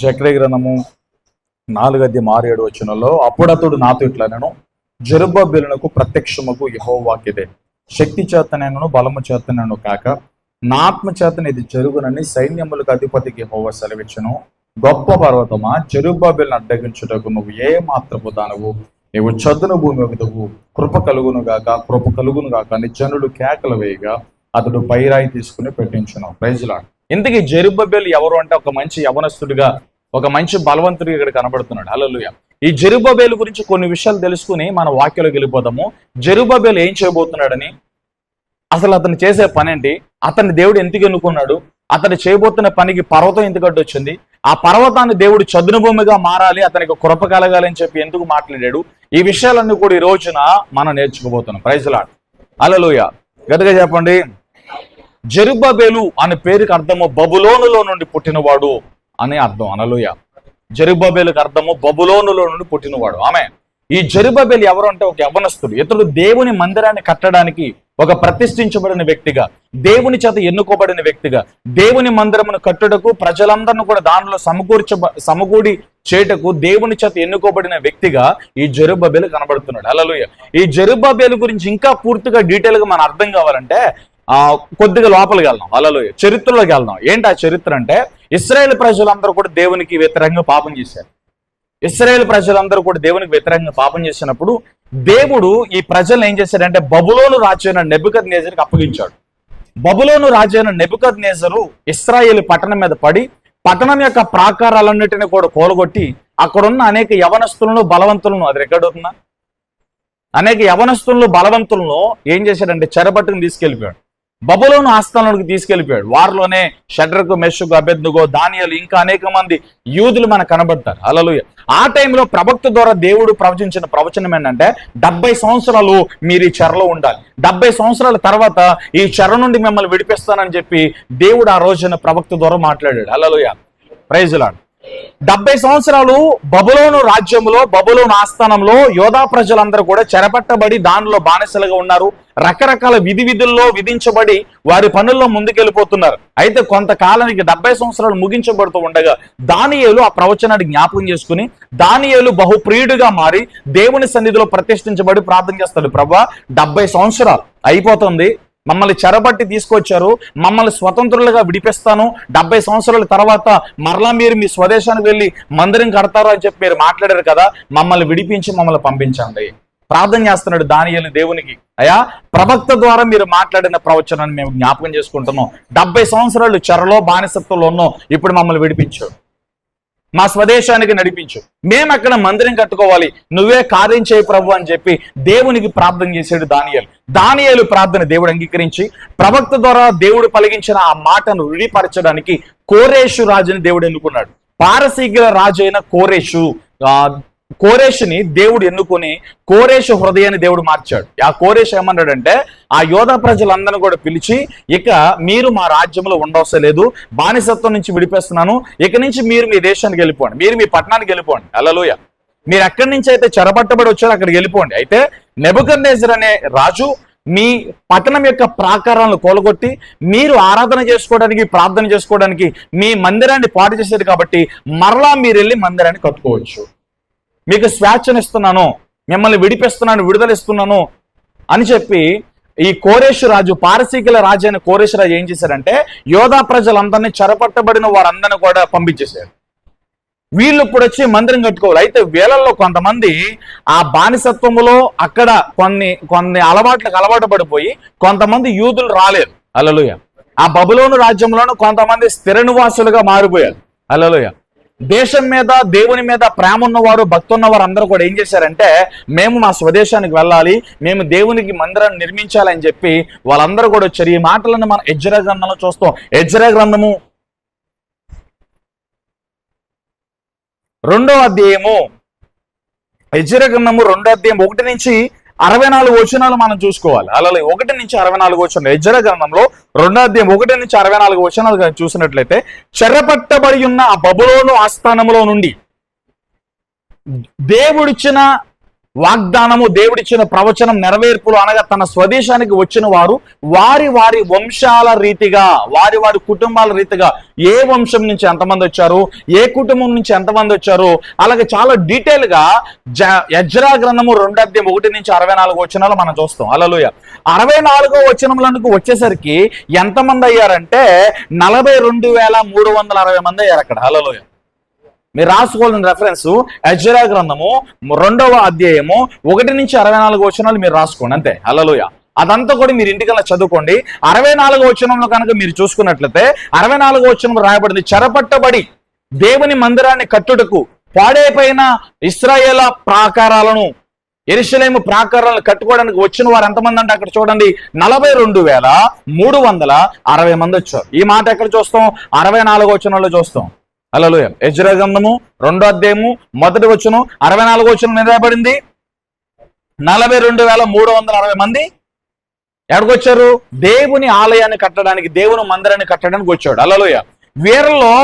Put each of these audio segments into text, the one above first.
జకర్యా గ్రంథము 4:6-7 అప్పుడతడు నాతో ఇట్లా నేను జెరుబ్బేలునకు ప్రత్యక్షముకు యెహోవా వాక్యదే శక్తి చేతనైనను బలము చేతనైనను కాక నా ఆత్మ చేతన ఇది జరుగునని సైన్యములకు అధిపతికి యెహోవా సెలవిచ్చెను. గొప్ప పర్వతమా, జెరుబ్బేలును అడ్డగించుటకు నువ్వు ఏ మాత్రపు దానవు, నీవు చదును భూమి ఒకదువు. కృప కలుగును గాక అని జనులు కేకలు వేయగా అతడు పైరాయి తీసుకుని పెట్టించును. Praise lord. ఇంతకీ జెరుబ్బేలు ఎవరు అంటే ఒక మంచి యవనస్తుడిగా, ఒక మంచి బలవంతుడిగా ఇక్కడ కనబడుతున్నాడు. హల్లెలూయా. ఈ జెరుబ్బేలు గురించి కొన్ని విషయాలు తెలుసుకుని మన వాక్యంలోకి వెళ్ళిపోదాము. జెరుబ్బేలు ఏం చేయబోతున్నాడని, అసలు అతను చేసే పని ఏంటి, అతన్ని దేవుడు ఎందుకు ఎన్నుకున్నాడు, అతను చేయబోతున్న పనికి పర్వతం ఎందుకు అడ్డొచ్చింది, ఆ పర్వతాన్ని దేవుడు చదును భూమిగా మారాలి, అతనికి కృప కలగాలని చెప్పి ఎందుకు మాట్లాడాడు, ఈ విషయాలన్నీ కూడా ఈ రోజున మనం నేర్చుకోబోతున్నాం. Praise lord. హల్లెలూయా. గట్టిగా చెప్పండి. జెరుబ్బేలు అనే పేరుకి అర్థము బబులోనులో నుండి పుట్టినవాడు అని అర్థం. హల్లెలూయా. జెరుబ్బేలుకి అర్థము బబులోనులో నుండి పుట్టినవాడు. ఆమె ఈ జెరుబ్బేలు ఎవరు అంటే ఒక యవనస్తుడు. ఇతడు దేవుని మందిరాన్ని కట్టడానికి ఒక ప్రతిష్ఠించబడిన వ్యక్తిగా, దేవుని చేత ఎన్నుకోబడిన వ్యక్తిగా, దేవుని మందిరమును కట్టుటకు ప్రజలందరినీ కూడా దానిలో సమకూడి చేయటకు దేవుని చేత ఎన్నుకోబడిన వ్యక్తిగా ఈ జెరుబ్బేలు కనబడుతున్నాడు. హల్లెలూయా. ఈ జెరుబ్బేలు గురించి ఇంకా పూర్తిగా డీటెయిల్ గా మనం అర్థం కావాలంటే కొద్దిగా లోపలికి వెళ్దాం. హల్లెలూయా. చరిత్రలోకి వెళ్దాం. ఏంటి ఆ చరిత్ర అంటే, ఇశ్రాయేలు ప్రజలందరూ కూడా దేవునికి వ్యతిరేకంగా పాపం చేశారు. ఇశ్రాయేలు ప్రజలందరూ కూడా దేవునికి వ్యతిరేకంగా పాపం చేసినప్పుడు దేవుడు ఈ ప్రజలను ఏం చేశాడంటే బబులోను రాజు అయిన నెబుకద్నెజరుకి అప్పగించాడు. బబులోను రాజు అయిన నెబుకద్నెజరు ఇశ్రాయేలు పట్టణం మీద పడి పట్టణం యొక్క ప్రాకారాలన్నిటిని కూడా కూలగొట్టి అక్కడున్న అనేక యవనస్తులను బలవంతులను, అది రికార్డ్ అవుతుందా, అనేక యవనస్తులను బలవంతులను ఏం చేశాడంటే చెరపట్టుకుని తీసుకెళ్ళిపోయాడు. బబులోను ఆస్థానంలోకి తీసుకెళ్లిపోయాడు. వారిలోనే షడ్రకు, మెషుకు, అబేద్నెగో, దానియేలు, ఇంకా అనేక మంది యూదులు మనకు కనబడతారు. హల్లెలూయా. ఆ టైంలో ప్రవక్త ద్వారా దేవుడు ప్రవచించిన ప్రవచనం ఏంటంటే 70 సంవత్సరాలు మీరు ఈ చెరలో ఉండాలి, 70 సంవత్సరాల తర్వాత ఈ చెర నుండి మిమ్మల్ని విడిపిస్తానని చెప్పి దేవుడు ఆ రోజున ప్రవక్త ద్వారా మాట్లాడాడు. హల్లెలూయా. Praise lord. 70 సంవత్సరాలు బబులోను రాజ్యంలో, బబులోను ఆస్థానంలో యోధా ప్రజలందరూ కూడా చెరపట్టబడి దానిలో బానిసలుగా ఉన్నారు. రకరకాల విధుల్లో విధించబడి వారి పనుల్లో ముందుకెళ్ళిపోతున్నారు. అయితే కొంతకాలానికి 70 సంవత్సరాలు ముగించబడుతూ ఉండగా దానియేలు ఆ ప్రవచనాన్ని జ్ఞాపకం చేసుకుని దానియేలు బహుప్రియుడిగా మారి దేవుని సన్నిధిలో ప్రతిష్ఠించబడి ప్రార్థన చేస్తాడు. ప్రభువా, 70 సంవత్సరాలు అయిపోతుంది, మమ్మల్ని చెరబట్టి తీసుకొచ్చారు, మమ్మల్ని స్వతంత్రులుగా విడిపిస్తాను, 70 సంవత్సరాల తర్వాత మరలా మీరు మీ స్వదేశానికి వెళ్ళి మందిరం కడతారు అని చెప్పి మీరు మాట్లాడారు కదా, మమ్మల్ని విడిపించి మమ్మల్ని పంపించండి. ప్రార్థన చేస్తున్నాడు దానియేలు దేవునికి. అయ్యా, ప్రవక్త ద్వారా మీరు మాట్లాడిన ప్రవచనాన్ని మేము జ్ఞాపకం చేసుకుంటున్నాం, 70 సంవత్సరాలు చెరలో బానిసత్వంలో ఉన్నాం, ఇప్పుడు మమ్మల్ని విడిపించు, మా స్వదేశానికి నడిపించు, మేము అక్కడ మందిరం కట్టుకోవాలి, నువ్వే కార్యం చేయి ప్రభు అని చెప్పి దేవునికి ప్రార్థన చేశాడు దానియేలు. దానియేలు ప్రార్థన దేవుడు అంగీకరించి ప్రవక్త ద్వారా దేవుడు పలికించిన ఆ మాటను రుడిపరచడానికి కోరేషు రాజుని దేవుడు ఎన్నుకున్నాడు. పారసీకుల రాజు అయిన కోరేషుని దేవుడు ఎన్నుకొని కోరేషు హృదయాన్ని దేవుడు మార్చాడు. ఆ కోరేషు ఏమన్నాడంటే, ఆ యోధా ప్రజలందరినీ కూడా పిలిచి, ఇక మీరు మా రాజ్యంలో ఉండవసరం లేదు, బానిసత్వం నుంచి విడిపేస్తున్నాను, ఇక నుంచి మీరు మీ దేశానికి వెళ్ళిపోండి, మీరు మీ పట్టణానికి వెళ్ళిపోండి. హల్లెలూయా. మీరు ఎక్కడి నుంచి అయితే చెరపట్టబడి వచ్చారో అక్కడికి వెళ్ళిపోండి. అయితే నెబుకద్నెజరు అనే రాజు మీ పట్టణం యొక్క ప్రాకారాలను కూలగొట్టి మీరు ఆరాధన చేసుకోవడానికి, ప్రార్థన చేసుకోవడానికి మీ మందిరాన్ని పాడు చేసేది కాబట్టి మరలా మీరు వెళ్ళి మందిరాన్ని కట్టుకోవచ్చు, మీకు స్వేచ్ఛనిస్తున్నాను, మిమ్మల్ని విడిపిస్తున్నాను, విడుదలిస్తున్నాను అని చెప్పి ఈ కోరేషు రాజు, పారసీకుల రాజు అయిన కోరేషు రాజు ఏం చేశారంటే యోధా ప్రజలందరినీ చెరపట్టబడిన వారందరినీ కూడా పంపించేశారు. వీళ్ళు ఇప్పుడు వచ్చి మందిరం కట్టుకోవాలి. అయితే వీళ్ళల్లో కొంతమంది ఆ బానిసత్వములో అక్కడ కొన్ని అలవాట్లకు అలవాటు పడిపోయి కొంతమంది యూదులు రాలేరు. హల్లెలూయా. ఆ బబులోను రాజ్యంలోనూ కొంతమంది స్థిర నివాసులుగా మారిపోయారు. హల్లెలూయా. దేశం మీద, దేవుని మీద ప్రేమ ఉన్నవారు, భక్తి ఉన్నవారు అందరూ కూడా ఏం చేశారంటే, మేము మా స్వదేశానికి వెళ్ళాలి, మేము దేవునికి మందిరాన్ని నిర్మించాలని చెప్పి వాళ్ళందరూ కూడా వచ్చారు. ఈ మాటలను మనం యెజ్రెయా గ్రంథంలో చూస్తాం. యెజ్రెయా గ్రంథము 2వ అధ్యాయము, యెజ్రెయా గ్రంథము 2వ అధ్యాయం 1 నుంచి 64 వచనాలు మనం చూసుకోవాలి. అలాగే 1 నుంచి 64 వచనాలు యెజ్రెయా గ్రంథంలో 2వ అధ్యాయం 1 నుంచి 64 వచనాలు చూసినట్లయితే, చెరపట్టబడి ఉన్న ఆ బబులోను ఆస్థానంలో నుండి దేవుడిచ్చిన వాగ్దానము, దేవుడిచ్చిన ప్రవచనం నెరవేర్పులు అనగా తన స్వదేశానికి వచ్చిన వారు వారి వారి వంశాల రీతిగా, వారి వారి కుటుంబాల రీతిగా, ఏ వంశం నుంచి ఎంతమంది వచ్చారు, ఏ కుటుంబం నుంచి ఎంతమంది వచ్చారు, అలాగే చాలా డీటెయిల్ గా ఎజ్రా గ్రంథము 2:1-64 వచనాలు మనం చూస్తాం. హల్లెలూయా. 64వ వచనంలోకి వచ్చేసరికి ఎంతమంది అయ్యారంటే 42,360 మంది అయ్యారు అక్కడ. హల్లెలూయా. మీరు రాసుకోవాలని రెఫరెన్స్ ఎజ్రా గ్రంథము 2వ అధ్యాయము 1-64 వచనాలు మీరు రాసుకోండి అంతే. హల్లెలూయా. అదంతా కూడా మీరు ఇంటికల్లా చదువుకోండి. 64వ వచనంలో కనుక మీరు చూసుకున్నట్లయితే 64వ వచనంలో రాయబడింది, చెరపట్టబడి దేవుని మందిరాన్ని కట్టుటకు పాడైపోయిన ఇశ్రాయేలు ప్రాకారాలను, యెరూషలేము ప్రాకారాలను కట్టుకోవడానికి వచ్చిన వారు ఎంతమంది అంటే అక్కడ చూడండి 42,360 మంది వచ్చారు. ఈ మాట ఎక్కడ చూస్తాం? 64వ వచనంలో చూస్తాం. హల్లెలూయా. ఎజ్రా గ్రంథము 2వ అధ్యాయము 1వ వచనం 64వ వచనం మీద రాయబడింది 42,360 మంది ఎక్కడికి వచ్చారు? దేవుని ఆలయాన్ని కట్టడానికి, దేవుని మందిరాన్ని కట్టడానికి వచ్చాడు. హల్లెలూయా. వీరిలో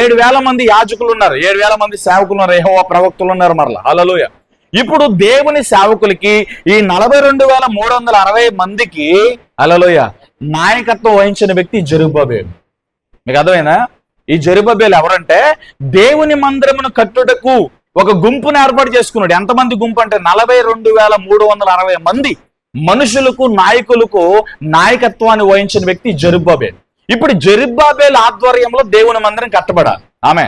7,000 మంది యాజకులు ఉన్నారు, 7,000 మంది సేవకులు ఉన్నారు, యెహోవా ప్రవక్తలు ఉన్నారు మరలా. హల్లెలూయా. ఇప్పుడు దేవుని సేవకులకి ఈ 42,360 మందికి హల్లెలూయా నాయకత్వం వహించిన వ్యక్తి జెరుబ్బబేలు. మీకు అర్థమైనా? ఈ జెరుబ్బబేలు ఎవరంటే దేవుని మందిరమును కట్టుటకు ఒక గుంపును ఏర్పాటు చేసుకున్నాడు. ఎంతమంది గుంపు అంటే 42,360 మంది మనుషులకు, నాయకులకు నాయకత్వాన్ని వహించిన వ్యక్తి జెరుబ్బబేలు. ఇప్పుడు జెరుబ్బబేలు ఆధ్వర్యంలో దేవుని మందిరం కట్టబడాలి. ఆమె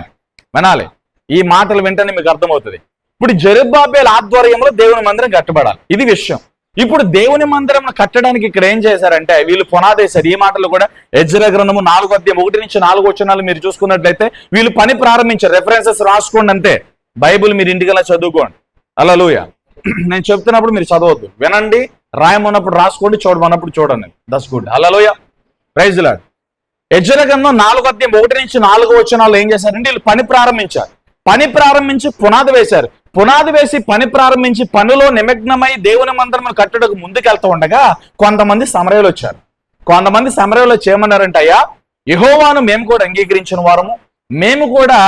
వినాలి, ఈ మాటలు వెంటనే మీకు అర్థమవుతుంది. ఇప్పుడు జెరుబ్బబేలు ఆధ్వర్యంలో దేవుని మందిరం కట్టబడాలి, ఇది విషయం. ఇప్పుడు దేవుని మందిరం కట్టడానికి ఇక్కడ ఏం చేశారంటే వీళ్ళు పునాదేశారు. ఈ మాటలు కూడా ఎజ్రా గ్రంథము 4వ అధ్యాయం 1-4 వచనాలు మీరు చూసుకున్నట్లయితే వీళ్ళు పని ప్రారంభించారు. రెఫరెన్సెస్ రాసుకోండి అంతే. బైబిల్ మీరు ఇంటికల్లా చదువుకోండి. హల్లెలూయా. నేను చెప్తున్నప్పుడు మీరు చదవద్దు, వినండి. రాయమన్నప్పుడు రాసుకోండి, చూడమన్నప్పుడు చూడండి. That's good. Hallelujah. Praise the Lord. Ezra గ్రంథం 4వ అధ్యాయం 1-4 వచనాలు ఏం చేశారంటే వీళ్ళు పని ప్రారంభించారు. పని ప్రారంభించి పునాది వేశారు. పునాది వేసి పని ప్రారంభించి పనిలో నిమగ్నమై దేవుని మందిరం కట్టడానికి ముందుకెళ్తూ ఉండగా కొంతమంది సమరయులు వచ్చారు. కొంతమంది సమరయులు చేయమన్నారంటే, అయ్యా యెహోవాను మేము కూడా అంగీకరించిన వారము, మేము కూడా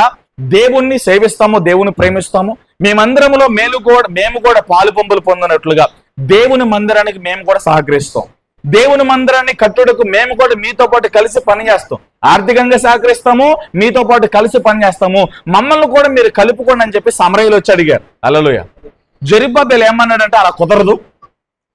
దేవుణ్ణి సేవిస్తాము, దేవుని ప్రేమిస్తాము, మీ మందిరంలో మేము కూడా పాలు పంపులు పొందినట్లుగా దేవుని మందిరానికి మేము కూడా సహకరిస్తాం, దేవుని మందిరాన్ని కట్టుటకు మేము కూడా మీతో పాటు కలిసి పనిచేస్తాం, ఆర్థికంగా సహకరిస్తాము, మీతో పాటు కలిసి పనిచేస్తాము, మమ్మల్ని కూడా మీరు కలుపుకోండి అని చెప్పి సమరయులు వచ్చి అడిగారు. హల్లెలూయా. జెరుబ్బబేలు ఏమన్నాడంటే, అలా కుదరదు,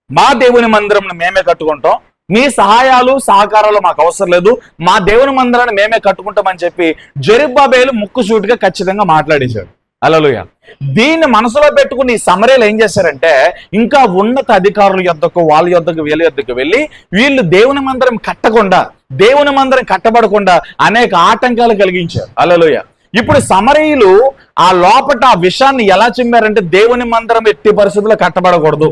మా దేవుని మందిరం మేమే కట్టుకుంటాం, మీ సహాయాలు సహకారాలు మాకు అవసరం లేదు, మా దేవుని మందిరాన్ని మేమే కట్టుకుంటామని చెప్పి జెరుబ్బబేలు ముక్కుసూటిగా ఖచ్చితంగా మాట్లాడేశాడు. హల్లెలూయా. దీన్ని మనసులో పెట్టుకుని సమరయులు ఏం చేశారంటే ఇంకా ఉన్నత అధికారుల యొద్దకు, వాళ్ళ యొద్దకు, వీళ్ళ యొద్దకు వెళ్ళి వీళ్ళు దేవుని మందిరం కట్టకుండా, దేవుని మందిరం కట్టబడకుండా అనేక ఆటంకాలు కలిగించారు. హల్లెలూయా. ఇప్పుడు సమరయులు ఆ లోపట ఆ విషయాన్ని ఎలా చెప్పారంటే దేవుని మందిరం ఎట్టి పరిస్థితుల్లో కట్టబడకూడదు,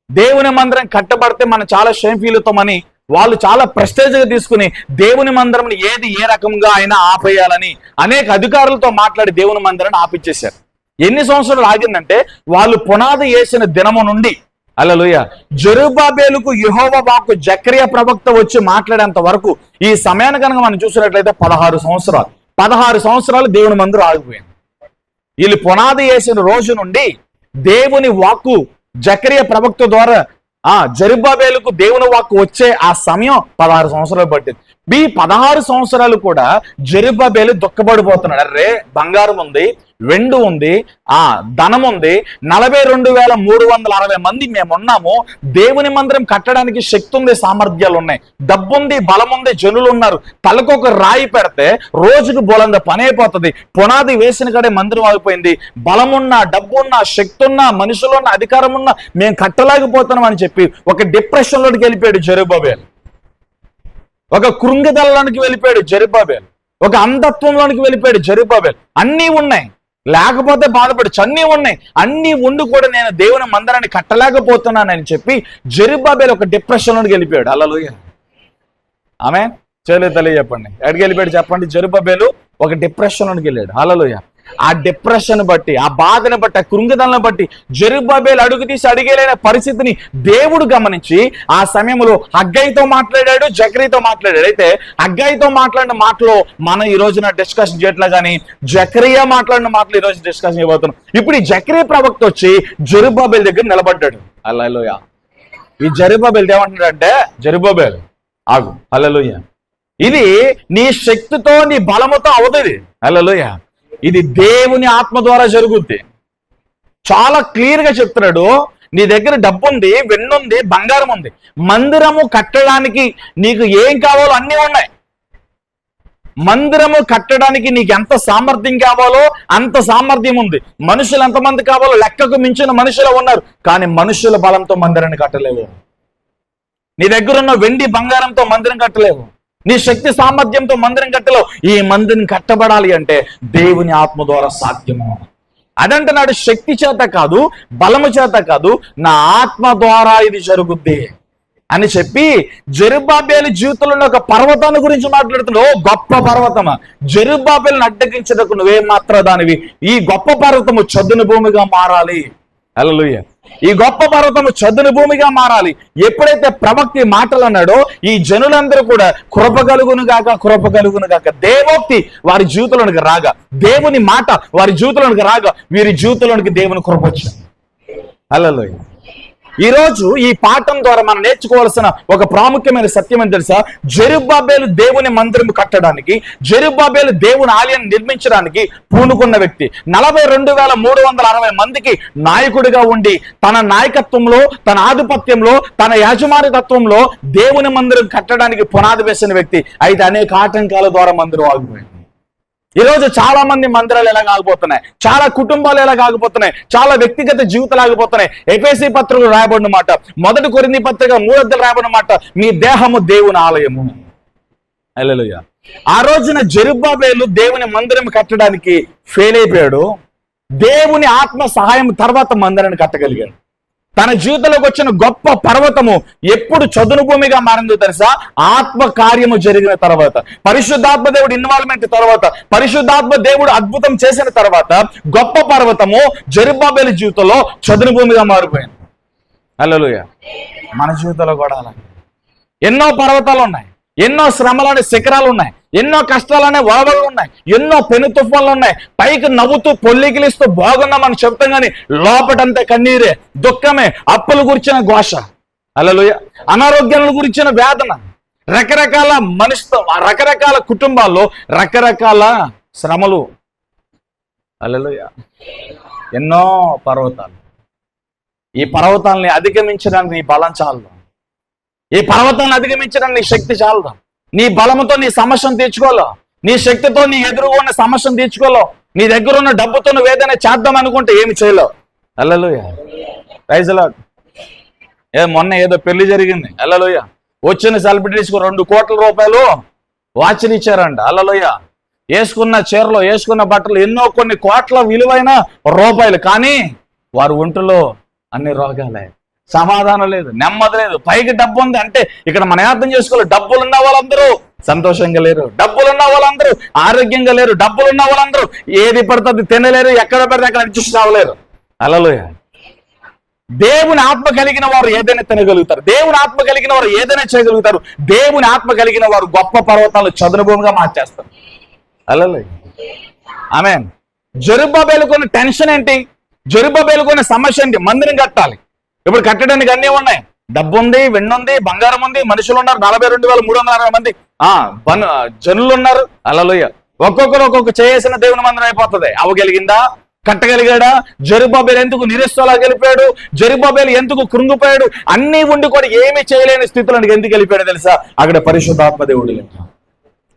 దేవుని మందిరం కట్టబడితే మనం చాలా షేమ్ ఫీల్ అవుతామని వాళ్ళు చాలా ప్రెస్టేజ్ గా తీసుకుని దేవుని మందిరం ఏది ఏ రకంగా అయినా ఆపేయాలని అనేక అధికారులతో మాట్లాడి దేవుని మందిరాన్ని ఆపిచ్చేశారు. ఎన్ని సంవత్సరాలు ఆగిందంటే వాళ్ళు పునాది వేసిన దినము నుండి హల్లెలూయా జెరుబ్బబేలుకు యెహోవా వాక్కు జకరియా ప్రవక్త వచ్చి మాట్లాడేంత వరకు ఈ సమయాన్ని కనుక మనం చూసినట్లయితే 16 సంవత్సరాలు దేవుని మందిరం ఆగిపోయింది. వీళ్ళు పునాది వేసిన రోజు నుండి దేవుని వాక్కు జకరియా ప్రవక్త ద్వారా జెరుబ్బబేలుకు దేవుని వాక్కు వచ్చే ఆ సమయం 16 సంవత్సరాలు పట్టింది. ఈ 16 సంవత్సరాలు కూడా జెరుబ్బబేలు దుఃఖపడిపోతున్నాడు. అరే బంగారం ఉంది, వెండి ఉంది, ధనం ఉంది, 42,360 మంది మేమున్నాము, దేవుని మందిరం కట్టడానికి శక్తి ఉంది, సామర్థ్యాలు ఉన్నాయి, డబ్బుంది, బలం ఉంది, జనులు ఉన్నారు, తలకొక రాయి పెడితే రోజుకు బోలంత పని అయిపోతుంది, పునాది వేసిన కడే మందిరం ఆగిపోయింది, బలమున్నా, డబ్బున్నా, శక్తి ఉన్నా, మనుషులున్న, అధికారం ఉన్నా మేము కట్టలేకపోతున్నాం అని చెప్పి ఒక డిప్రెషన్లోకి వెళ్ళిపోయాడు జెరుబ్బబేలు, ఒక కృంగిదలలోనికి వెళ్ళిపోయాడు జెరుబ్బబేలు, ఒక అంధత్వంలోనికి వెళ్ళిపోయాడు జెరుబ్బబేలు. అన్నీ ఉన్నాయి, లేకపోతే బాధపడచ్చు, అన్నీ ఉన్నాయి, అన్నీ ఉండి కూడా నేను దేవుని మందిరాన్ని కట్టలేకపోతున్నానని చెప్పి జెరుబ్బబేలు ఒక డిప్రెషన్లోకి వెళ్ళిపోయాడు. హల్లెలూయా. ఆమె చేయలేదు తెలియ చెప్పండి, ఎక్కడికి వెళ్ళిపోయాడు చెప్పండి? జెరుబ్బబేలు ఒక డిప్రెషన్లోకి వెళ్ళాడు. హల్లెలూయా. ఆ డిప్రెషన్ బట్టి, ఆ బాధను బట్టి, ఆ కృంగిదలను బట్టి జెరుబ్బాబెలు అడుగు తీసి అడిగేలేని పరిస్థితిని దేవుడు గమనించి ఆ సమయంలో హగ్గయితో మాట్లాడాడు, జకరీతో మాట్లాడాడు. అయితే హగ్గయితో మాట్లాడిన మాటలో మనం ఈ రోజున డిస్కషన్ చేయట్లా, కానీ జకరియా మాట్లాడిన మాటలు ఈ రోజు డిస్కషన్ చేయబోతున్నాం. ఇప్పుడు ఈ జకరియా ప్రవక్త వచ్చి జెరుబ్బాబెలు దగ్గర నిలబడ్డాడు. హల్లెలూయా. ఈ జెరుబ్బాబెలు ఏమంటున్నాడంటే, జెరుబ్బాబెలు ఆగు, హల్లెలూయా, ఇది నీ శక్తితో నీ బలముతో అవదు, ఇది హల్లెలూయా, ఇది దేవుని ఆత్మ ద్వారా జరుగుద్ది. చాలా క్లియర్ గా చెప్తున్నాడు. నీ దగ్గర డబ్బు ఉంది, వెన్నుంది, బంగారం ఉంది, మందిరము కట్టడానికి నీకు ఏం కావాలో అన్నీ ఉన్నాయి. మందిరము కట్టడానికి నీకు ఎంత సామర్థ్యం కావాలో అంత సామర్థ్యం ఉంది. మనుషులు ఎంతమంది కావాలో లెక్కకు మించిన మనుషులు ఉన్నారు, కానీ మనుషుల బలంతో మందిరాన్ని కట్టలేవు. నీ దగ్గర ఉన్న వెండి బంగారంతో మందిరం కట్టలేవు. నీ శక్తి సామర్థ్యంతో మందిరం కట్టలేవు. ఈ మందిరం కట్టబడాలి అంటే దేవుని ఆత్మ ద్వారా సాధ్యము. అదంటున్నాడు, శక్తి చేత కాదు, బలము చేత కాదు, నా ఆత్మ ద్వారా ఇది జరుగుద్ది అని చెప్పి జెరుబ్బాబెలు జీవితంలో ఒక పర్వతాన్ని గురించి మాట్లాడుతున్నావు. గొప్ప పర్వతమా, జెరుబ్బాబెలుని అడ్డగించడానికి నువ్వేం మాత్రం దానివి. ఈ గొప్ప పర్వతము చదును భూమిగా మారాలి. హల్లెలూయా. ఈ గొప్ప పర్వతము చదును భూమిగా మారాలి. ఎప్పుడైతే ప్రవక్త మాటలు అన్నాడో ఈ జనులందరూ కూడా కృప కలుగును గాక, దేవోక్తి వారి జీవితంలోనికి రాగా, దేవుని మాట వారి జీవితంలోనికి రాగా, వీరి జీవితంలోనికి దేవుని కృప వచ్చింది. హల్లెలూయా. ఈ రోజు ఈ పాఠం ద్వారా మనం నేర్చుకోవాల్సిన ఒక ప్రాముఖ్యమైన సత్యం అని తెలుసా? జెరుబ్బాబెలు దేవుని మందిరం కట్టడానికి, జెరుబ్బాబెలు దేవుని ఆలయాన్ని నిర్మించడానికి పూనుకున్న వ్యక్తి. 42,360 మందికి నాయకుడిగా ఉండి తన నాయకత్వంలో, తన ఆధిపత్యంలో, తన యాజమాన్యతత్వంలో దేవుని మందిరం కట్టడానికి పునాది వేసిన వ్యక్తి. అయితే అనేక ఆటంకాల ద్వారా మందిరం ఆగిపోయింది. ఈరోజు చాలా మంది మందిరాలు ఎలా ఆగిపోతున్నాయి, చాలా కుటుంబాలు ఎలా ఆగిపోతున్నాయి, చాలా వ్యక్తిగత జీవితాలు ఆగిపోతున్నాయి. ఎఫెసీ పత్రికలో రాయబడిన మాట, 1 కొరింథీ పత్రిక 3 రాయబడిన మాట, మీ దేహము దేవుని ఆలయము. హల్లెలూయా. ఆ రోజున జెరుబ్బాబెలు దేవుని మందిరం కట్టడానికి ఫెయిల్ అయిపోయాడు. దేవుని ఆత్మ సహాయం తర్వాత మందిరాన్ని కట్టగలిగాడు. తన జీవితంలోకి వచ్చిన గొప్ప పర్వతము ఎప్పుడు చదును భూమిగా మారిందో తెలుసా? ఆత్మ కార్యము జరిగిన తర్వాత, పరిశుద్ధాత్మ దేవుడు ఇన్వాల్వ్మెంట్ తర్వాత, పరిశుద్ధాత్మ దేవుడు అద్భుతం చేసిన తర్వాత గొప్ప పర్వతము జెరుబ్బాబెలు జీవితంలో చదును భూమిగా మారిపోయింది. హల్లెలూయా. మన జీవితంలో కూడా అలా ఎన్నో పర్వతాలు ఉన్నాయి, ఎన్నో శ్రమలనే శిఖరాలు ఉన్నాయి, ఎన్నో కష్టాలనే వరవలు ఉన్నాయి, ఎన్నో పెను తుఫాన్లు ఉన్నాయి. పైకి నవ్వుతూ పొల్లికిలిస్తూ బాగున్నామని చెప్తాం కానీ లోపటంతా కన్నీరే, దుఃఖమే, అప్పుల గురించిన ఘోష. హల్లెలూయా. అనారోగ్యాల గురించిన వేదన, రకరకాల మనిషితో, రకరకాల కుటుంబాల్లో రకరకాల శ్రమలు. హల్లెలూయా. ఎన్నో పర్వతాలు. ఈ పర్వతాలని అధిగమించడానికి నీ బలం చాలు. ఈ పర్వతాన్ని అధిగమించడానికి నీ శక్తి చాలదా? నీ బలముతో నీ సమస్యను తీర్చుకోలేవు, నీ శక్తితో నీ ఎదురుగా ఉన్న సమస్యను తీర్చుకోలేవు, నీ దగ్గర ఉన్న డబ్బుతో నువ్వు ఏదైనా చేద్దాం అనుకుంటే ఏమి చేయలేవు. హల్లెలూయా. Praise the Lord. మొన్న ఏదో పెళ్లి జరిగింది. హల్లెలూయా. వచ్చిన సెలబ్రిటీస్కు 2 కోట్ల రూపాయలు వాచ్లు ఇచ్చారంట. హల్లెలూయా. వేసుకున్న చీరలు, వేసుకున్న బట్టలు ఎన్నో కొన్ని కోట్ల విలువైన రూపాయలు, కానీ వారి ఒంటిలో అన్ని రోగాలే, సమాధానం లేదు, నెమ్మది లేదు. పైకి డబ్బు ఉంది అంటే ఇక్కడ మనం అర్థం చేసుకోవాలి, డబ్బులు ఉన్న వాళ్ళందరూ సంతోషంగా లేరు, డబ్బులు ఉన్న వాళ్ళందరూ ఆరోగ్యంగా లేరు, డబ్బులు ఉన్న వాళ్ళందరూ ఏది పడుతుంది తినలేరు, ఎక్కడ పడితే అక్కడ అడ్జస్ట్ అవ్వలేరు. హల్లెలూయా. దేవుని ఆత్మ కలిగిన వారు ఏదైనా తినగలుగుతారు, దేవుని ఆత్మ కలిగిన వారు ఏదైనా చేయగలుగుతారు, దేవుని ఆత్మ కలిగిన వారు గొప్ప పర్వతాలు చదును భూమిగా మార్చేస్తారు. హల్లెలూయా. ఆమేన్. జెరుబ్బాబెలుకున్న టెన్షన్ ఏంటి? జెరుబ్బాబెలుకున్న సమస్య ఏంటి? మందిరం కట్టాలి. ఇప్పుడు కట్టడానికి అన్నీ ఉన్నాయి, డబ్బు ఉంది, వెన్నుంది, బంగారం ఉంది, మనుషులు ఉన్నారు, 42,360 మంది జనులు ఉన్నారు. హల్లెలూయా. ఒక్కొక్కరు ఒక్కొక్క చేసిన దేవుని మందిరం అయిపోతుంది. అవ్వగలిగిందా? కట్టగలిగాడా? జెరుబ్బాబెలు ఎందుకు నిరుస్తలా గెలిపాడు? జెరుబ్బాబెలు ఎందుకు కృంగిపోయాడు? అన్నీ ఉండి కూడా ఏమీ చేయలేని స్థితిలో ఎందుకు గెలిపాడో తెలుసా? అక్కడ పరిశుద్ధాత్మ దేవుడు.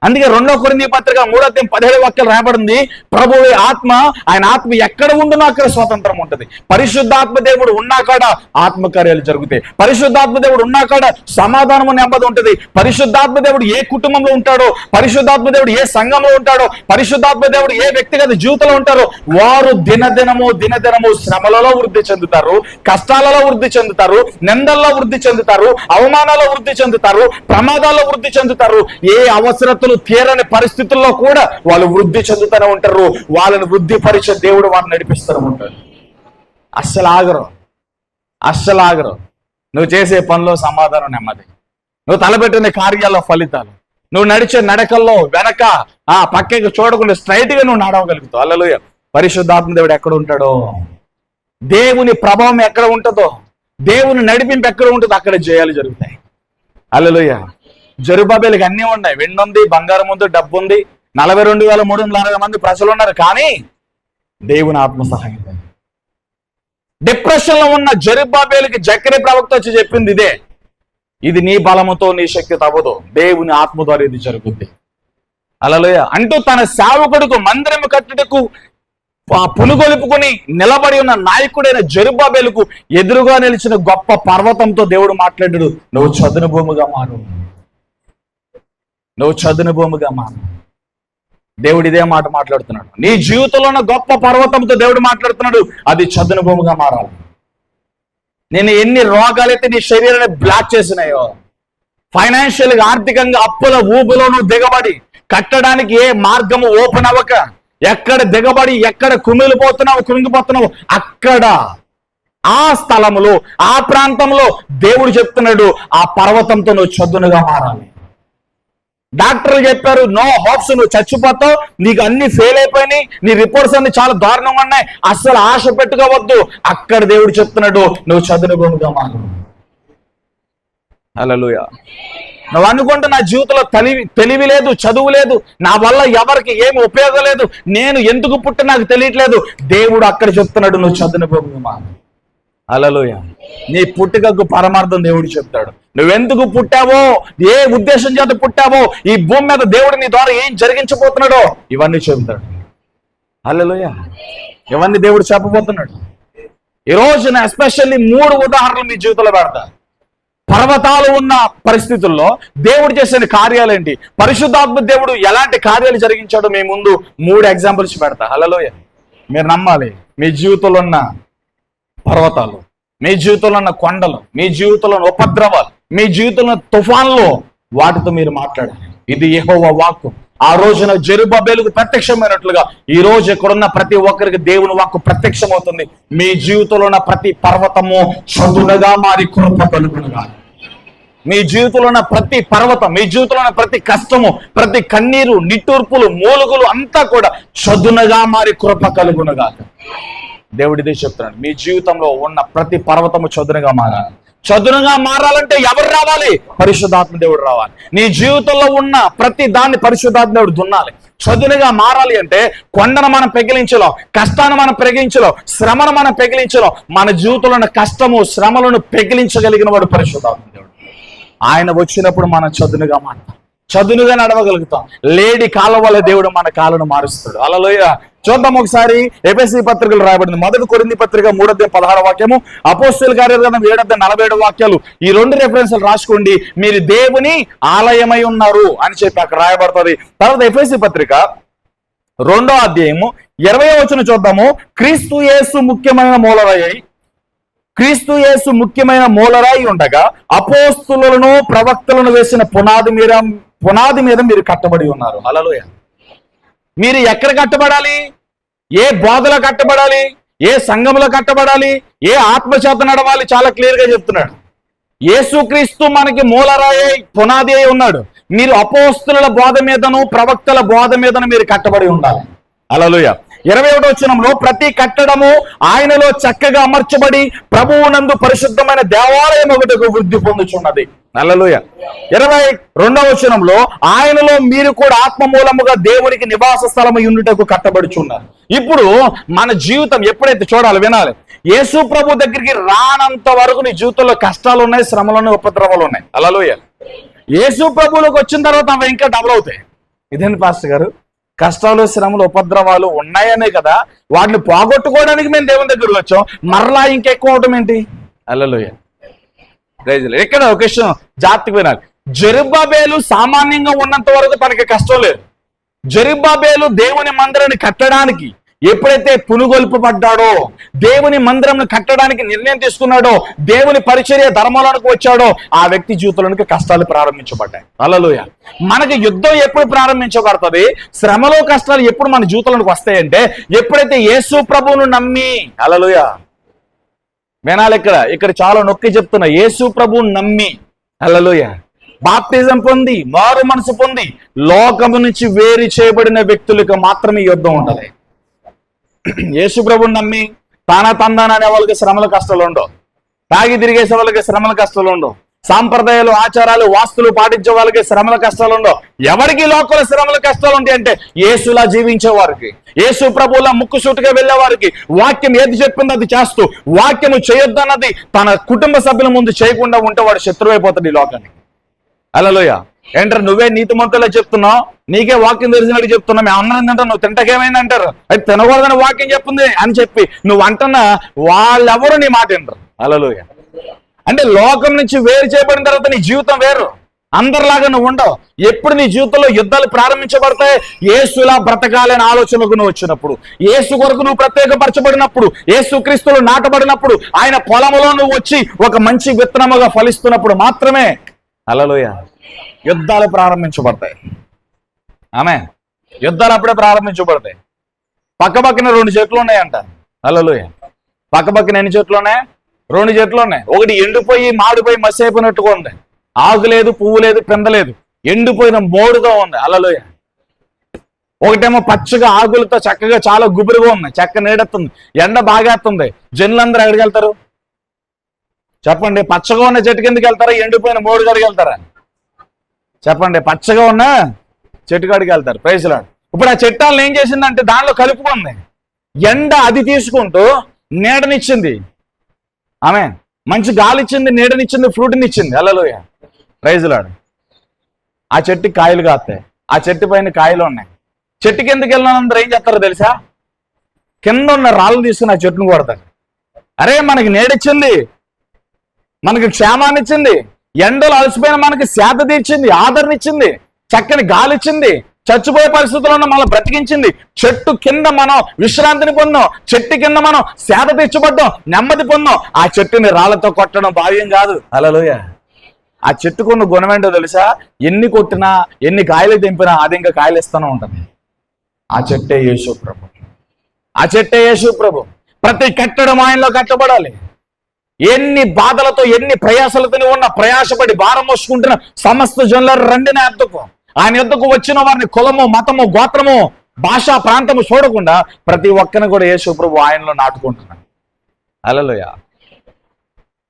అందుకే 2 కొరింథీ పత్రిక 3:17 రాయబడింది, ప్రభువు ఆత్మ, ఆయన ఆత్మ ఎక్కడ ఉండునో అక్కడ స్వతంత్రం ఉంటుంది. పరిశుద్ధాత్మ దేవుడు ఉన్నా కాడ ఆత్మకార్యాలు జరుగుతాయి. పరిశుద్ధాత్మ దేవుడు ఉన్నా కాడ సమాధానము నెమ్మది ఉంటుంది. పరిశుద్ధాత్మ దేవుడు ఏ కుటుంబంలో ఉంటాడో, పరిశుద్ధాత్మ దేవుడు ఏ సంఘంలో ఉంటాడో, పరిశుద్ధాత్మ దేవుడు ఏ వ్యక్తిగత జీవితంలో ఉంటారో వారు దినదినము శ్రమలలో వృద్ధి చెందుతారు, కష్టాలలో వృద్ధి చెందుతారు, నిందల్లో వృద్ధి చెందుతారు, అవమానాల్లో వృద్ధి చెందుతారు, ప్రమాదాల్లో వృద్ధి చెందుతారు. ఏ అవసరత అవసరతలు తీరని పరిస్థితుల్లో కూడా వాళ్ళు వృద్ధి చెందుతూనే ఉంటారు. వాళ్ళని వృద్ధి పరిచే దేవుడు వారిని నడిపిస్తూ ఉంటాడు. అస్సలు ఆగరు. నువ్వు చేసే పనిలో సమాధానం, నెమ్మది, నువ్వు తలపెట్టిన కార్యాల్లో ఫలితాలు, నువ్వు నడిచే నడకల్లో వెనక పక్కకి చూడకుండా స్ట్రైట్ గా నువ్వు నడవగలుగుతావు. హల్లెలూయా. పరిశుద్ధాత్మ దేవుడు ఎక్కడ ఉంటాడో, దేవుని ప్రభావం ఎక్కడ ఉంటుందో, దేవుని నడిపింపు ఎక్కడ ఉంటుందో అక్కడ జయాలు జరుగుతాయి. హల్లెలూయా. జెరుబ్బాబెలుకి అన్నీ ఉన్నాయి. వెండి ఉంది, బంగారం ఉంది, డబ్బు ఉంది, 42,360 మంది ప్రజలు ఉన్నారు. కానీ దేవుని ఆత్మ సహాయం. డిప్రెషన్ లో ఉన్న జెరుబ్బాబెలుకి జకరియా ప్రవక్త వచ్చి చెప్పింది ఇదే, ఇది నీ బలముతో నీ శక్తితో అవ్వదు, దేవుని ఆత్మ ద్వారా ఇది జరుగుద్ది. హల్లెలూయా. అంటూ తన సేవకుడికి మందిరం కట్టుటకు పులుగొలుపుకొని నిలబడి ఉన్న నాయకుడైన జెరుబ్బాబెలుకు ఎదురుగా నిలిచిన గొప్ప పర్వతంతో దేవుడు మాట్లాడాడు, నువ్వు చదును భూమిగా మారు, నువ్వు చదును భూమిగా మారు. దేవుడు ఇదే మాట మాట్లాడుతున్నాడు. నీ జీవితంలో ఉన్న గొప్ప పర్వతంతో దేవుడు మాట్లాడుతున్నాడు, అది చదును భూమిగా మారాలి. నేను ఎన్ని రోగాలైతే నీ శరీరాన్ని బ్లాక్ చేసినాయో, ఫైనాన్షియల్ గా ఆర్థికంగా అప్పుల ఊబులో నువ్వు దిగబడి కట్టడానికి ఏ మార్గము ఓపెన్ అవ్వక ఎక్కడ దిగబడి ఎక్కడ కృంగిపోతున్నావు అక్కడ ఆ స్థలములో ఆ ప్రాంతంలో దేవుడు చెప్తున్నాడు, ఆ పర్వతంతో నువ్వు చదునుగా మారాలి. డాక్టర్లు చెప్పారు నో హోప్స్, నువ్వు చచ్చిపోతావు, నీకు అన్ని ఫెయిల్ అయిపోయినాయి, నీ రిపోర్ట్స్ అన్ని చాలా దారుణంగా ఉన్నాయి, అస్సలు ఆశ పెట్టుకోవద్దు. అక్కడ దేవుడు చెప్తున్నాడు, నువ్వు చదును భూమిగా మారు. హల్లెలూయా. నువ్వు అనుకుంటే నా జీవితంలో తెలివి లేదు, చదువు లేదు, నా వల్ల ఎవరికి ఏమి ఉపయోగం లేదు, నేను ఎందుకు పుట్టి నాకు తెలియట్లేదు. దేవుడు అక్కడ చెప్తున్నాడు, నువ్వు చదును భూమిగా మారు. హల్లెలూయా. నీ పుట్టుకకు పరమార్థం దేవుడు చెప్తాడు. నువ్వెందుకు పుట్టావో, ఏ ఉద్దేశం చేత పుట్టావో, ఈ భూమి మీద దేవుడు నీ ద్వారా ఏం జరిగించబోతున్నాడో ఇవన్నీ చెబుతాడు. హల్లెలూయా. ఇవన్నీ దేవుడు చెప్పబోతున్నాడు. ఈ రోజున ఎస్పెషల్లీ 3 ఉదాహరణలు మీ జీవితంలో పెడతా. పర్వతాలు ఉన్న పరిస్థితుల్లో దేవుడు చేసిన కార్యాలేంటి, పరిశుద్ధాత్మ దేవుడు ఎలాంటి కార్యాలు జరిగించాడో మీ ముందు 3 ఎగ్జాంపుల్స్ పెడతా. హల్లెలూయా. మీరు నమ్మాలి. మీ జీవితంలో ఉన్న పర్వతాలు, మీ జీవితంలో ఉన్న కొండలు, మీ జీవితంలో ఉపద్రవాలు, మీ జీవితంలో తుఫాన్లు, వాటితో మీరు మాట్లాడాలి. ఇది యెహోవా వాక్కు. ఆ రోజున జెరుబ్బాబెలుకు ప్రత్యక్షమైనట్లుగా ఈ రోజు ఇక్కడున్న ప్రతి ఒక్కరికి దేవుని వాక్కు ప్రత్యక్షమవుతుంది. మీ జీవితంలో ఉన్న ప్రతి పర్వతము చదునుగా మారి కృప కలుగునుగా. మీ జీవితంలో ఉన్న ప్రతి పర్వతం, మీ జీవితంలో ఉన్న ప్రతి కష్టము, ప్రతి కన్నీరు, నిట్టూర్పులు, మూలుగులు అంతా కూడా చదునుగా మారి కృప కలుగునుగా. దేవుడు ఇదే చెప్తున్నాడు, మీ జీవితంలో ఉన్న ప్రతి పర్వతము చదునుగా మారాలి. చదునుగా మారాలంటే ఎవరు రావాలి? పరిశుద్ధాత్మ దేవుడు రావాలి. నీ జీవితంలో ఉన్న ప్రతి దాన్ని పరిశుద్ధాత్మ దేవుడు దున్నాలి. చదునుగా మారాలి అంటే కొండను మనం పెగిలించలేం, కష్టాన్ని మనం పెగిలించలేం, శ్రమను మనం పెగిలించలేం. మన జీవితంలో ఉన్న కష్టము, శ్రమలను పెగిలించగలిగిన వాడు పరిశుద్ధాత్మ దేవుడు. ఆయన వచ్చినప్పుడు మనం చదునుగా మారతాం, చదునుగా నడవగలుగుతాం. లేడి కాలం వల్ల దేవుడు మన కాలను మారుస్తాడు. హల్లెలూయా. చూద్దాం ఒకసారి. ఎఫెసీ పత్రికలు రాయబడింది. 1 కొరింథీ పత్రిక 3:16 వాక్యము, అపోస్తలుల కార్యగ్రంథం 7:47 వాక్యాలు. ఈ 2 రెఫరెన్స్లు రాసుకోండి. మీరు దేవుని ఆలయమై ఉన్నారు అని చెప్పి అక్కడ రాయబడుతుంది. తర్వాత ఎఫెసీ పత్రిక 2వ అధ్యాయము 20వ వచనం చూద్దాము. క్రీస్తు యేసు ముఖ్యమైన మూలరాయి ఉండగా అపోస్తలులను ప్రవక్తలను వేసిన పునాది మీద మీరు కట్టబడి ఉన్నారు. హల్లెలూయా. మీరు ఎక్కడ కట్టబడాలి? ఏ బోధలో కట్టబడాలి? ఏ సంఘంలో కట్టబడాలి? ఏ ఆత్మచేత నడవాలి? చాలా క్లియర్ గా చెప్తున్నాడు. యేసుక్రీస్తు మనకి మూలరాయి, పునాది అయి ఉన్నాడు. మీరు అపోస్తలుల బోధ మీదను ప్రవక్తల బోధ మీదను మీరు కట్టబడి ఉండాలి. హల్లెలూయా. 21వ వచనంలో ప్రతి కట్టడము ఆయనలో చక్కగా అమర్చబడి ప్రభువునందు పరిశుద్ధమైన దేవాలయం ఒకటికి వృద్ధి పొందుచున్నది. హల్లెలూయా. 22వ వచనంలో ఆయనలో మీరు కూడా ఆత్మ మూలముగా దేవునికి నివాస స్థలము యుండుటకు కట్టబడుచున్నారు. ఇప్పుడు మన జీవితం ఎప్పుడైతే చూడాలి, వినాలి. యేసు ప్రభు దగ్గరికి రానంత వరకు నీ జీవితంలో కష్టాలు ఉన్నాయి, శ్రమలు ఉన్నాయి, ఉపద్రవాలు ఉన్నాయి. హల్లెలూయా. యేసు ప్రభువులోకి వచ్చిన తర్వాత అవి ఇంకా డబుల్ అవుతాయి. ఇదేంటి పాస్టర్ గారు, కష్టాలు, శ్రమలు, ఉపద్రవాలు ఉన్నాయనే కదా, వాటిని పోగొట్టుకోవడానికి మేము దేవుని దగ్గరకు వచ్చాం, మరలా ఇంకెక్కువ అవటం ఏంటి? హల్లెలూయా. ఎక్కడ ఒక విషయం జాగ్రత్తగా వినాలి. జెరుబ్బాబెలు సామాన్యంగా ఉన్నంత వరకు తనకి కష్టం లేదు. జెరుబ్బాబెలు దేవుని మందిరాన్ని కట్టడానికి, ఎప్పుడైతే పునుగొల్పబడ్డాడో, దేవుని మందిరం కట్టడానికి నిర్ణయం తీసుకున్నాడో, దేవుని పరిచర్య ధర్మాలకు వచ్చాడో, ఆ వ్యక్తి జీవితంలోనికి కష్టాలు ప్రారంభించబడ్డాయి. హల్లెలూయా. మనకి యుద్ధం ఎప్పుడు ప్రారంభించబడుతుంది, శ్రమలో కష్టాలు ఎప్పుడు మన జీవితంలోకి వస్తాయంటే ఎప్పుడైతే యేసు ప్రభువును నమ్మి, హల్లెలూయా, వినాలి, ఇక్కడ చాలా నొక్కి చెప్తున్నా, యేసు ప్రభువును నమ్మి, హల్లెలూయా, బాప్తిజం పొంది మారు మనసు పొంది లోకము నుంచి వేరు చేయబడిన వ్యక్తులకు మాత్రమే యుద్ధం ఉంటది. యేసు ప్రభువుని నమ్మి తానా అనే వాళ్ళకి శ్రమల కష్టాలు ఉండవు, తాగి తిరిగేసే వాళ్ళకి శ్రమల కష్టాలు ఉండవు, సాంప్రదాయాలు ఆచారాలు వాస్తులు పాటించే వాళ్ళకి శ్రమల కష్టాలు ఉండవు. ఎవరికి లోకల శ్రమల కష్టాలు ఉంటాయి అంటే యేసులా జీవించే వారికి, యేసు ప్రభువులా ముక్కుసూటిగా వెళ్ళే వారికి, వాక్యం ఏది చెప్పిందో అది చేస్తూ వాక్యము చేయొద్దన్నది తన కుటుంబ సభ్యుల ముందు చేయకుండా ఉంటే వాడు శత్రువు అయిపోతాడు ఈ లోకానికి. హల్లెలూయా. ఏంటారు, నువ్వే నీతిమంతులా చెప్తున్నావు, నీకే వాక్యం తెలిసినట్టు చెప్తున్నావు, మేము అన్నదంటే నువ్వు తింటకేమైంది అంటారు, అది తినకూడదని వాక్యం చెప్పింది అని చెప్పి నువ్వు అంటున్నా వాళ్ళెవరు నీ మాట వింటారు. హల్లెలూయా. అంటే లోకం నుంచి వేరు చేయబడిన తర్వాత నీ జీవితం వేరు, అందరిలాగా నువ్వు ఉండవు. ఎప్పుడు నీ జీవితంలో యుద్ధాలు ప్రారంభించబడతాయి, యేసులా బ్రతకాలనే ఆలోచనకు నువ్వు వచ్చినప్పుడు, యేసు కొరకు నువ్వు ప్రత్యేకపరచబడినప్పుడు, యేసు క్రీస్తులు నాటబడినప్పుడు, ఆయన పొలంలో నువ్వు వచ్చి ఒక మంచి విత్తనముగా ఫలిస్తున్నప్పుడు మాత్రమే, హల్లెలూయా, యుద్ధాలు ప్రారంభించబడతాయి. ఆమేన్. యుద్ధాలు అప్పుడే ప్రారంభించబడతాయి. పక్కపక్కన 2 చెట్లు ఉన్నాయంట. హల్లెలూయా. పక్కపక్కన ఎన్ని చెట్లు ఉన్నాయి? 2 చెట్లు ఉన్నాయి. ఒకటి ఎండిపోయి మాడిపోయి మసి అయిపోయినట్టుగా ఉంది, ఆకు లేదు, పువ్వు లేదు, పింద లేదు, ఎండిపోయిన మోడుగా ఉంది. హల్లెలూయా. ఒకటేమో పచ్చగా ఆకులతో చక్కగా చాలా గుబురుగా ఉంది, చక్క నీడెత్తుంది, ఎండ బాగేస్తుంది. జనులందరూ ఎక్కడికి వెళ్తారు చెప్పండి? పచ్చగా ఉన్న చెట్టు కిందకి వెళ్తారా, ఎండిపోయిన మోడు కాడికి వెళ్తారా? చెప్పండి. పచ్చగా ఉన్న చెట్టు కాడికి వెళ్తారు. Praise Lord. ఇప్పుడు ఆ చెట్టాలను ఏం చేసిందంటే దానిలో కలుపుకుంది, ఎండ అది తీసుకుంటూ నీడనిచ్చింది, ఆమె మంచి గాలి ఇచ్చింది, నీడనిచ్చింది, ఫ్రూట్నిచ్చింది. హల్లెలూయా. Praise lord. ఆ చెట్టుకి కాయలు కాస్తాయి, ఆ చెట్టు పైన కాయలు ఉన్నాయి. చెట్టు కిందకి వెళ్ళినందరూ ఏం చేస్తారో తెలుసా? కింద ఉన్న రాళ్ళు తీసుకుని ఆ చెట్టును కొడతారు. అరే, మనకి నీడిచ్చింది, మనకి క్షేమాన్ని ఇచ్చింది, ఎండలు అలసిపోయిన మనకి సేద తీర్చింది, ఆదరణ ఇచ్చింది, చక్కని గాలి ఇచ్చింది, చచ్చిపోయే పరిస్థితుల్లో మనం బ్రతికించింది. చెట్టు కింద మనం విశ్రాంతిని పొందాం, చెట్టు కింద మనం సేద తీర్చబడ్డాం, నెమ్మది పొందాం. ఆ చెట్టుని రాళ్లతో కొట్టడం భావ్యం కాదు. హల్లెలూయా. ఆ చెట్టుకున్న గుణం ఏంటో తెలుసా? ఎన్ని కొట్టినా, ఎన్ని కాయలు తెంపినా అది ఇంకా కాయలు ఇస్తూనే ఉంటుంది. ఆ చెట్టే యేసు ప్రభు. ఆ చెట్టే యేసు ప్రభు. ప్రతి కట్టడం ఆయనలో కట్టబడాలి. ఎన్ని బాధలతో, ఎన్ని ప్రయాసలతో ఉన్న ప్రయాసపడి భారం మోసుకుంటున్న సమస్త జనుల రండి నా యొద్దకు. ఆయన యొద్దకు వచ్చిన వారిని కులము, మతము, గోత్రము, భాష, ప్రాంతము చూడకుండా ప్రతి ఒక్కరిని కూడా యేసు ప్రభు ఆయనలో నాటుకుంటున్నాడు. హల్లెలూయా.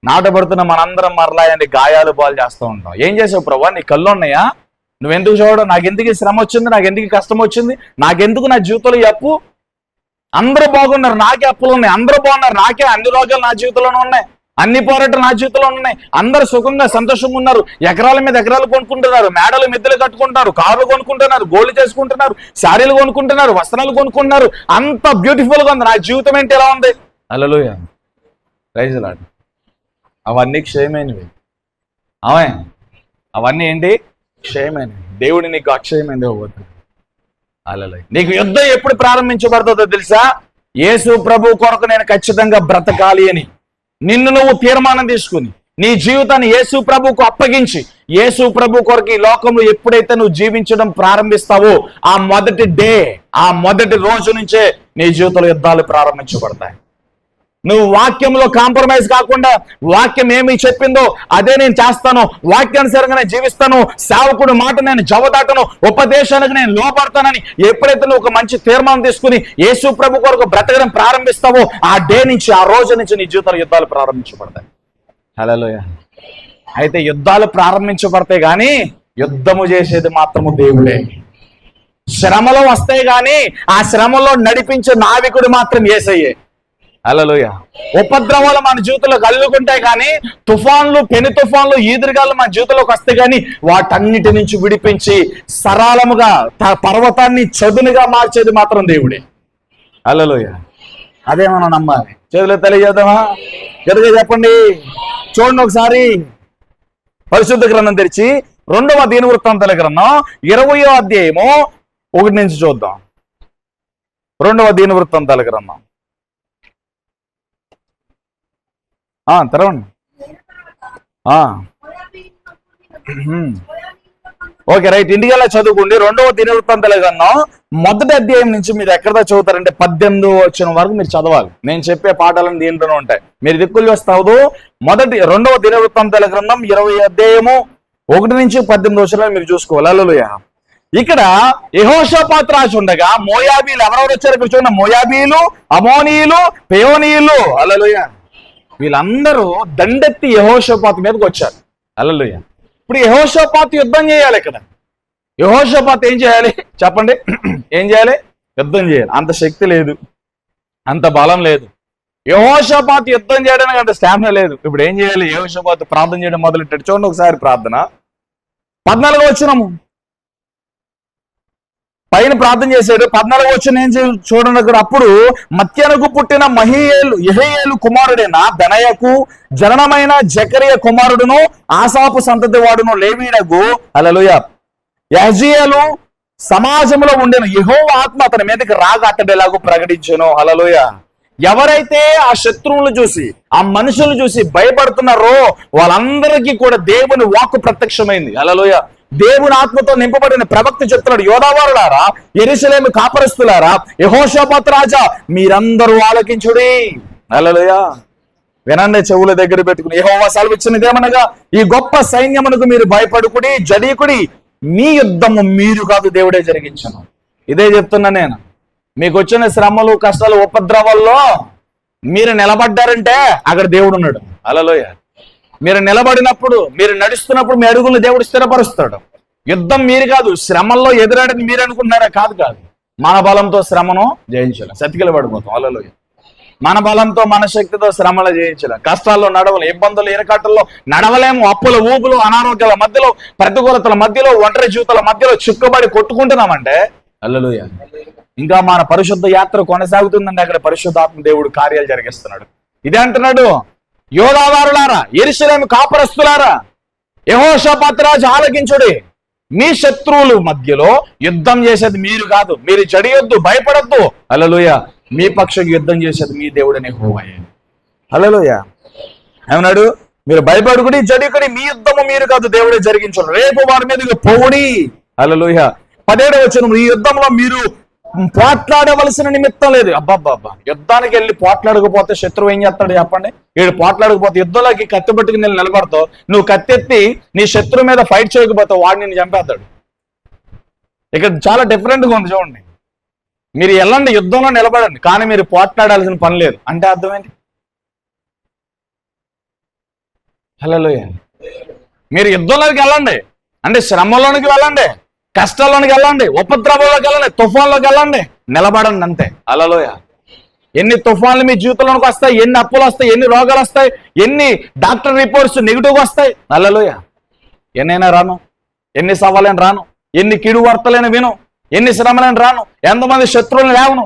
నాటబడుతున్న మనందరం మరలా ఆయన్ని గాయాలు బాలు చేస్తూ ఉంటాం. ఏం చేసావు ప్రభు? నీ కళ్ళు ఉన్నాయా? నువ్వెందుకు చూడడం? నాకెందుకు శ్రమ వచ్చింది, నాకెందుకు కష్టం వచ్చింది, నాకెందుకు నా జీవితంలో ఈ అప్పు? అందరూ బాగున్నారు, నాకే అప్పులు ఉన్నాయి. అందరూ బాగున్నారు, నాకే అన్ని రోగాలు నా జీవితంలోనే ఉన్నాయి, అన్ని పోరాటాలు నా జీవితంలో ఉన్నాయి. అందరూ సుఖంగా సంతోషంగా ఉన్నారు, ఎకరాల మీద ఎకరాలు కొనుక్కుంటున్నారు, మేడలు మిద్దెలు కట్టుకుంటున్నారు, కార్లు కొనుక్కుంటున్నారు, గోల్డ్ చేసుకుంటున్నారు, శారీలు కొనుక్కుంటున్నారు, వస్త్రాలు కొనుక్కుంటున్నారు. అంత బ్యూటిఫుల్ గా ఉంది. నా జీవితం ఏంటి ఎలా ఉంది? హల్లెలూయా. Praise Lord. అవన్నీ క్షయమైనవి. అవన్నీ ఏంటి? క్షయమైనవి. దేవుడి నీకు అక్షయమైనది ఇవ్వబోతుంది. హల్లెలూయా. నీకు యుద్ధం ఎప్పుడు ప్రారంభించబడుతుందో తెలుసా? యేసు ప్రభు కొరకు నేను ఖచ్చితంగా బ్రతకాలి అని నిన్ను నువ్వు తీర్మానం తీసుకుని నీ జీవితాన్ని యేసు ప్రభుకు అప్పగించి యేసు ప్రభు కొరకు ఈ లోకంలో ఎప్పుడైతే నువ్వు జీవించడం ప్రారంభిస్తావో ఆ మొదటి రోజు నుంచే నీ జీవితంలో యుద్ధాలు ప్రారంభించబడతాయి. నువ్వు వాక్యంలో కాంప్రమైజ్ కాకుండా వాక్యం ఏమి చెప్పిందో అదే నేను చేస్తాను, వాక్యానుసారంగా నేను జీవిస్తాను, సేవకుడు మాట నేను జవదాటను, ఉపదేశానికి నేను లోపడతానని ఎప్పుడైతే నువ్వు ఒక మంచి తీర్మానం తీసుకుని యేసు ప్రభు కొరకు బ్రతకడం ప్రారంభిస్తావో ఆ డే నుంచి, ఆ రోజు నుంచి నీ జీవితంలో యుద్ధాలు ప్రారంభించబడతాయి. హల్లెలూయా. అయితే యుద్ధాలు ప్రారంభించబడతాయి కానీ యుద్ధము చేసేది మాత్రము దేవుడే. శ్రమలు వస్తాయి కానీ ఆ శ్రమలో నడిపించే నావికుడు మాత్రం యేసయ్యే. హల్లెలూయా. ఉపద్రవాలు మన జీవితంలో కలుగుకుంటాయి కానీ తుఫాన్లు, పెను తుఫాన్లు, ఈదురుగాలు మన జీవితంలోకి వస్తాయి కానీ వాటన్నిటి నుంచి విడిపించి సరళముగా పర్వతాన్ని చదునుగా మార్చేది మాత్రం దేవుడే. హల్లెలూయా. అదే మనం నమ్మాలి. చేతులు తెలియజేద్దామా? ఎదురుగా చెప్పండి. చూడండి ఒకసారి పరిశుద్ధ గ్రంథం తెరిచి 2వ దినవృత్తాంతాల గ్రంథం 20వ అధ్యాయము 1 నుంచి చూద్దాం. రెండవ దినవృత్తాంతాల గ్రంథం తెరవండి. ఓకే రైట్, ఇంటికెళ్ళా చదువుకోండి. రెండవ దినవృత్తాంతాల గ్రంథం మొదటి అధ్యాయం నుంచి మీరు ఎక్కడ చదువుతారంటే 18 వచ్చిన వరకు మీరు చదవాలి. నేను చెప్పే పాఠాలను దీంట్లోనే ఉంటాయి, మీరు దిక్కులు వస్తావు. రెండవ దినవృత్తాంతాల గ్రంథం 20 అధ్యాయము 1 నుంచి 18 వచ్చిన మీరు చూసుకోవాలి. హల్లెలూయా. ఇక్కడ యెహోషాపాతు రాజు ఉండగా మోయాబీలు ఎవరెవరు వచ్చారు ఇక్కడ చూడండి. మోయాబీలు, అమోనీయులు, పెయోనీయులు. హల్లెలూయా. వీళ్ళందరూ దండెత్తి యెహోషాపాతు మీదకి వచ్చారు. హల్లెలూయా. ఇప్పుడు యెహోషాపాతు యుద్ధం చేయాలి. ఇక్కడ యెహోషాపాతు ఏం చేయాలి చెప్పండి? ఏం చేయాలి? యుద్ధం చేయాలి. అంత శక్తి లేదు, అంత బలం లేదు. యెహోషాపాతు యుద్ధం చేయడానికి అంత స్టామినా లేదు. ఇప్పుడు ఏం చేయాలి? యెహోషాపాతు ప్రార్థన చేయడం మొదలెట్టాడు. చూడండి ఒకసారి ప్రార్థన 14వ వచనము పైన ప్రార్థన చేశాడు. 14వ వచనం ఏం చూడండి అక్కడ. అప్పుడు మత్యనకు పుట్టిన యెహయేలు కుమారుడైన బెనయకు జననమైన జకరియా కుమారుడును ఆసాపు సంతతి వాడును లేవీయుడగు హల్లెలూయా యెహజీయేలు సమాజంలో ఉండిన యెహోవా ఆత్మ అతని మీదకి రాగా అతడేలాగూ ప్రకటించెను. హల్లెలూయా. ఎవరైతే ఆ శత్రువులను చూసి ఆ మనుషులను చూసి భయపడుతున్నారో వాళ్ళందరికీ కూడా దేవుని వాక్కు ప్రత్యక్షమైంది. హల్లెలూయా. దేవుని ఆత్మతో నింపబడిన ప్రవక్త చెప్తున్నాడు, యోధావారులారా, యెరూషలేము కాపరస్తులారా, యెహోషాపాతు రాజా, మీరందరూ ఆలకించుడి. హల్లెలూయా. వినండి, చెవుల దగ్గర పెట్టుకుని. యెహోవా సెలవిచ్చినదేమనగా, ఈ గొప్ప సైన్యమునకు మీరు భయపడుకుడి, జడీకుడి, మీ యుద్ధము మీరు కాదు, దేవుడే జరిగించను. ఇదే చెప్తున్నా నేను. మీకు వచ్చిన శ్రమలు, కష్టాలు, ఉపద్రవాల్లో మీరు నిలబడ్డారంటే అక్కడ దేవుడు ఉన్నాడు. హల్లెలూయా. మీరు నిలబడినప్పుడు, మీరు నడుస్తున్నప్పుడు మీ అడుగులు దేవుడు స్థిరపరుస్తాడు. యుద్ధం మీరు కాదు, శ్రమల్లో ఎదురాడని మీరు అనుకుంటున్నారా? కాదు కాదు. మన బలంతో శ్రమను జయించలేం, సతికిల పడిపోతాం. హల్లెలూయా. మన బలంతో, మన శక్తితో శ్రమలు జయించలేం. కష్టాల్లో నడవలేం, ఇబ్బందులు, ఇరకాటల్లో నడవలేము. అప్పుల ఊపులు, అనారోగ్యాల మధ్యలో, ప్రతికూలతల మధ్యలో, ఒంటరి జీవితాల మధ్యలో చిక్కుబడి కొట్టుకుంటున్నామంటే హల్లెలూయా, ఇంకా మన పరిశుద్ధ యాత్ర కొనసాగుతుందండి. అక్కడ పరిశుద్ధాత్మ దేవుడు కార్యాలు జరిగిస్తున్నాడు. ఇదే అంటున్నాడు, యోధావారులారా, యెరూషలేము కాపరస్తులారా, యెహోషాపాతు రాజు ఆలకించుడి, మీ శత్రువుల మధ్యలో యుద్ధం చేసేది మీరు కాదు, మీరు జడియొద్దు, భయపడొద్దు. హల్లెలూయా. మీ పక్షంగా యుద్ధం చేసేది మీ దేవుడనే యెహోవాయే. హల్లెలూయా. ఏమన్నాడు? మీరు భయపడుకుడి, జడికుడి, మీ యుద్ధము మీరు కాదు, దేవుడే జరిగించు, రేపు వారి మీదకి పోవుడి. హల్లెలూయా. 17వ వచనం, ఈ యుద్ధంలో మీరు పోట్లాడవలసిన నిమిత్తం లేదు. అబ్బాబ్బా, యుద్ధానికి వెళ్ళి పోట్లాడకపోతే శత్రువు ఏం చేస్తాడు చెప్పండి? వీడు పోట్లాడకపోతే, యుద్ధంలోకి కత్తి పట్టుకుని నేను నిలబడతావు, నువ్వు కత్తెత్తి నీ శత్రువు మీద ఫైట్ చేయకపోతావు, వాడు నిన్ను చంపేస్తాడు. ఇక్కడ చాలా డిఫరెంట్గా ఉంది చూడండి. మీరు వెళ్ళండి, యుద్ధంలో నిలబడండి, కానీ మీరు పోట్లాడాల్సిన పని లేదు అంటే అర్థం ఏంటి? హల్లెలూయా. మీరు యుద్ధంలోకి వెళ్ళండి అంటే శ్రమలోనికి వెళ్ళండి, కష్టాల్లోనికి వెళ్ళండి, ఉపద్రవంలోకి వెళ్ళండి, తుఫాన్లోకి వెళ్ళండి, నిలబడండి అంతే. హల్లెలూయా. ఎన్ని తుఫాన్లు మీ జీవితంలోకి వస్తాయి, ఎన్ని అప్పులు వస్తాయి, ఎన్ని రోగాలు వస్తాయి, ఎన్ని డాక్టర్ రిపోర్ట్స్ నెగిటివ్గా వస్తాయి. హల్లెలూయా. ఎన్నైనా రాను, ఎన్ని సవాలైన రాను, ఎన్ని కిడు వార్తలైన విను, ఎన్ని శ్రమలైన రాను, ఎంతమంది శత్రువులు లేవను,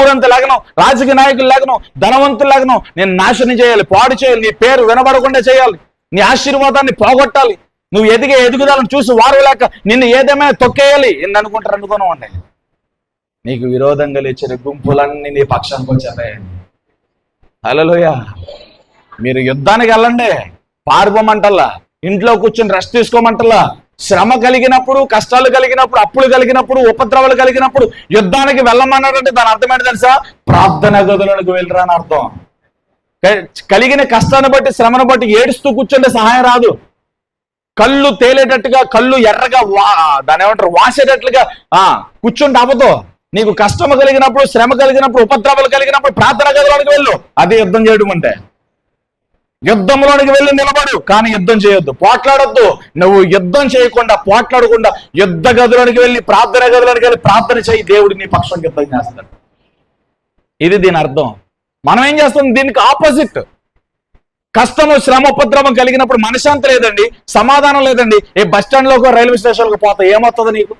ఊరంతా లేగను, రాజకీయ నాయకులు లేగను, ధనవంతులు లేగను, నేను నాశనం చేయాలి, పాడు చేయాలి, నీ పేరు వినబడకుండా చేయాలి, నీ ఆశీర్వాదాన్ని పోగొట్టాలి, నువ్వు ఎదుగుదలను చూసి వారు లేక నిన్ను ఏదేమైనా తొక్కేయాలి ఎన్ని అనుకుంటారు అనుకోనండి. నీకు విరోధంగా లేచిన గుంపులన్నీ నీ పక్షానికి వచ్చేస్తాయి. హల్లెలూయా. మీరు యుద్ధానికి వెళ్ళండి, పారిపోమంటల్లా, ఇంట్లో కూర్చొని రెస్ట్ తీసుకోమంటల్లా. శ్రమ కలిగినప్పుడు, కష్టాలు కలిగినప్పుడు, అప్పులు కలిగినప్పుడు, ఉపద్రవాలు కలిగినప్పుడు యుద్ధానికి వెళ్ళమన్నాడంటే దాని అర్థం ఏంటి తెలుసా? ప్రార్థన గదులకు వెళ్ళరా అని అర్థం. కలిగిన కష్టాన్ని బట్టి, శ్రమను బట్టి ఏడుస్తూ కూర్చుంటే సహాయం రాదు. కళ్ళు తేలేటట్టుగా, కళ్ళు ఎర్రగా దాని ఏమంటారు వాసేటట్లుగా కూర్చుంటే అవ్వదు. నీకు కష్టము కలిగినప్పుడు, శ్రమ కలిగినప్పుడు, ఉపద్రవాలు కలిగినప్పుడు ప్రార్థన గదిలోనికి వెళ్ళు. అదే యుద్ధం చేయడం అంటే. యుద్ధంలోనికి వెళ్ళి నిలబడు, కానీ యుద్ధం చేయొద్దు, పోట్లాడొద్దు. నువ్వు యుద్ధం చేయకుండా, పోట్లాడకుండా యుద్ధ గదిలోనికి వెళ్ళి, ప్రార్థన గదిలోనికి వెళ్ళి ప్రార్థన చేయి, దేవుడు నీ పక్షం యుద్ధం చేస్తాడు. ఇది దీని అర్థం. మనం ఏం చేస్తాం? దీనికి ఆపోజిట్. కష్టము, శ్రమ, ఉపద్రవం కలిగినప్పుడు మనశ్శాంతి లేదండి, సమాధానం లేదండి. ఏ బస్ స్టాండ్లోకి, రైల్వే స్టేషన్లోకి పోతావు, ఏమవుతుంది నీకు?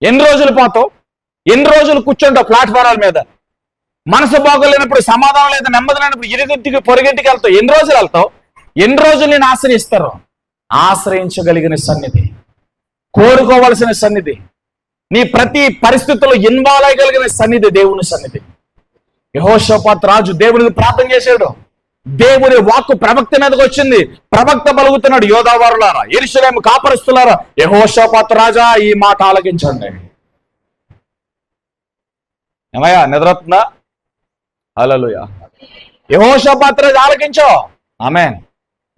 ఎన్ని రోజులు పోతావు? ఎన్ని రోజులు కూర్చుంటావు ప్లాట్ఫారాల మీద? మనసు బాగోలేనప్పుడు, సమాధానం లేదు, నెమ్మది లేనప్పుడు ఇరుగింటికి పొరుగింటికి వెళ్తావు. ఎన్ని రోజులు వెళ్తావు? ఎన్ని రోజులు నేను ఆశ్రయిస్తారు? ఆశ్రయించగలిగిన సన్నిధి, కోరుకోవలసిన సన్నిధి, నీ ప్రతి పరిస్థితుల్లో ఇన్వాల్వ్ అయ్యగలిగిన సన్నిధి దేవుని సన్నిధి. యెహోషాపాతు రాజు దేవునికి ప్రార్థన చేశాడు. దేవుని వాక్కు ప్రవక్త మీదకి వచ్చింది. ప్రవక్త పలుకుతున్నాడు, యోధావారులారా, యెరూషలేము కాపరస్తులారా, యెహోషాపాతు రాజా ఈ మాట ఆలకించండి. ఏమయ్యా నిద్రవుతుందా? హల్లెలూయా. యెహోషాపాతు రాజు ఆలకించో. ఆమేన్.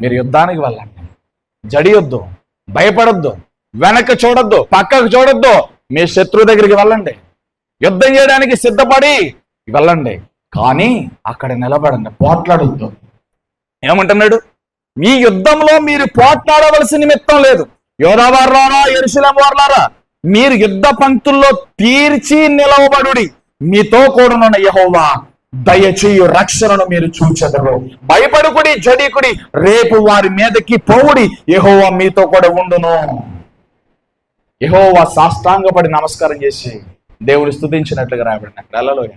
మీరు యుద్ధానికి వెళ్ళండి, జడియొద్దు, భయపడొద్దు, వెనక్కి చూడొద్దు, పక్కకు చూడొద్దు, మీ శత్రువు దగ్గరికి వెళ్ళండి, యుద్ధం చేయడానికి సిద్ధపడి వెళ్ళండి, కానీ అక్కడ నిలబడండి, పోట్లాడొద్దు. ఏమంటున్నాడు? మీ యుద్ధంలో మీరు పోట్లాడవలసిన నిమిత్తం లేదు. యోధావారులారా, యెరూషలేము వారులారా, మీరు యుద్ధ పంక్తుల్లో తీర్చి నిలవబడుడి, మీతో కూడానున్న యెహోవా దయచేయు రక్షణను మీరు చూచెదరు. భయపడుకుడి, జడికుడి, రేపు వారి మీదకి పోవుడి, యెహోవా మీతో కూడా ఉండును. యెహోవా సాష్టాంగపడి నమస్కారం చేసి దేవుడు స్తుతించినట్లుగా రాయబడిన హల్లెలూయా.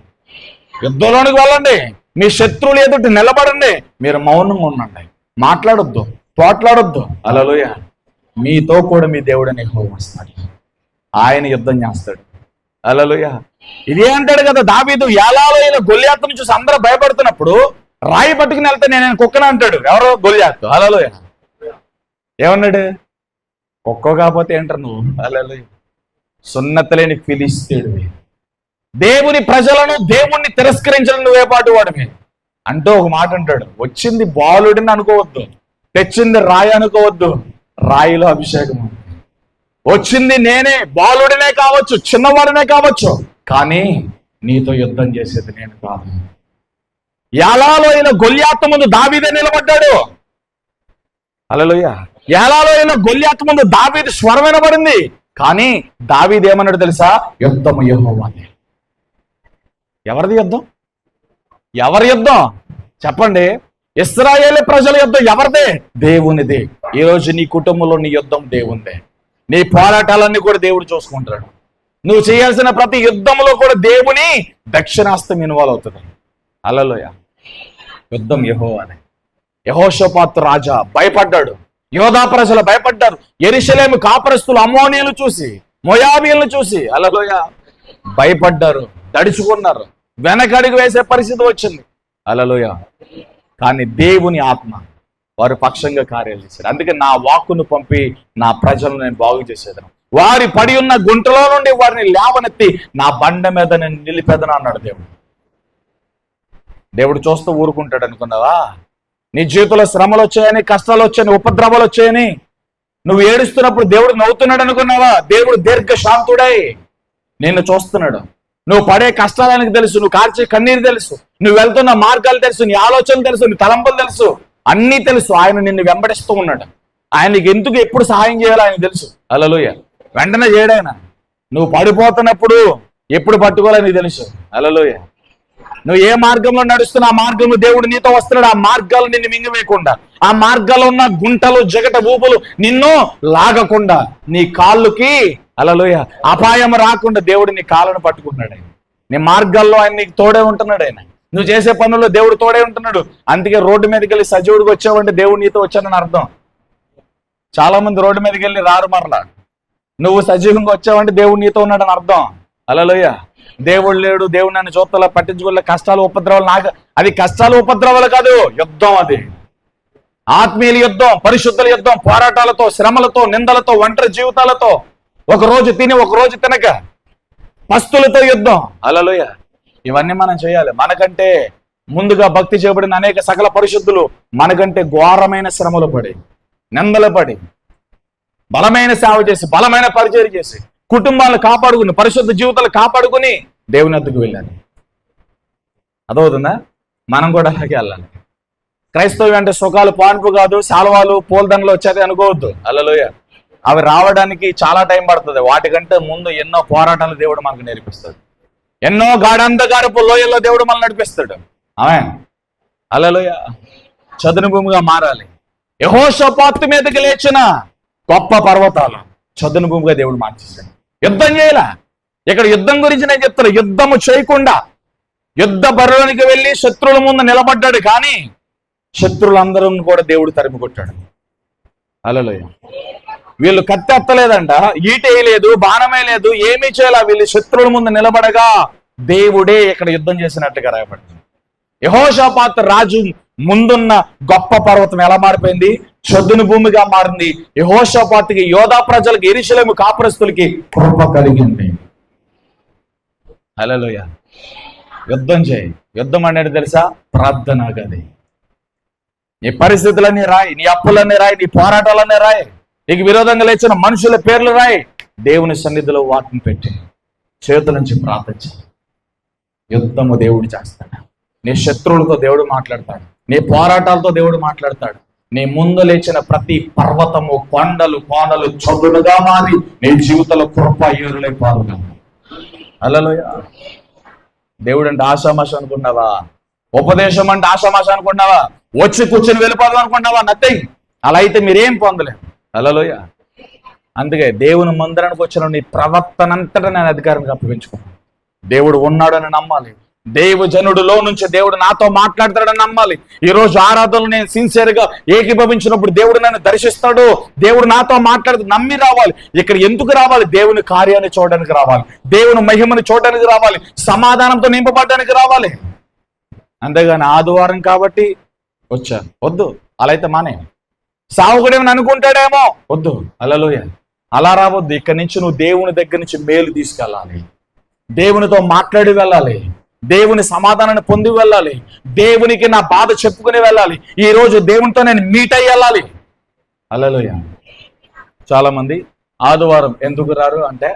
యుద్ధంలోనికి వెళ్ళండి, మీ శత్రువులు ఎదుటి నిలబడండి, మీరు మౌనంగా ఉండండి, మాట్లాడొద్దు, పోట్లాడొద్దు. హల్లెలూయా. మీతో కూడా మీ దేవుడని యెహోవా వస్తాడు, ఆయన యుద్ధం చేస్తాడు. హల్లెలూయా. ఇదే అంటాడు కదా దావీదు, ఏలాలో గొల్యాతును చూసి అందరూ భయపడుతున్నప్పుడు రాయి పట్టుకుని వెళ్తే నేను కుక్కన అంటాడు. ఎవరో? గొల్యాతు. హల్లెలూయా. ఏమన్నాడు? కుక్క కాకపోతే ఏంటారు నువ్వు? హల్లెలూయా. సున్నతలేని ఫిలిస్తీయుడివి, దేవుని ప్రజలను దేవుణ్ణి తిరస్కరించడం నువ్వే పాటు వాడివి అంటూ ఒక మాట అంటాడు. వచ్చింది బాలుడిని అనుకోవద్దు, తెచ్చింది రాయి అనుకోవద్దు, రాయిలో అభిషేకం. వచ్చింది నేనే, బాలుడినే కావచ్చు, చిన్నవాడినే కావచ్చు, కానీ నీతో యుద్ధం చేసేది నేను కాదు. ఏలాలో గొల్యాతు ముందు దావీదే నిలబడ్డాడు. హల్లెలూయా. ఏలాలో గొల్యాతు ముందు దావీదు స్వరం వినబడింది, కానీ దావీదు ఏమన్నాడు తెలుసా? యుద్ధము యెహోవాదే. ఎవరిది యుద్ధం? ఎవరి యుద్ధం చెప్పండి? ఇశ్రాయేలు ప్రజల యుద్ధం ఎవరిదే? దేవునిదే. ఈరోజు నీ కుటుంబంలో నీ యుద్ధం దేవునిదే. నీ పోరాటాలన్నీ కూడా దేవుడు చూసుకుంటాడు. నువ్వు చేయాల్సిన ప్రతి యుద్ధంలో కూడా దేవుని దక్షిణాస్తం ఇన్వాల్వ్ అవుతుంది. హల్లెలూయా. యుద్ధం యెహోవాదే. యెహోషాపాతు రాజా భయపడ్డాడు, యోధా ప్రజలు భయపడ్డారు, యెరూషలేము కాపరస్తులు అమ్మోనీయులు చూసి, మోయాబీయులను చూసి హల్లెలూయా భయపడ్డారు, దడుచుకున్నారు, వెనకడుగు వేసే పరిస్థితి వచ్చింది. హల్లెలూయా. కానీ దేవుని ఆత్మ వారి పక్షంగా కార్యాలు చేశారు. అందుకే నా వాక్కును పంపి నా ప్రజలను నేను బాగు చేసేదను, వారి పడి ఉన్న గుంటలో నుండి వారిని లేవనెత్తి నా బండ మీద నేను నిలిపేదను అన్నాడు దేవుడు. దేవుడు చూస్తూ ఊరుకుంటాడు అనుకున్నావా? నీ జీవితంలో శ్రమలు వచ్చాయని, కష్టాలు వచ్చాయని, ఉపద్రవాలు వచ్చాయని నువ్వు ఏడుస్తున్నప్పుడు దేవుడు నవ్వుతున్నాడు అనుకున్నావా? దేవుడు దీర్ఘశాంతుడై నిన్ను చూస్తున్నాడు. నువ్వు పడే కష్టాలు ఆయనకు తెలుసు, నువ్వు కార్చే కన్నీరు తెలుసు, నువ్వు వెళ్తున్న మార్గాలు తెలుసు, నీ ఆలోచనలు తెలుసు, నీ తలంపులు తెలుసు, అన్నీ తెలుసు. ఆయన నిన్ను వెంబడిస్తూ ఉన్నాడు. ఆయనకి ఎందుకు ఎప్పుడు సహాయం చేయాలో ఆయన తెలుసు. హల్లెలూయా. వెంటనే చేయడాయన. నువ్వు పడిపోతున్నప్పుడు ఎప్పుడు పట్టుకోవాలని తెలుసు. హల్లెలూయా. నువ్వు ఏ మార్గంలో నడుస్తున్నా ఆ మార్గంలో దేవుడు నీతో వస్తున్నాడు. ఆ మార్గాలు నిన్ను మింగివేయకుండా, ఆ మార్గాల్లో ఉన్న గుంటలు జగట ఊపులు నిన్ను లాగకుండా, నీ కాళ్ళుకి హల్లెలూయా అపాయం రాకుండా దేవుడు నీ కాళ్ళను పట్టుకుంటున్నాడు. ఆయన నీ మార్గాల్లో ఆయన నీకు తోడే ఉంటున్నాడు. ఆయన నువ్వు చేసే పనుల్లో దేవుడు తోడే ఉంటున్నాడు. అందుకే రోడ్డు మీదకి వెళ్ళి సజీవుడికి వచ్చావంటే దేవుడు నీతో వచ్చానని అర్థం. చాలా మంది రోడ్డు మీదకి వెళ్ళి రారు మరలా. నువ్వు సజీవంగా వచ్చావంటే దేవుడు నీతో ఉన్నాడని అర్థం. హల్లెలూయా. దేవుడు లేడు, దేవుడు నన్ను చూస్తలా, పట్టించుకోలే, కష్టాలు ఉపద్రవాలు నాకు, అది కష్టాలు ఉపద్రవాలు కాదు, యుద్ధం. అది ఆత్మీయుల యుద్ధం, పరిశుద్ధుల యుద్ధం, పోరాటాలతో, శ్రమలతో, నిందలతో, ఒంటరి జీవితాలతో, ఒక రోజు తిని ఒక రోజు తినక, పస్తులతో యుద్ధం. హల్లెలూయా. ఇవన్నీ మనం చేయాలి. మనకంటే ముందుగా భక్తి చేయబడిన అనేక సకల పరిశుద్ధులు మనకంటే ఘోరమైన శ్రమలు పడి, నిందలు పడి, బలమైన సేవ చేసి, బలమైన పరిచర్య చేసి, కుటుంబాలను కాపాడుకుని, పరిశుద్ధ జీవితాలు కాపాడుకుని దేవుని వద్దకు వెళ్ళాలి. అదవుతుందా? మనం కూడా అలాగే వెళ్ళాలి. క్రైస్తవం అంటే సుఖాలు పాన్పు కాదు, శాలువాలు పూలదండలు వచ్చేది అనుకోవద్దు. హల్లెలూయా. అవి రావడానికి చాలా టైం పడుతుంది. వాటికంటే ముందు ఎన్నో పోరాటాలు దేవుడు మనకు నేర్పిస్తాడు. ఎన్నో గాఢంధకారపు లోయల్లో దేవుడు మనల్ని నడిపిస్తాడు. ఆమేన్. హల్లెలూయా. చదును భూమిగా మారాలి. యెహోషాపాతు మీదకి లేచిన గొప్ప పర్వతాలు చదును భూమిగా దేవుడు మార్చేశాడు. యుద్ధం చేయాల. ఇక్కడ యుద్ధం గురించి నేను చెప్తాను. యుద్ధము చేయకుండా యుద్ధ బరిలోనికి వెళ్ళి శత్రువుల ముందు నిలబడ్డాడు, కానీ శత్రువులందరూ కూడా దేవుడు తరిమి కొట్టాడు. హల్లెలూయా. వీళ్ళు కత్తెత్తలేదంట, ఈటేయలేదు, బాణమే లేదు, ఏమీ చేయాల. వీళ్ళు శత్రువుల ముందు నిలబడగా దేవుడే ఇక్కడ యుద్ధం చేసినట్టుగా రాయబడింది. యెహోషాపాతు రాజు ముందున్న గొప్ప పర్వతం ఎలా మారిపోయింది? చదును భూమిగా మారింది. యెహోషాపాతుకి, యోధా ప్రజలకి, యెరూషలేము కాపురస్తులకి కృప కలిగింది. హల్లెలూయా. యుద్ధం చేయి. యుద్ధం అనేది తెలుసా? ప్రార్థన గది. నీ పరిస్థితులన్నీ రాయి, నీ అప్పులన్నీ రాయి, నీ పోరాటాలన్నీ రాయి, నీకు విరోధంగా లేచిన మనుషుల పేర్లు రాయి. దేవుని సన్నిధిలో వాటిని పెట్టి చేతుల నుంచి ప్రార్థించు. యుద్ధము దేవుడు చేస్తాడు. నీ శత్రువులతో దేవుడు మాట్లాడతాడు. నీ పోరాటాలతో దేవుడు మాట్లాడతాడు. నీ ముందు లేచిన ప్రతి పర్వతము, కొండలు, కోనలు చదునుగా మారి నీ జీవితంలో కృప ఏరులైపోవాలి. హల్లెలూయా. దేవుడు అంటే ఆషామాష అనుకున్నావా? ఉపదేశం అంటే ఆషామాష అనుకున్నావా? వచ్చి కూర్చొని వెళ్ళిపోదాం అనుకున్నావా? నథింగ్. అలా అయితే మీరేం పొందలేము. హల్లెలూయా. అందుకే దేవుని మందిరానికి వచ్చిన నీ ప్రవర్తనంతటా నేను అధికారానికి అప్పగించుకున్నాను. దేవుడు ఉన్నాడని నమ్మాలి. దేవజనుడిలో నుంచి దేవుడు నాతో మాట్లాడతాడని నమ్మాలి. ఈ రోజు ఆరాధనలు నేను సిన్సియర్ గా ఏకీభవించినప్పుడు దేవుడు నన్ను దర్శిస్తాడు, దేవుడు నాతో మాట్లాడుతూ నమ్మి రావాలి. ఇక్కడ ఎందుకు రావాలి? దేవుని కార్యాన్ని చూడడానికి రావాలి, దేవుని మహిమను చూడడానికి రావాలి, సమాధానంతో నింపబడడానికి రావాలి. అంతేగాని ఆదివారం కాబట్టి వచ్చాను వద్దు. అలా అయితే మానే. సావుకుడేమని అనుకుంటాడేమో, వద్దు. హల్లెలూయా. అలా రావద్దు. ఇక్కడి నుంచి నువ్వు దేవుని దగ్గర నుంచి మేలు తీసుకెళ్ళాలి, దేవునితో మాట్లాడి వెళ్ళాలి, దేవుని సమాధానాన్ని పొంది వెళ్ళాలి, దేవునికి నా బాధ చెప్పుకుని వెళ్ళాలి. ఈ రోజు దేవునితో నేను మీట్ అయ్యి వెళ్ళాలి. హల్లెలూయా. చాలా మంది ఆదివారం ఎందుకు రారు అంటే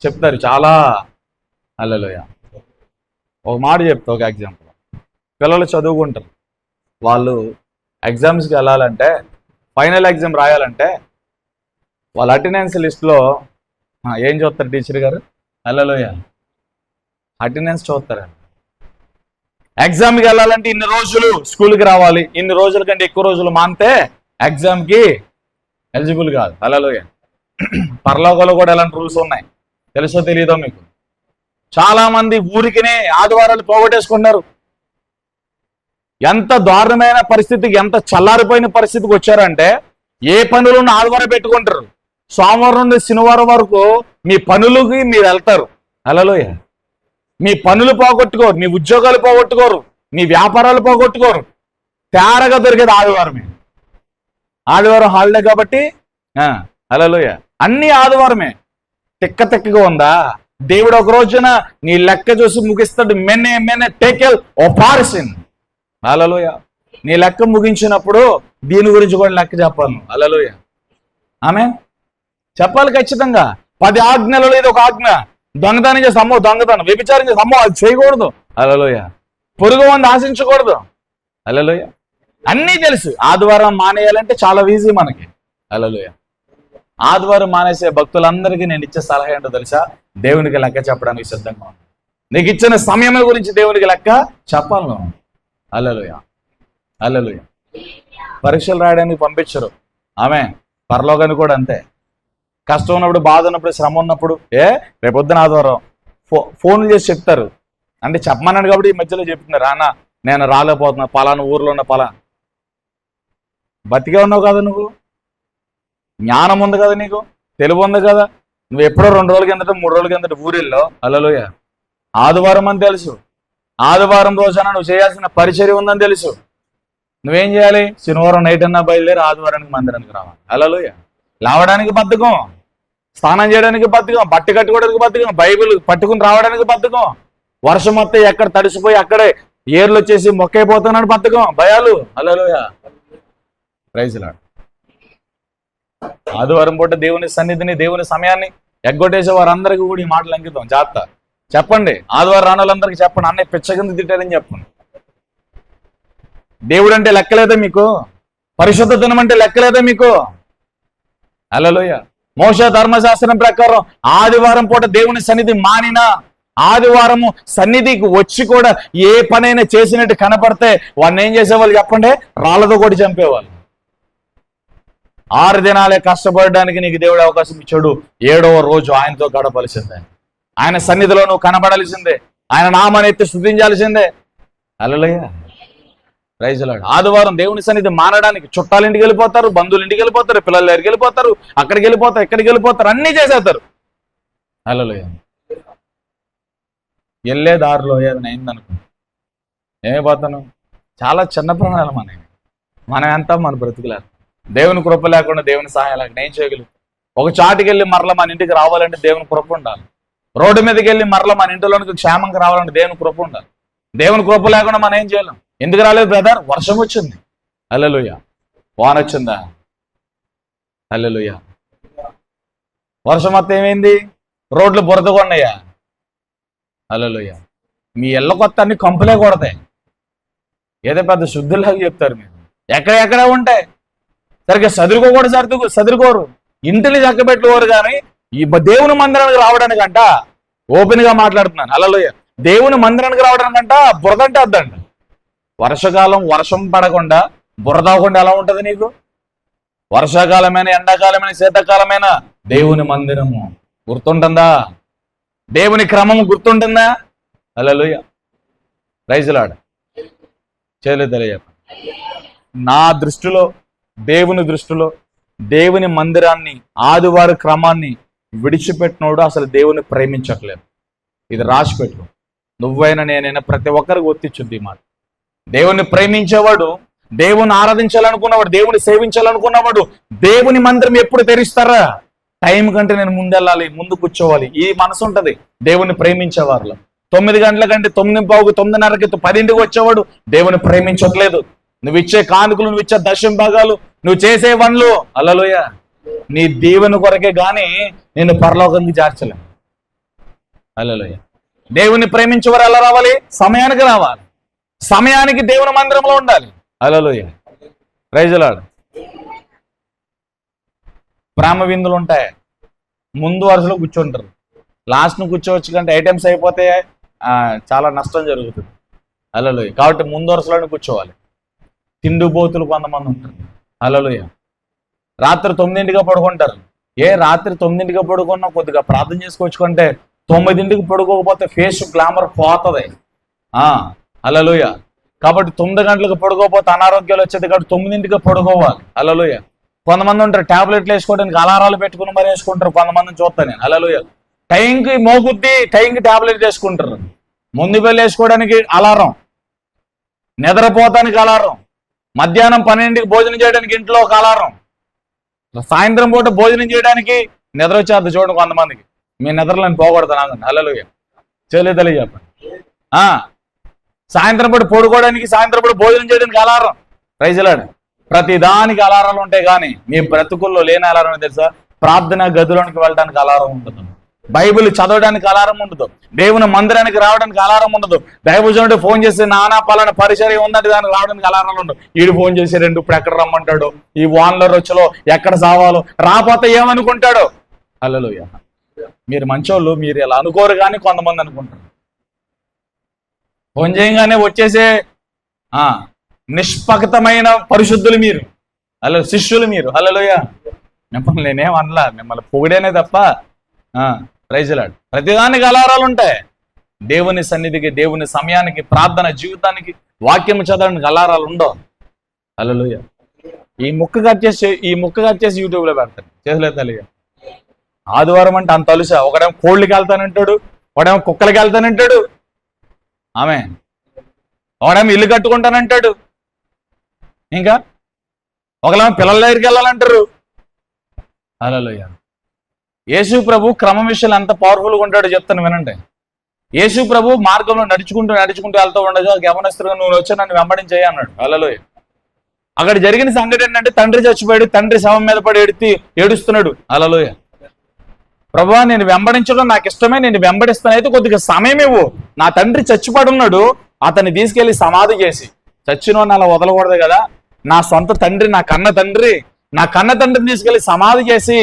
చెప్తారు చాలా. హల్లెలూయా. ఒక మాట చెప్తా, ఒక ఎగ్జాంపుల్. పిల్లలు చదువుకుంటారు, వాళ్ళు ఎగ్జామ్స్కి వెళ్ళాలంటే, ఫైనల్ ఎగ్జామ్ రాయాలంటే వాళ్ళ అటెండెన్స్ లిస్ట్లో ఏం చూస్తారు టీచర్ గారు? హల్లెలూయా. అటెండెన్స్ చూస్తారండి. ఎగ్జామ్కి వెళ్ళాలంటే ఇన్ని రోజులు స్కూల్కి రావాలి, ఇన్ని రోజుల కంటే ఎక్కువ రోజులు మానితే ఎగ్జామ్కి ఎలిజిబుల్ కాదు. హల్లెలూయా. పరలోకంలో కూడా ఎలాంటి రూల్స్ ఉన్నాయి తెలుసో తెలియదో మీకు? చాలా మంది ఊరికినే ఆదివారాలు పోగొట్టేసుకున్నారు. ఎంత దారుణమైన పరిస్థితికి, ఎంత చల్లారిపోయిన పరిస్థితికి వచ్చారంటే ఏ పనులను ఆదివారం పెట్టుకుంటారు. సోమవారం నుండి శనివారం వరకు మీ పనులకి మీరు వెళ్తారు. హల్లెలూయా. మీ పనులు పోగొట్టుకోరు, మీ ఉద్యోగాలు పోగొట్టుకోరు, మీ వ్యాపారాలు పోగొట్టుకోరు. తేరగా దొరికేది ఆదివారమే. ఆదివారం హాలిడే కాబట్టి హల్లెలూయా అన్ని ఆదివారమే. తిక్కగా ఉందా? దేవుడు ఒక రోజున నీ లెక్క చూసి ముగిస్తాడు. మెనే టేకెల్ ఓ పార్సిన్. హల్లెలూయా. నీ లెక్క ముగించినప్పుడు దీని గురించి కూడా లెక్క చెప్పాలి. హల్లెలూయా. ఆమె చెప్పాలి ఖచ్చితంగా. 10 ఆజ్ఞలలో ఇది ఒక ఆజ్ఞ. దొంగతనం చేసి అమ్మో దొంగతనం, వ్యభిచారం చేసి అమ్మో అది చేయకూడదు. హల్లెలూయా. పొరుగు మంది ఆశించకూడదు. హల్లెలూయా. అన్నీ తెలుసు. ఆదివారం మానేయాలంటే చాలా ఈజీ మనకి. హల్లెలూయా. ఆదివారం మానేసే భక్తులందరికీ నేను ఇచ్చే సలహా ఏంటో తెలుసా? దేవునికి లెక్క చెప్పడానికి సిద్ధంగా ఉంది. నీకు ఇచ్చిన సమయం గురించి దేవునికి లెక్క చెప్పాలి నువ్వు. హల్లెలూయా. హల్లెలూయా. పరీక్షలు రాయడానికి పంపించరు. ఆమె పరలోకానికి కూడా అంతే. కష్టం ఉన్నప్పుడు, బాధ ఉన్నప్పుడు, శ్రమ ఉన్నప్పుడు రేపొద్దున ఆదివారం ఫోన్లు చేసి చెప్తారు. అంటే చెప్పమన్నాడు కాబట్టి ఈ మధ్యలో చెప్తున్నారు, అన్న నేను రాలేకపోతున్నా, పలానా ఊర్లో ఉన్న పలానా. బతికే ఉన్నావు కదా నువ్వు, జ్ఞానం ఉంది కదా నీకు, తెలివి ఉంది కదా. నువ్వు ఎప్పుడో 2 రోజుల కిందట 3 రోజుల కిందట ఊరిలో హల్లెలూయా ఆదివారం అని తెలుసు. ఆదివారం రోజున నువ్వు చేయాల్సిన పరిచర్య ఉందని తెలుసు. నువ్వేం చేయాలి? శనివారం నైట్ అన్నా బయలుదేరి ఆదివారానికి మందిరానికి రావాలి. హల్లెలూయా. లేవడానికి బద్ధకం, స్నానం చేయడానికి బద్ధకం, బట్ట కట్టుకోవడానికి బద్ధకం, బైబిల్ పట్టుకుని రావడానికి బద్ధకం, వర్షం వస్తే ఎక్కడ తడిసిపోయి అక్కడే ఏర్లు వచ్చేసి మొక్కైపోతున్నాడు బద్ధకం, భయాలు. హల్లెలూయా. Praise Lord. ఆదివారం పూట దేవుని సన్నిధిని, దేవుని సమయాన్ని ఎగ్గొట్టేసే వారందరికీ కూడా ఈ మాటలు అంకితం. జాగ్రత్త. చెప్పండి, ఆదివారం రానులందరికీ చెప్పండి, అన్నయ్య పిచ్చ కింద తిట్టారని చెప్పండి. దేవుడు అంటే లెక్కలేదా మీకు? పరిశుద్ధ దినం అంటే లెక్కలేదా మీకు? హల్లెలూయా. మోషే ధర్మశాస్త్రం ప్రకారం ఆదివారం పూట దేవుని సన్నిధి మానినా, ఆదివారము సన్నిధికి వచ్చి కూడా ఏ పనైనా చేసినట్టు కనపడితే వాడిని ఏం చేసేవాళ్ళు చెప్పండి? రాళ్లతో కొట్టి చంపేవాళ్ళు. 6 దినాలే కష్టపడడానికి నీకు దేవుడు అవకాశం ఇచ్చాడు. 7వ రోజు ఆయనతో గడపలిసిందే, ఆయన సన్నిధిలో నువ్వు కనబడాల్సిందే, ఆయన నామాన్ని ఎత్తి స్తుతించాల్సిందే. హల్లెలూయా. ప్రైజ్లాడు. ఆదివారం దేవుని సన్నిధి మారడానికి చుట్టాల ఇంటికి వెళ్ళిపోతారు, బంధువుల ఇంటికి వెళ్ళిపోతారు, పిల్లల దగ్గరికి వెళ్ళిపోతారు, అక్కడికి వెళ్ళిపోతారు, ఎక్కడికి వెళ్ళిపోతారు, అన్నీ చేసేస్తారు. హల్లెలూయా. వెళ్ళే దారిలో ఏదైనా అయిందనుకో ఏమైపోతాను? చాలా చిన్న ప్రాణాలు మనం ఎంత మన బ్రతుకులేరు. దేవుని కృప లేకుండా, దేవుని సహాయం లేకుండా ఏం చేయగలుగుతాం? ఒక చాటుకి వెళ్ళి మరలా మన ఇంటికి రావాలంటే దేవుని కృప ఉండాలి. రోడ్డు మీదకి వెళ్ళి మరలా మన ఇంటిలోనికి క్షేమంగా రావాలంటే దేవుని కృప ఉండాలి. దేవుని కృప లేకుండా మనం ఏం చేయలేం. ఎందుకు రాలేదు బ్రదర్? వర్షం వచ్చింది. హల్లెలూయా. వాన వచ్చిందా? హల్లెలూయా. వర్షం మొత్తం ఏమైంది? రోడ్లు బురదగా ఉన్నాయా? హల్లెలూయా. మీ ఇళ్ళ కొత్త అన్ని కంపులే కొడతాయి. ఏదో పెద్ద శుద్ధులాగా చెప్తారు మీరు. ఎక్కడెక్కడ ఉంటాయి. సరిగ్గా చదువుకోరు, ఇంటిని చక్కబెట్టుకోరు. కానీ ఈ దేవుని మందిరానికి రావడానికంట, ఓపెన్ గా మాట్లాడుతున్నాను, హల్లెలూయా, దేవుని మందిరానికి రావడానికంట బురద అంటే వద్దంట. వర్షాకాలం వర్షం పడకుండా బురద అవ్వకుండా ఎలా ఉంటది నీకు? వర్షాకాలమైన, ఎండాకాలమైన, శీతాకాలమైన దేవుని మందిరము గుర్తుంటుందా? దేవుని క్రమము గుర్తుంటుందా? హల్లెలూయా. Praise lord. చేయలేదు తెలియదు. నా దృష్టిలో, దేవుని దృష్టిలో, దేవుని మందిరాన్ని, ఆదివారి క్రమాన్ని విడిచిపెట్టినోడు అసలు దేవుని ప్రేమించట్లేదు. ఇది రాసిపెట్టు. నువ్వైనా నేనైనా ప్రతి ఒక్కరికి ఒత్తిచ్చుద్ది మాట. దేవుని ప్రేమించేవాడు, దేవుని ఆరాధించాలనుకున్నవాడు, దేవుని సేవించాలనుకున్నవాడు దేవుని మందిరం ఎప్పుడు తెరుస్తారా? టైం కంటే నేను ముందెళ్ళాలి, ముందు కూర్చోవాలి, ఈ మనసు ఉంటది దేవుని ప్రేమించేవారిలో. 9 గంటల కంటే 9:15, 9:30కి 10ంటికి వచ్చేవాడు దేవుని ప్రేమించట్లేదు. నువ్వు ఇచ్చే కానుకలు, నువ్వు ఇచ్చే దశమ భాగాలు, నువ్వు చేసే పనులు, హల్లెలూయా, నీ దీవెన కొరకే గాని నేను పరలోకానికి చేర్చలే. హల్లెలూయా. దేవుని ప్రేమించేవారు ఎలా రావాలి? సమయానికి రావాలి. సమయానికి దేవుని మందిరంలో ఉండాలి. హల్లెలూయా. Praise lord. ప్రేమ విందులు ఉంటాయి, ముందు వరుసలో కూర్చుంటారు, లాస్ట్ను కూర్చోవచ్చు కంటే ఐటమ్స్ అయిపోతే చాలా నష్టం జరుగుతుంది. హల్లెలూయా. కాబట్టి ముందు వరుసలోనే కూర్చోవాలి. తిండిబోతులు కొంతమంది ఉంటారు. హల్లెలూయా. రాత్రి 9ంటిగా పడుకుంటారు. రాత్రి 9ంటిగా పడుకున్నా కొద్దిగా ప్రార్థన చేసుకొచ్చుకుంటే 9ంటికి పడుకోకపోతే ఫేస్ గ్లామర్ పోతుంది. హల్లెలూయా. కాబట్టి 9 గంటలకు పడుకోకపోతే అనారోగ్యాలు వచ్చేది. కాబట్టి 9ంటికి పడుకోవాలి. హల్లెలూయా. కొంతమంది ఉంటారు టాబ్లెట్లు వేసుకోవడానికి అలారాలు పెట్టుకుని మరి వేసుకుంటారు. కొంతమందిని చూస్తాను నేను. హల్లెలూయా. టైంకి మోగుద్ది, టైంకి టాబ్లెట్ వేసుకుంటారు. ముందు వెళ్ళి వేసుకోవడానికి అలారం, నిద్రపోతానికి అలారం, మధ్యాహ్నం 12ంటికి భోజనం చేయడానికి ఇంట్లో ఒక అలారం, సాయంత్రం పూట భోజనం చేయడానికి నిద్ర వచ్చేది. చూడండి కొంతమందికి. మీ నిద్రలను పోగొడతాను. హల్లెలూయా. చేయలేదు తెలియ చెప్పండి. సాయంత్రం పూట పడుకోవడానికి, సాయంత్రం పూట భోజనం చేయడానికి అలారం. Praise lord. ప్రతి దానికి అలారాలు ఉంటాయి. కానీ మీ బ్రతుకుల్లో లేని అలారం తెలుసా? ప్రార్థన గదిలోనికి వెళ్ళడానికి అలారం ఉంటుంది, బైబిల్ చదవడానికి అలారం ఉండదు, దేవుని మందిరానికి రావడానికి అలారం ఉండదు. దైవజనుడు ఫోన్ చేసి నానా పలానా పరిచర్య ఉందంటే దానికి రావడానికి అలారాలు ఉండవు. వీడు ఫోన్ చేసి ఇప్పుడు ఎక్కడ రమ్మంటాడు, ఈ వాన్లో రొచ్చులో ఎక్కడ సావాలో, రాపోతే ఏమనుకుంటాడో. హల్లెలూయా. మీరు మంచోళ్ళు, మీరు ఇలా అనుకోరు కానీ కొంతమంది అనుకుంటారు. ఫోన్ చేయగానే వచ్చేసే నిష్పక్షమైన పరిశుద్ధులు మీరు, అలా శిష్యులు మీరు. హల్లెలూయా. మిమ్మల్ని నేనేం అనలా, మిమ్మల్ని పొగిడేనే తప్ప. Praise Lord. ప్రతిదానికి అలారాలు ఉంటాయి. దేవుని సన్నిధికి, దేవుని సమయానికి, ప్రార్థన జీవితానికి, వాక్యం చదవడానికి అలారాలు ఉండవు. హల్లెలూయా. ఈ ముక్క కట్ చేసి యూట్యూబ్లో పెడతాను. చేసలేదు తెలియ. ఆదివారం అంటే అంత అలుసా? ఒకడేమో కోళ్ళకి వెళ్తానంటాడు, ఒకడేమో కుక్కలకి వెళ్తానంటాడు, ఒకడేమో ఇల్లు కట్టుకుంటానంటాడు, ఇంకా ఒకలేమో పిల్లల దగ్గరికి వెళ్ళాలంటారు. హల్లెలూయా. యేసు ప్రభు క్రమం విషయాలు ఎంత పవర్ఫుల్గా ఉంటాడో చెప్తాను వినండి. యేసు ప్రభు మార్గంలో నడుచుకుంటూ వెళ్తూ ఉండగా యవనస్తులుగా నువ్వు వచ్చి నన్ను వెంబడించేయి అన్నాడు. హల్లెలూయా. అక్కడ జరిగిన సంఘటన ఏంటంటే తండ్రి చచ్చిపోయాడు, తండ్రి శవం మీద పడి ఏడుస్తున్నాడు. హల్లెలూయా. ప్రభువా, నేను వెంబడించడం నాకు ఇష్టమే, నేను వెంబడిస్తాను, అయితే కొద్దిగా సమయం ఇవ్వు. నా తండ్రి చచ్చిపడి ఉన్నాడు, అతన్ని తీసుకెళ్లి సమాధి చేసి, చచ్చినోని అలా వదలకూడదు కదా. నా సొంత తండ్రి, నా కన్న తండ్రిని తీసుకెళ్లి సమాధి చేసి,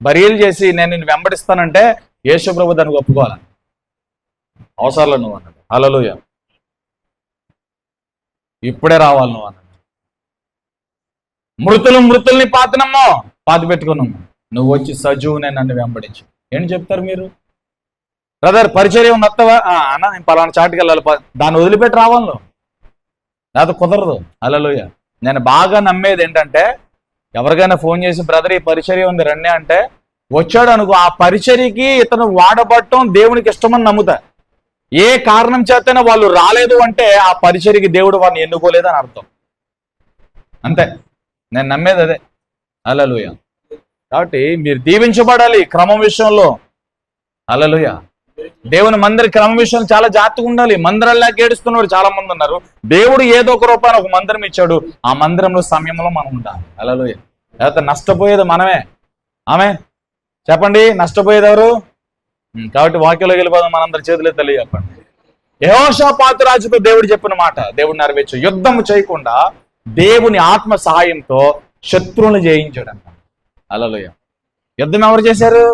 బరియలు చేసి నేను నిన్ను వెంబడిస్తానంటే యేసు ప్రభు దానికి ఒప్పుకోవాలి. అవసరాలు నువ్వు అన్నాడు. హల్లెలూయా. ఇప్పుడే రావాలి నువ్వు అన్నాడు. మృతుల్ని పాతి పెట్టుకున్నాము, నువ్వు వచ్చి సజీవునే నన్ను వెంబడించు. ఏంటి చెప్తారు మీరు? బ్రదర్ పరిచర్య ఉంది వస్తావా? అన్న నేను పలానా చాటుకి వెళ్ళాలి, దాన్ని వదిలిపెట్టి రావాలి నువ్వు. లేకపోతే కుదరదు. హల్లెలూయా. నేను బాగా నమ్మేది ఏంటంటే, ఎవరికైనా ఫోన్ చేసి బ్రదర్ ఈ పరిచర్య ఉంది రండి అంటే వచ్చాడు అనుకో, ఆ పరిచర్యకి ఇతను వాడబట్టం దేవునికి ఇష్టమని నమ్ముతా. ఏ కారణం చేతనే వాళ్ళు రాలేదు అంటే ఆ పరిచర్యకి దేవుడు వారిని ఎన్నుకోలేదని అర్థం. అంతే, నేను నమ్మేది అదే. హల్లెలూయా. కాబట్టి మీరు దీవించబడాలి క్రమం విషయంలో. హల్లెలూయా. దేవుని మందిర క్రమం విషయంలో చాలా జాగ్రత్తగా ఉండాలి. మందిరాల్లాగా ఏడుస్తున్నవారు చాలా మంది ఉన్నారు. దేవుడు ఏదో ఒక రూపాయన ఒక మందిరం ఇచ్చాడు, ఆ మందిరంలో సమయంలో మనం ఉండాలి. హల్లెలూయా. లేకపోతే నష్టపోయేది మనమే. ఆమె చెప్పండి, నష్టపోయేది ఎవరు? కాబట్టి వాక్యంలోకి వెళ్ళిపోదాం. మనందరి చేతులే తల్లి చెప్పండి. యెహోషాపాతు రాజుతో దేవుడు చెప్పిన మాట దేవుడు నెరవేర్చు. యుద్ధం చేయకుండా దేవుని ఆత్మ సహాయంతో శత్రువులను జయించాడంట. హల్లెలూయా. యుద్ధం ఎవరు చేశారు?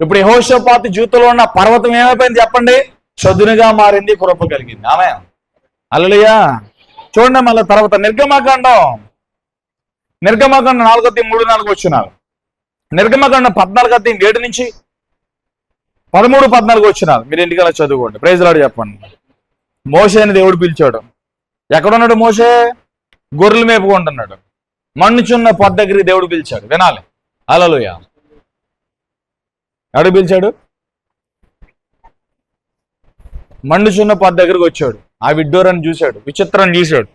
ఇప్పుడు యెహోషాపాతు జీవితంలో ఉన్న పర్వతం ఏమైపోయింది చెప్పండి? చదునుగా మారింది, కృప కలిగింది. ఆమె హల్లెలూయా. చూడండి మళ్ళీ తర్వాత నిర్గమకాండం 4:3-4 వచ్చినారు. నిర్గమకాండం 14:7 నుంచి 13-14 వచ్చినారు. మీరు ఇంటికి అలా చదువుకోండి. ప్రైజ్ లార్డ్ చెప్పండి. మోషే అని దేవుడు పిలిచాడు. ఎక్కడున్నాడు మోషే? గొర్రెలు మేపుకుంటున్నాడు. మన్నుచున్న పొద దగ్గరికి దేవుడు పిలిచాడు. వినాలి. హల్లెలూయా. ఎవడు పిలిచాడు? మండుచున్న పొద దగ్గరికి వచ్చాడు. ఆ విడ్డూరాన్ని చూశాడు, విచిత్రం చూశాడు.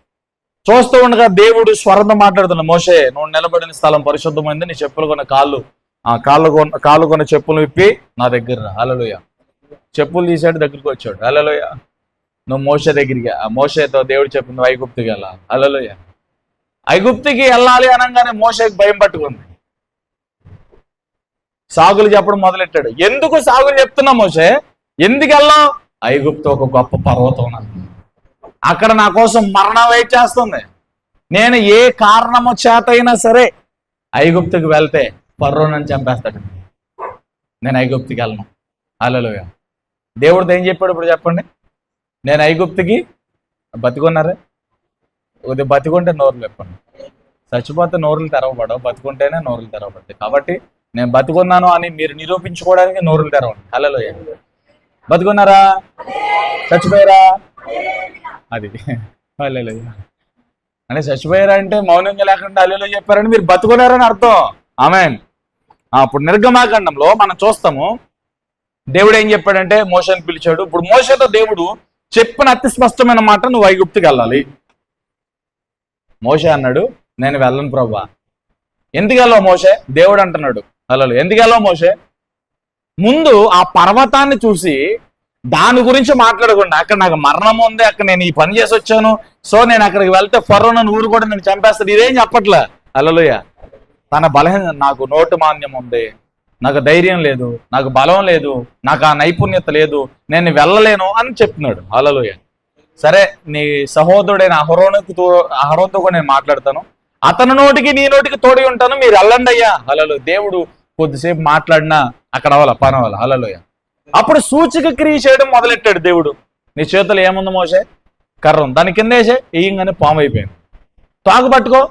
చూస్తూ ఉండగా దేవుడు స్వరంతో మాట్లాడుతున్నాడు, మోషే నువ్వు నిలబడిన స్థలం పరిశుద్ధమైంది, నీ చెప్పులు కొన్న కాళ్ళు కొన్న చెప్పులు విప్పి నా దగ్గర రా. హల్లెలూయా. చెప్పులు తీసాడు, దగ్గరికి వచ్చాడు. హల్లెలూయా. నువ్వు మోషే దగ్గరికి, ఆ మోషేతో దేవుడు చెప్పింది ఐగుప్తుకి వెళ్ళాలి. హల్లెలూయా. ఐగుప్తుకి వెళ్ళాలి అనగానే మోషేకి భయం పట్టుకుంది. సాగులు చెప్పడం మొదలెట్టాడు. ఎందుకు సాగులు చెప్తున్నా మోషే? ఎందుకు వెళ్ళావు? ఐగుప్తు ఒక గొప్ప పర్వతం ఉన్నది, అక్కడ నా కోసం మరణం వెయిట్ చేస్తుంది. నేను ఏ కారణము చేత అయినా సరే ఐగుప్తుకి వెళ్తే ఫరో నన్ను చంపేస్తాడు. నేను ఐగుప్తుకి వెళ్ళను. హల్లెలూయా. దేవుడితో ఏం చెప్పాడు ఇప్పుడు చెప్పండి? నేను ఐగుప్తుకి బతికున్నారే, ఇది బతికుంటే నోరులు చెప్పండి. చచ్చిపోతే నోరులు తెరవబడవు, బతికుంటేనే నోరులు తెరవబడతాయి. కాబట్టి నేను బతుకున్నాను అని మీరు నిరూపించుకోవడానికి నోరులు తెరవండి. హల్లెలూయా. బతుకున్నారా? చచ్చిపోయారా? అది హల్లెలూయా. అంటే చచ్చిపోయారా అంటే మౌనంగా లేకుండా హల్లెలూయా చెప్పారని మీరు బతుకున్నారని అర్థం. ఆమేన్. అప్పుడు నిర్గమాకాండంలో మనం చూస్తాము దేవుడు ఏం చెప్పాడంటే మోషేని పిలిచాడు. ఇప్పుడు మోషేతో దేవుడు చెప్పిన అతి స్పష్టమైన మాట, నువ్వు ఐగుప్తుకి వెళ్ళాలి. మోషే అన్నాడు నేను వెళ్ళను ప్రభువా. ఎందుకు వెళ్ళావు మోషే? దేవుడు అంటున్నాడు. హల్లెలూయా. ఎందుకు వెళ్ళావు మోషే? ముందు ఆ పర్వతాన్ని చూసి దాని గురించి మాట్లాడకుండా, అక్కడ నాకు మరణం ఉంది, అక్కడ నేను ఈ పని చేసి వచ్చాను, సో నేను అక్కడికి వెళ్తే ఫరో నన్ను ఊరు కూడా నేను చంపేస్తాడు, ఇదేం చెప్పట్లే. హల్లెలూయా. తన బలహీన, నాకు నోటు మాన్యం ఉంది, నాకు ధైర్యం లేదు, నాకు బలం లేదు, నాకు ఆ నైపుణ్యత లేదు, నేను వెళ్ళలేను అని చెప్తున్నాడు. హల్లెలూయా. సరే, నీ సహోదరుడైన అహరోనుతో కూడా నేను మాట్లాడతాను, అతని నోటికి నీ నోటికి తోడి ఉంటాను, మీరు వెళ్ళండి అయ్యా. హల్లెలూయా. దేవుడు కొద్దిసేపు మాట్లాడినా అక్కడ అవ్వాలి, పని అవ్వాలి. హల్లెలూయా. అప్పుడు సూచక క్రియ చేయడం మొదలెట్టాడు దేవుడు. నీ చేతులు ఏముంది మోసే? కర్ర ఉంది, దాని కింద వేసే వేయంగానే పాము అయిపోయింది. తాగు పట్టుకో,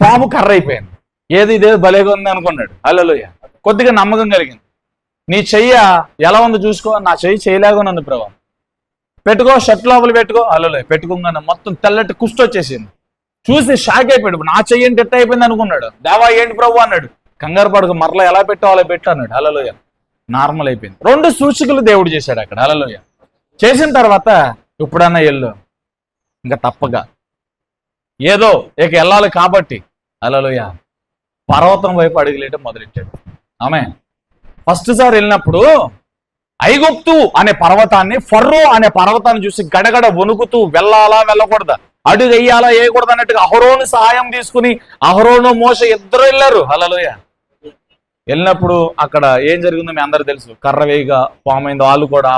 పాము కర్ర అయిపోయింది. ఇదే భలేగా ఉంది అనుకున్నాడు. హల్లెలూయా. కొద్దిగా నమ్మకం కలిగింది. నీ చెయ్య ఎలా ఉందో చూసుకో, నా చెయ్యి చేయలేగా ఉంది ప్రభా, పెట్టుకో, షర్ట్ లోపల పెట్టుకో. హల్లెలూయా. పెట్టుకోగానే మొత్తం తెల్లటి కుష్టి వచ్చేసింది. చూసి షాక్ అయిపోయాడు. నా చెయ్యి ఏంటి ఎట్ట అయిపోయింది అనుకున్నాడు. దేవా ఏంటి ప్రభు అన్నాడు. కంగారు పడుకు, మరలా ఎలా పెట్టావు అలా పెట్టు అన్నాడు. హల్లెలూయా. నార్మల్ అయిపోయింది. 2 సూచికలు దేవుడు చేశాడు అక్కడ. హల్లెలూయా. చేసిన తర్వాత ఇప్పుడన్నా వెళ్ళు, ఇంకా తప్పగా ఏదో ఇక వెళ్ళాలి కాబట్టి హల్లెలూయా పర్వతం వైపు అడుగులేయడం మొదలెట్టాడు. ఆమె ఫస్ట్ సారి వెళ్ళినప్పుడు ఐగుప్తు అనే పర్వతాన్ని, ఫర్రో అనే పర్వతాన్ని చూసి గడగడ వణుకుతూ వెళ్ళాలా వెళ్ళకూడదా, అడుగు వేయాలా వేయకూడదు అన్నట్టుగా అహరోను సహాయం తీసుకుని అహరోను మోషే ఇద్దరు వెళ్ళారు. హల్లెలూయా. వెళ్ళినప్పుడు అక్కడ ఏం జరిగిందో మీ అందరూ తెలుసు. కర్ర వేయిగా పామైంది. వాళ్ళు కూడా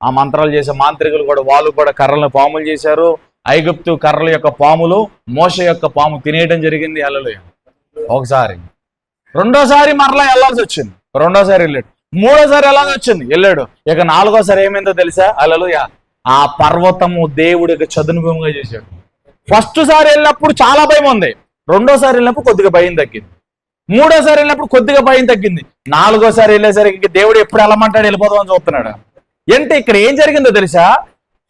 ఆ మంత్రాలు చేసే మాంత్రికులు కూడా వాళ్ళు కూడా కర్రలను పాములు చేశారు. ఐగుప్తు కర్రల యొక్క పాములు మోషే యొక్క పాము తినేయడం జరిగింది. హల్లెలూయా. ఒకసారి, రెండోసారి మరలా వెళ్ళాల్సి వచ్చింది. రెండోసారి వెళ్ళాడు. మూడోసారి వెళ్ళాల్సి వచ్చింది, వెళ్ళాడు. ఇక 4వసారి ఏమైందో తెలుసా? హల్లెలూయా. ఆ పర్వతము దేవుడికి చదును భూమిగా చేశాడు. ఫస్ట్ సారి వెళ్ళినప్పుడు చాలా భయం ఉంది, రెండోసారి వెళ్ళినప్పుడు కొద్దిగా భయం తగ్గింది, మూడోసారి వెళ్ళినప్పుడు కొద్దిగా భయం తగ్గింది, 4వసారి వెళ్ళేసరికి దేవుడు ఎప్పుడు వెళ్ళమంటాడు వెళ్ళిపోదామని చూస్తున్నాడు. అంటే ఇక్కడ ఏం జరిగిందో తెలుసా?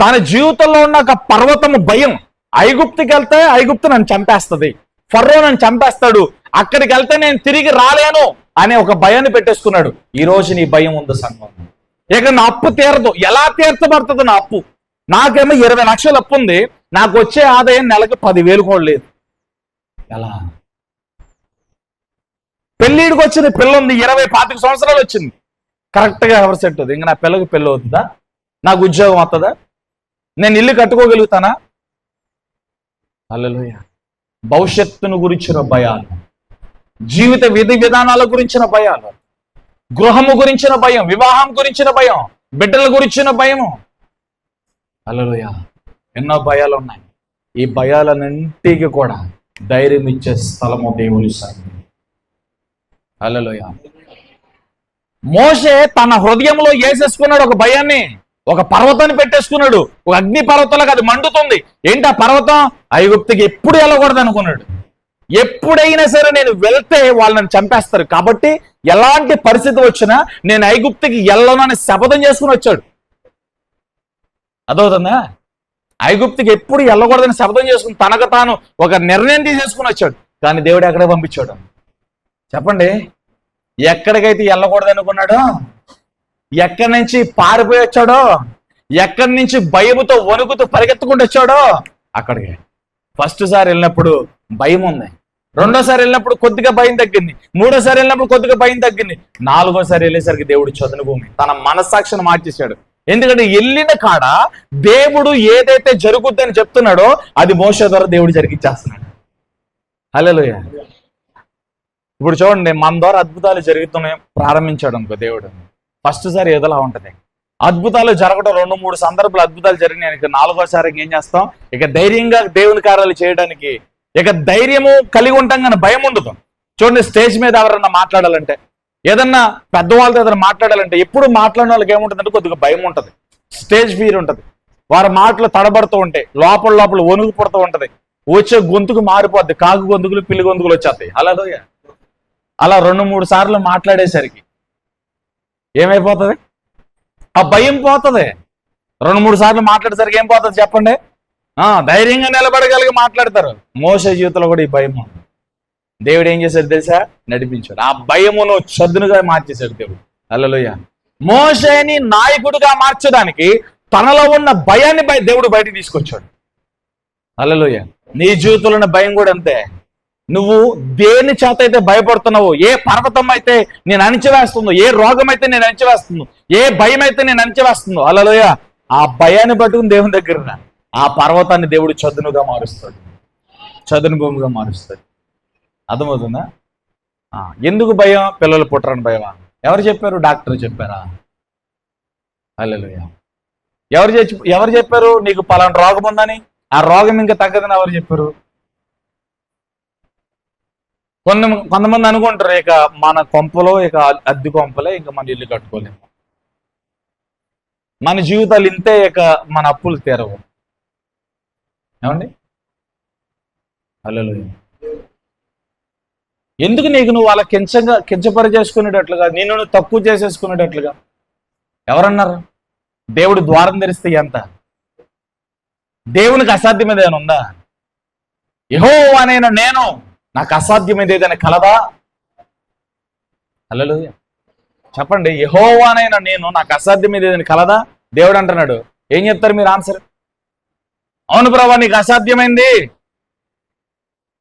తన జీవితంలో ఉన్న ఒక పర్వతము భయం. ఐగుప్తుకి వెళ్తే ఐగుప్తు నన్ను చంపేస్తుంది, ఫరో నన్ను చంపేస్తాడు, అక్కడికి వెళ్తే నేను తిరిగి రాలేను అనే ఒక భయాన్ని పెట్టేసుకున్నాడు. ఈ రోజు నీ భయం ఉంది సంఘం. ఇక నా అప్పు తీరదు. ఎలా తీర్చబడుతుంది నా అప్పు? నాకేమో 20 లక్షలు అప్పు ఉంది, నాకు వచ్చే ఆదాయం నెలకు 10,000 కూడా లేదు. ఎలా? పెళ్ళిడికి వచ్చింది, పిల్ల ఉంది, 20-25 సంవత్సరాలు వచ్చింది, కరెక్ట్గా ఎవరు సెట్ అవుతుంది? ఇంక నా పిల్లకి పెళ్ళి అవుతుందా? నాకు ఉద్యోగం వస్తుందా? నేను ఇల్లు కట్టుకోగలుగుతానా? హల్లెలూయా. భవిష్యత్తును గురించిన భయాలు, జీవిత విధి విధానాల గురించిన భయాలు, గృహము గురించిన భయం, వివాహం గురించిన భయం, బిడ్డల గురించిన భయము. హల్లెలూయా. ఎన్నో భయాలు ఉన్నాయి. ఈ భయాలన్నింటికి కూడా ధైర్యం ఇచ్చే స్థలము దేవుని సన్నిధి. హల్లెలూయా. మోషే తన హృదయంలో వేసేసుకున్నాడు ఒక భయాన్ని, ఒక పర్వతాన్ని పెట్టేసుకున్నాడు. ఒక అగ్ని పర్వతంలాగా అది మండుతుంది. ఏంటి ఆ పర్వతం? ఐగుప్తుకి ఎప్పుడు వెళ్ళకూడదు అనుకున్నాడు. ఎప్పుడైనా సరే నేను వెళ్తే వాళ్ళు నన్ను చంపేస్తారు, కాబట్టి ఎలాంటి పరిస్థితి వచ్చినా నేను ఐగుప్తుకి వెళ్ళను అని శపథం చేసుకుని వచ్చాడు. అదవుతుందా? ఐగుప్తుకి ఎప్పుడు వెళ్ళకూడదని శపథం చేసుకుని తనకు తాను ఒక నిర్ణయం తీసేసుకుని వచ్చాడు. కానీ దేవుడు ఎక్కడ పంపించాడు చెప్పండి? ఎక్కడికైతే వెళ్ళకూడదు అనుకున్నాడో, ఎక్కడి నుంచి పారిపోయి వచ్చాడో, ఎక్కడి నుంచి భయముతో వణుకుతూ పరిగెత్తుకుంటూ వచ్చాడో అక్కడికి. ఫస్ట్ సారి వెళ్ళినప్పుడు భయం ఉంది, రెండోసారి వెళ్ళినప్పుడు కొద్దిగా భయం తగ్గింది, మూడోసారి వెళ్ళినప్పుడు కొద్దిగా భయం తగ్గింది, నాలుగోసారి వెళ్ళేసరికి దేవుడు చదును భూమి తన మనస్సాక్షిని మార్చేశాడు. ఎందుకంటే వెళ్ళిన కాడ దేవుడు ఏదైతే జరుగుద్దని చెప్తున్నాడో అది మోషే ద్వారా దేవుడు జరిగించేస్తున్నాడు. హల్లెలూయా. ఇప్పుడు చూడండి, మన ద్వారా అద్భుతాలు జరుగుతున్నాయి ప్రారంభించాడు అనుకో దేవుడు, ఫస్ట్ సారి ఏదోలా ఉంటది. అద్భుతాలు జరగడం 2-3 సందర్భాలు అద్భుతాలు జరిగినాయి. నాలుగోసారికి ఏం చేస్తాం? ఇక ధైర్యంగా దేవుని కార్యాలు చేయడానికి ఇక ధైర్యము కలిగి ఉంటాం, కానీ భయం ఉండదు. చూడండి, స్టేజ్ మీద ఎవరన్నా మాట్లాడాలంటే, ఏదన్నా పెద్దవాళ్ళతో ఏదైనా మాట్లాడాలంటే ఎప్పుడు మాట్లాడిన వాళ్ళకి ఏముంటుందంటే కొద్దిగా భయం ఉంటుంది, స్టేజ్ ఫీర్ ఉంటుంది. వారి మాటలు తడబడుతూ ఉంటాయి, లోపల లోపల వణుకు పుడుతూ ఉంటది, వచ్చే గొంతుకు మారిపోద్ది, కాకు గొంతుకులు పిల్లి గొంతుకులు వచ్చేస్తాయి. అలా 2-3 సార్లు మాట్లాడేసరికి ఏమైపోతుంది? ఆ భయం పోతుంది. 2-3 సార్లు మాట్లాడేసరికి ఏం పోతుంది చెప్పండి? ధైర్యంగా నిలబడగలిగి మాట్లాడతారు. మోషే జీవితంలో కూడా ఈ భయం దేవుడు ఏం చేశాడు తెలుసా? నడిపించాడు. ఆ భయమును చదునుగా మార్చేశాడు దేవుడు. హల్లెలూయా. మోషేని నాయకుడిగా మార్చడానికి తనలో ఉన్న భయాన్ని దేవుడు బయటికి తీసుకొచ్చాడు. హల్లెలూయా. నీ జీవితంలో ఉన్న భయం కూడా అంతే. నువ్వు దేని చేత అయితే భయపడుతున్నావో, ఏ పర్వతం అయితే నేను అణిచివేస్తుందో, ఏ రోగం అయితే నేను అణిచివేస్తుందో, ఏ భయం అయితే నేను అణిచివేస్తుందో, హల్లెలూయా, ఆ భయాన్ని పట్టుకుని దేవుని దగ్గర ఆ పర్వతాన్ని దేవుడు చదునుగా మారుస్తాడు, చదును భూమిగా మారుస్తాడు. అర్థమవుతుందా? ఎందుకు భయం? పిల్లలు పుట్టరని భయమా? ఎవరు చెప్పారు? డాక్టర్ చెప్పారా? హల్లెలూయా. ఎవరు చెప్పారు నీకు పలానా రోగం ఉందని? ఆ రోగం ఇంకా తగ్గదని ఎవరు చెప్పారు? కొంతమంది అనుకుంటారు ఇక మన కొంపలో ఇక అద్దె కొంపలే, ఇంకా మన ఇల్లు కట్టుకోలేము, మన జీవితాలు ఇంతే, ఇక మన అప్పులు తీరవు. ఏమండి? హల్లెలూయా. ఎందుకు నీకు నువ్వు అలా కించపరి చేసుకునేటట్లుగా, నిన్ను నువ్వు తక్కువ చేసేసుకునేటట్లుగా ఎవరన్నారు? దేవుడు ద్వారం తెరిస్తే ఎంత? దేవునికి అసాధ్యమైనది ఏమైనా ఉందా? యెహోవా నేను నాకు అసాధ్యమైనది ఏదైనా కలదా? హల్లెలూయా. చెప్పండి, యెహోవానైనా నేను నాకు అసాధ్యమైనది ఏదైనా కలదా? దేవుడు అంటున్నాడు. ఏం చెప్తారు మీరు ఆన్సర్? అవును ప్రభా, నీకు అసాధ్యమైంది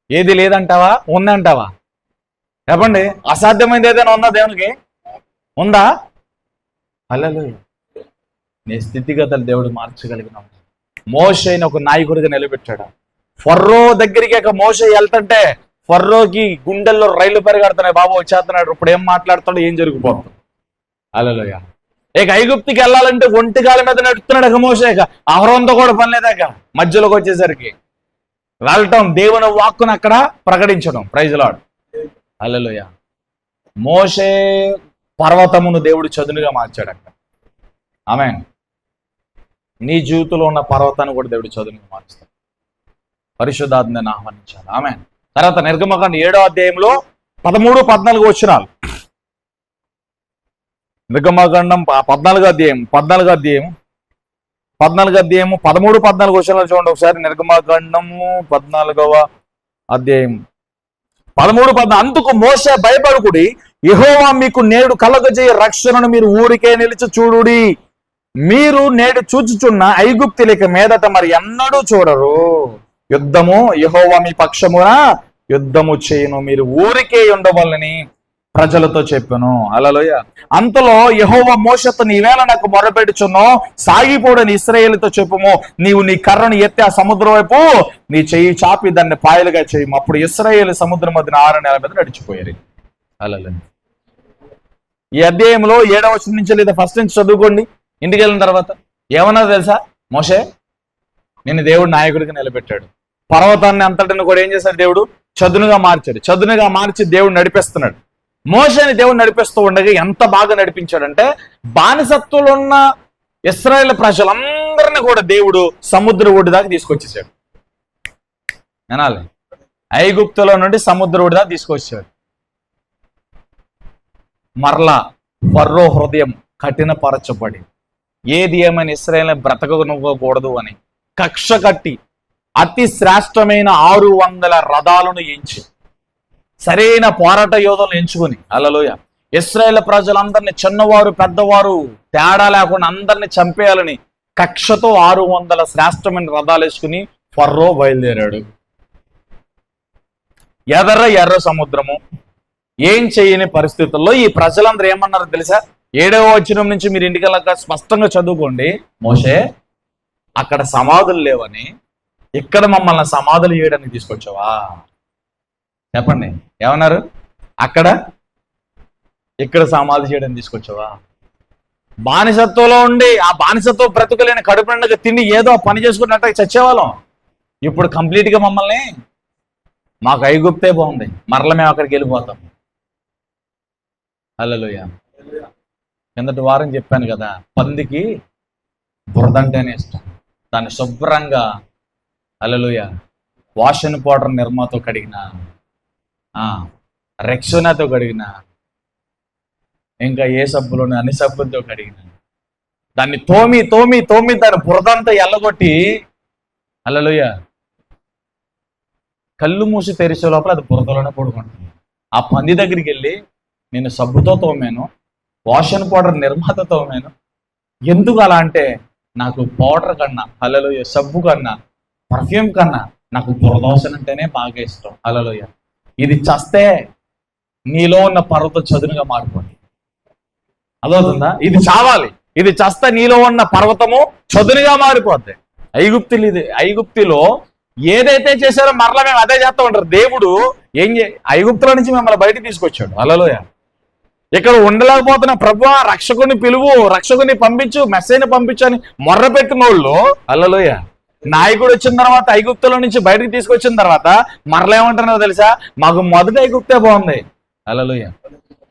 ఏది లేదంటావా? ఉందంటావా? చెప్పండి, అసాధ్యమైంది ఏదైనా ఉందా దేవునికి? ఉందా? హల్లెలూయా. నీ స్థితిగతులు దేవుడు మార్చగలిగిన మోషేని ఒక నాయకుడిగా నిలబెట్టాడు. ఫర్రో దగ్గరికి ఇక మోషే వెళ్తుంటే ఫర్రోకి గుండెల్లో రైలు పరిగెడుతున్నాయి, బాబు వచ్చేస్తున్నాడు, ఇప్పుడు ఏం మాట్లాడుతాడు, ఏం జరిగిపోతుంది. హల్లెలూయా. ఇక ఐగుప్తికి వెళ్ళాలంటే ఒంటిగాల మీద నడుస్తున్నాడు ఇక మోషే. ఇక అహరోన్తో కూడా పని లేదాక మధ్యలోకి వచ్చేసరికి వెళ్ళటం, దేవుని వాక్కును అక్కడ ప్రకటించడం. Praise lord. హల్లెలూయా. మోషే పర్వతమును దేవుడు చదునుగా మార్చాడు అక్కడ. ఆమేన్. నీ జీవితంలో ఉన్న పర్వతాన్ని కూడా దేవుడు చదునుగా మార్చుతాడు. పరిశుద్ధాత్మని ఆహ్వానించాలి. ఆమేన్. తర్వాత నిర్గమకాండం 7వ అధ్యాయంలో 13-14 వచనాలు. నిర్గమకాండం 14వ అధ్యాయం 14 అధ్యాయము 13-14 వచనాలు చూడండి ఒకసారి. నిర్గమకాండము 14వ అధ్యాయం 13-14. అందుకు మోషే భయపడుకుడి, యెహోవా మీకు నేడు కలగజేయ రక్షణను మీరు ఊరికే నిలిచి చూడుడి. మీరు నేడు చూచుచున్న ఐగుప్తులకి మీదట మరి ఎన్నడూ చూడరు. యుద్ధము యెహోవా మీ పక్షమున యుద్ధము చేయను, మీరు ఊరికే ఉండవాలని ప్రజలతో చెప్పాను. హల్లెలూయా. అంతలో యెహోవా మోషేతో, నీవేళ నాకు మొరపెట్టుచున్నో సాగిపోడని ఇశ్రాయేలుతో చెప్పుము. నీవు నీ కర్రను ఎత్తి ఆ సముద్రం వైపు నీ చెయ్యి చాపి దాన్ని పాయలుగా చేయము. అప్పుడు ఇశ్రాయేలు సముద్రం మధ్యన 6 నెలల మీద నడిచిపోయారు. హల్లెలూయా. ఈ అధ్యాయంలో 7వ వచనం నుంచి లేదా ఫస్ట్ నుంచి చదువుకోండి. ఇంటికి వెళ్ళిన తర్వాత ఏమన్నా తెలుసా? మోషే, నిన్ను దేవుడు నాయకుడికి నిలబెట్టాడు. పర్వతాన్ని అంతటిని కూడా ఏం చేశాడు? దేవుడు చదునుగా మార్చాడు. చదునుగా మార్చి దేవుడు నడిపిస్తున్నాడు. మోషేని దేవుడు నడిపిస్తూ ఉండగా ఎంత బాగా నడిపించాడంటే, బానిసత్వంలో ఉన్న ఇశ్రాయేలు ప్రజలందరినీ కూడా దేవుడు సముద్ర ఒడ్డు దాకా తీసుకొచ్చేసాడు. వినాలి, ఐగుప్తులో నుండి సముద్ర ఒడ్డు దాకా తీసుకొచ్చాడు. మరలా ఫరో హృదయం కఠినపరచబడి ఏది ఏమైనా ఇశ్రాయేలు బ్రతకకూడదు అని కక్ష కట్టి అతి శ్రేష్టమైన 600 రథాలను ఎంచి సరైన పోరాట యోధులను ఎంచుకుని, హల్లెలూయా, ఇశ్రాయేలు ప్రజలందరినీ చిన్నవారు పెద్దవారు తేడా లేకుండా అందరినీ చంపేయాలని కక్షతో 600 శ్రేష్టమైన రథాలు వేసుకుని ఫరో బయలుదేరాడు. ఎర్ర సముద్రము, ఏం చేయని పరిస్థితుల్లో ఈ ప్రజలందరూ ఏమన్నారు తెలుసా? 7వ వచనం నుంచి మీరు ఇంటికెళ్ళక స్పష్టంగా చదువుకోండి. మోషే, అక్కడ సమాధులు లేవని ఇక్కడ మమ్మల్ని సమాధులు చేయడానికి తీసుకొచ్చావా? చెప్పండి, ఏమన్నారు? ఇక్కడ సమాధి చేయడానికి తీసుకొచ్చావా? బానిసత్వంలో ఉండి ఆ బానిసత్వం బ్రతుకులేని కడుపు నిండుగా తిని ఏదో పని చేసుకున్నట్టు చచ్చేవాళ్ళం. ఇప్పుడు కంప్లీట్గా మమ్మల్ని, మాకు ఐగుప్తే బాగుంది, మరల మేము అక్కడికి వెళ్ళిపోతాం. హల్లెలూయా. కిందటి వారం చెప్పాను కదా, పందికి బురదంటేనే ఇష్టం. దాన్ని శుభ్రంగా, హల్లెలూయా, వాష్ అండ్ పౌడర్ నిర్మాతో కడిగిన, రెక్సోనాతో కడిగిన, ఇంకా ఏ సబ్బులోని అన్ని సబ్బులతో కడిగిన దాన్ని తోమి దాని బురదంతా ఎల్లగొట్టి, హల్లెలూయా, కళ్ళు మూసి తెరిచే లోపల అది బురదలోనే పడుకుంటుంది. ఆ పంది దగ్గరికి వెళ్ళి, నేను సబ్బుతో తోమాను, వాష్ అండ్ పౌడర్ నిర్మాత తోమాను. ఎందుకు అలా అంటే, నాకు పౌడర్ కన్నా, హల్లెలూయా, సబ్బు కన్నా, పర్ఫ్యూమ్ కన్నా నాకు బురదోసన అంటేనే బాగా ఇష్టం. హల్లెలూయా. ఇది చస్తే నీలో ఉన్న పర్వతం చదునుగా మారిపోతుంది. అదవుతుందా? ఇది చావాలి, ఇది చస్తే నీలో ఉన్న పర్వతము చదునుగా మారిపోద్ది. ఐగుప్తిలో ఏదైతే చేశారో మరలా మేము అదే చేస్తూ ఉంటారు. దేవుడు ఐగుప్తుల నుంచి మిమ్మల్ని బయటికి తీసుకొచ్చాడు. హల్లెలూయా. ఇక్కడ ఉండలేకపోతున్న ప్రభువా రక్షకుని పిలువు, రక్షకుని పంపించు, మెస్సైని పంపించు అని మొర్ర పెట్టిన వాళ్ళు, హల్లెలూయా, నాయకుడు వచ్చిన తర్వాత ఐగుప్తుల నుంచి బయటకు తీసుకొచ్చిన తర్వాత మరలా ఏమంటున్నారో తెలుసా? మాకు మొదటి ఐగుప్తే బాగుంది. హల్లెలూయా.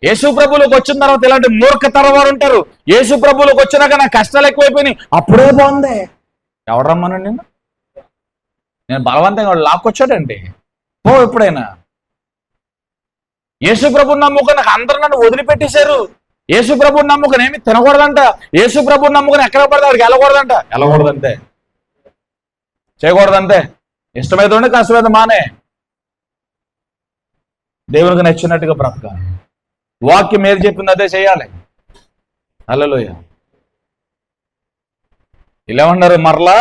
యేసు ప్రభువులకు వచ్చిన తర్వాత ఇలాంటి మూర్ఖతరం వారు ఉంటారు. యేసు ప్రభువులకు వచ్చినాక నా కష్టాలు ఎక్కువైపోయినాయి, అప్పుడే బాగుంది. ఎవరు రమ్మనండి? నేను బలవంతంగా లాక్కొచ్చాడండి. ఎప్పుడైనా యేసు ప్రభుని నమ్ముకొని నాకు అందరూ నన్ను వదిలిపెట్టేశారు. యేసు ప్రభుని నమ్ముకొని ఏమి తినకూడదంట, యేసు ప్రభుని నమ్ముకొని ఎక్కడ పడితే వాడికి వెళ్ళకూడదంటే చేయకూడదంటే, ఇష్టమైతే ఉండి కష్టమైతే మానే, దేవునికి నచ్చినట్టుగా బ్రతకాలి. వాక్యం ఏది చెప్పింది అదే చేయాలి. హల్లెలూయా. ఇలా ఉన్నారు. మరలా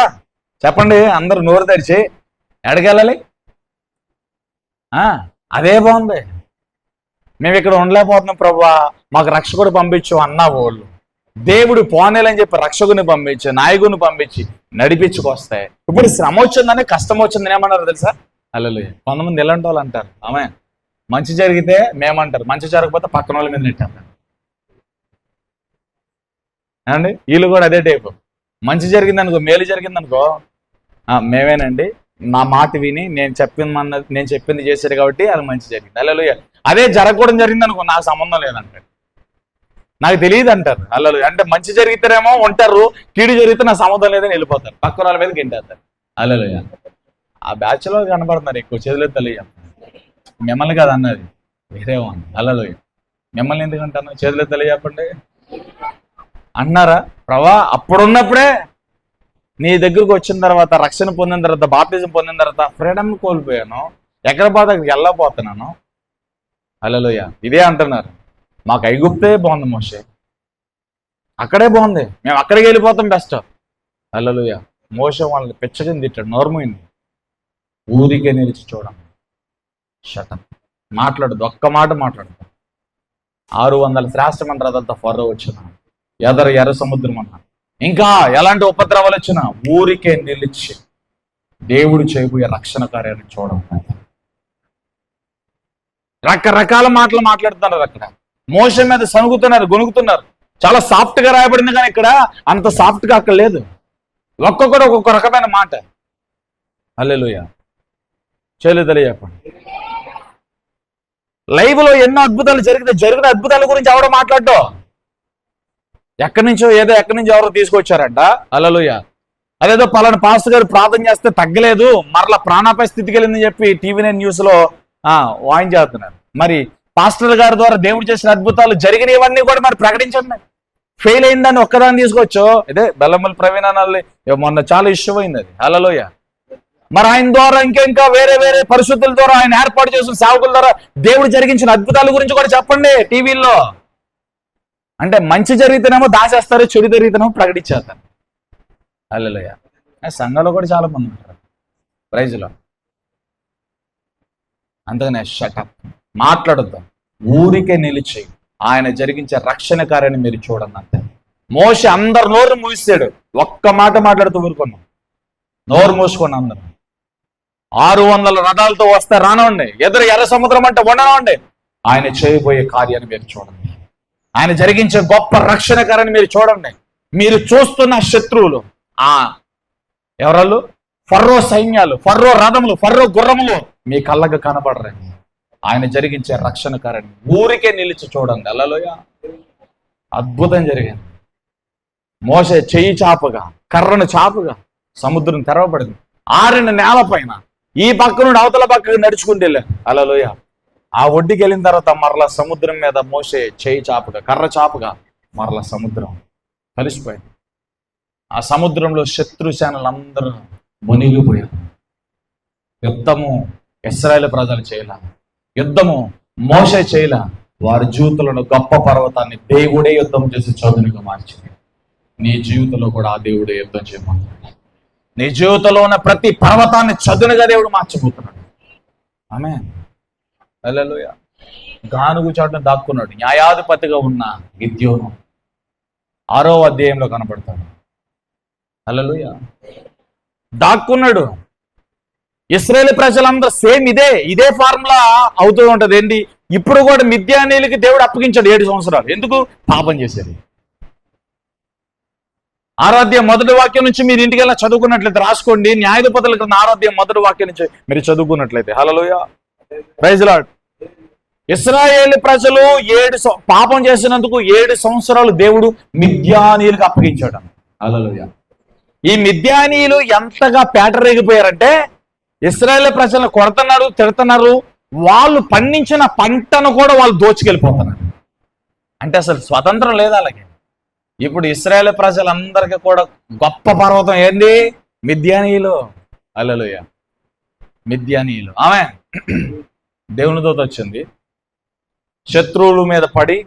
చెప్పండి, అందరూ నోరు తెరిచి ఎడకెళ్ళాలి. అదే బాగుంది. మేము ఇక్కడ ఉండలేకపోతున్నాం ప్రభువా, మాకు రక్షకుడు పంపించు అన్నా వాళ్ళు. దేవుడు పోనేలని చెప్పి రక్షకుని పంపించి, నాయకుని పంపించి నడిపించుకొస్తాయి. ఇప్పుడు శ్రమ వచ్చిందని, కష్టం వచ్చిందని ఏమన్నారు తెలుసా? హల్లెలూయా. కొంతమంది ఎలాంటి వాళ్ళు అంటారు, ఆమె మంచి జరిగితే మేమంటారు, మంచి జరగకపోతే పక్కన వాళ్ళ మీద నెట్టారు అండి. వీళ్ళు కూడా అదే టైపు. మంచి జరిగింది అనుకో, మేలు జరిగింది అనుకో, మేమేనండి, నా మాట విని నేను చెప్పింది చేశారు కాబట్టి అది మంచి జరిగింది. హల్లెలూయా. అదే జరగకూడదు జరిగింది అనుకో, నాకు సంబంధం లేదంటారు, నాకు తెలియదు అంటారు. హల్లెలూయా. అంటే మంచి జరిగితేనేమో ఉంటారు, కీడు జరిగితే నా సంబంధం లేదని వెళ్ళిపోతారు, పక్కన వాళ్ళ మీద గింటేస్తారు. హల్లెలూయా. ఆ బ్యాచ్లో కనబడుతున్నారు ఎక్కువ, చేతులు తెలియ. మిమ్మల్ని కాదు అన్నది, వేరే వాళ్ళు. హల్లెలూయా. మిమ్మల్ని ఎందుకంటాను? చేతులు తెలియ చెప్పండి అన్నారా? ప్రభా అప్పుడున్నప్పుడే నీ దగ్గరకు వచ్చిన తర్వాత, రక్షణ పొందిన తర్వాత, బాప్తిజం పొందిన తర్వాత ఫ్రీడమ్ కోల్పోయాను, ఎక్కడ పోతే అక్కడికి వెళ్ళకపోతున్నాను. హల్లెలూయా. ఇదే అంటున్నారు, మాకు ఐగుప్తే బాగుంది మోషే, అక్కడే బాగుంది, మేము అక్కడికి వెళ్ళిపోతాం బెస్ట్. హల్లెలూయా. మోషే వాళ్ళని పిచ్చకింది తిట్టాడు, నోర్మైంది. ఊరికే నిలిచి చూడండి, శతం మాట్లాడదు, ఒక్క మాట మాట్లాడదు. 600 శ్రేష్టమైన రథంతో ఫరో వచ్చిన, ఎర్ర సముద్రం అన్న, ఇంకా ఎలాంటి ఉపద్రవాలు వచ్చినా ఊరికే నిలిచి దేవుడు చేయబోయే రక్షణ కార్యాన్ని చూడండి. రకరకాల మాటలు మాట్లాడుతున్నారు అక్కడ. మోషే మీద సనుగుతున్నారు, గొనుగుతున్నారు. చాలా సాఫ్ట్ గా రాయబడింది, కానీ ఇక్కడ అంత సాఫ్ట్ గా అక్కడ లేదు. ఒక్కొక్కడు ఒక్కొక్క రకమైన మాట. హల్లెలూయా. చెల్లి చెప్పండి. లైవ్ లో ఎన్నో అద్భుతాలు జరిగిన అద్భుతాల గురించి ఎవడో మాట్లాడటం, ఎక్కడి నుంచో ఎవరో తీసుకొచ్చారంట. హల్లెలూయా. అదేదో పలానా పాస్టర్ గారు ప్రార్థన చేస్తే తగ్గలేదు, మరలా ప్రాణాపాయ స్థితికి వెళ్ళిందని చెప్పి టీవీ9 న్యూస్ లో వాయించేస్తున్నారు. మరి పాస్టర్ గారి ద్వారా దేవుడు చేసిన అద్భుతాలు జరిగినవన్నీ కూడా మరి ప్రకటించండి. ఫెయిల్ అయిందని ఒక్కదాన్ని తీసుకోవచ్చు. ఇదే బెల్లమల్లి ప్రవీణ మొన్న చాలా ఇష్యూ అయింది అది. హల్లెలూయా. మరి ఆయన ద్వారా ఇంకా వేరే పరిస్థితుల ద్వారా ఆయన ఏర్పాటు చేసిన సేవకుల ద్వారా దేవుడు జరిగించిన అద్భుతాల గురించి కూడా చెప్పండి టీవీల్లో. అంటే మంచి జరిగితేనేమో దాచేస్తారు, చెడు జరిగితేనేమో ప్రకటించేస్తారు. హల్లెలూయా. సంఘంలో కూడా చాలా మంది ఉంటారు ప్రైజ్లో. అంతగానే షటప్, మాట్లాడొద్దాం, ఊరికే నిలిచి ఆయన జరిగించే రక్షణ కార్యాన్ని మీరు చూడండి అంతే. మోషే అందరు నోరు మూసాడు, ఒక్క మాట మాట్లాడుతూ ఊరుకున్నాం, నోరు మూసుకొని అందరం. 600 రథాలతో వస్తే రానివ్వండి, ఎర్ర సముద్రం అంటే ఉండనివ్వండి, ఆయన చేయబోయే కార్యాన్ని మీరు చూడండి, ఆయన జరిగించే గొప్ప రక్షణ కార్యాన్ని మీరు చూడండి. మీరు చూస్తున్న శత్రువులు ఎవరాళ్ళు? ఫర్రో సైన్యాలు, ఫర్రో రథములు, ఫర్రో గుర్రములు మీ కళ్ళకు కనబడరండి. ఆయన జరిగించే రక్షణ కార్యాన్ని ఊరికే నిలిచి చూడండి. హల్లెలూయా. అద్భుతం జరిగింది. మోషే చెయ్యి చాపగా, కర్రను చాపుగా సముద్రం తెరవబడింది. ఆరిన నేల పైన ఈ పక్క నుండి అవతల పక్కకు నడుచుకుంటూ వెళ్ళాను. హల్లెలూయా. ఆ ఒడ్డుకి వెళ్ళిన తర్వాత మరలా సముద్రం మీద మోషే చెయ్యి చాపుగా, కర్ర చాపుగా మరలా సముద్రం కలిసిపోయింది. ఆ సముద్రంలో శత్రు సేనలందరూ మునిగిపోయారు. యుద్ధము ఇశ్రాయేలు ప్రజలు చేయలే, యుద్ధము మోషే చేయలే. వారి జీవితంలో గొప్ప పర్వతాన్ని దేవుడే యుద్ధం చేసి చదునుగా మార్చింది. నీ జీవితంలో కూడా ఆ దేవుడే యుద్ధం చేయబోతున్నాడు. నీ జీవితంలో ఉన్న ప్రతి పర్వతాన్ని చదునుగా దేవుడు మార్చబోతున్నాడు. ఆమేన్. హల్లెలూయా. గానుగు చాటున దాక్కున్నాడు న్యాయాధిపతిగా ఉన్న గిద్యోను 6వ అధ్యాయంలో కనపడతాడు. హల్లెలూయా. దాక్కున్నాడు. ఇశ్రాయేలు ప్రజలందరూ సేమ్ ఇదే ఫార్ములా అవుతూ ఉంటది. ఏంటి? ఇప్పుడు కూడా మిద్యానీయులకి దేవుడు అప్పగించాడు 7 సంవత్సరాలు. ఎందుకు? పాపం చేసేది. 6వ అధ్యాయం 1వ వాక్యం నుంచి మీరు ఇంటికి వెళ్ళి చదువుకున్నట్లయితే రాసుకోండి. న్యాయాధిపతుల గ్రంథం 6వ అధ్యాయం 1వ వాక్యం నుంచి మీరు చదువుకున్నట్లయితే. హల్లెలూయా. Praise lord. ఇశ్రాయేలు ప్రజలు పాపం చేసినందుకు 7 సంవత్సరాలు దేవుడు మిద్యానీయులకు అప్పగించాడు. హల్లెలూయా. ఈ మిద్యానీయులు ఎంతగా పేటరేగిపోయారంటే ఇశ్రాయేలు ప్రజలను కొడుతున్నారు, తిడుతున్నారు. వాళ్ళు పండించిన పంటను కూడా వాళ్ళు దోచుకెళ్ళిపోతున్నారు. అంటే అసలు స్వతంత్రం లేదు అలాగే. ఇప్పుడు ఇశ్రాయేలు ప్రజలందరికీ కూడా గొప్ప పర్వతం ఏంది? మిద్యానీయులు. హల్లెలూయా. మిద్యానీయులు. ఆమేన్. దేవుని దూత వచ్చింది, శత్రువుల మీద పడి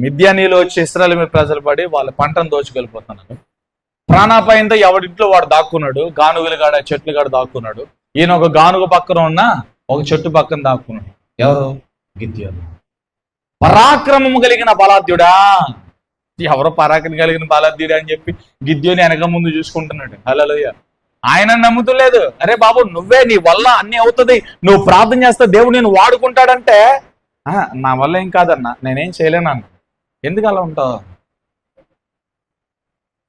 మిద్యానీయులు వచ్చి ఇశ్రాయేలు మీద ప్రజలు పడి వాళ్ళ పంటను దోచుకెళ్ళిపోతున్నారు. ప్రాణాపాయంతో ఎవడింట్లో వాడు దాక్కున్నాడు. గానుగులు కాడ, చెట్లు కాడ దాక్కున్నాడు. ఈయన ఒక గానుగు పక్కన ఉన్న ఒక చెట్టు పక్కన దాక్కున్నాడు. ఎవరు? గిద్యోను. పరాక్రమము కలిగిన బలాద్యుడా. ఎవరో పరాక్రమం కలిగిన బలాద్యుడా అని చెప్పి గిద్యోని వెనక ముందు చూసుకుంటున్నాడు. హల్లెలూయా. ఆయన నమ్ముతులేదు. అరే బాబు, నువ్వే, నీ వల్ల అన్ని అవుతుంది, నువ్వు ప్రార్థన చేస్తే దేవుడు నేను వాడుకుంటాడంటే, నా వల్ల ఏం కాదన్నా, నేనేం చేయలేను అన్న. ఎందుకు అలా ఉంటావు?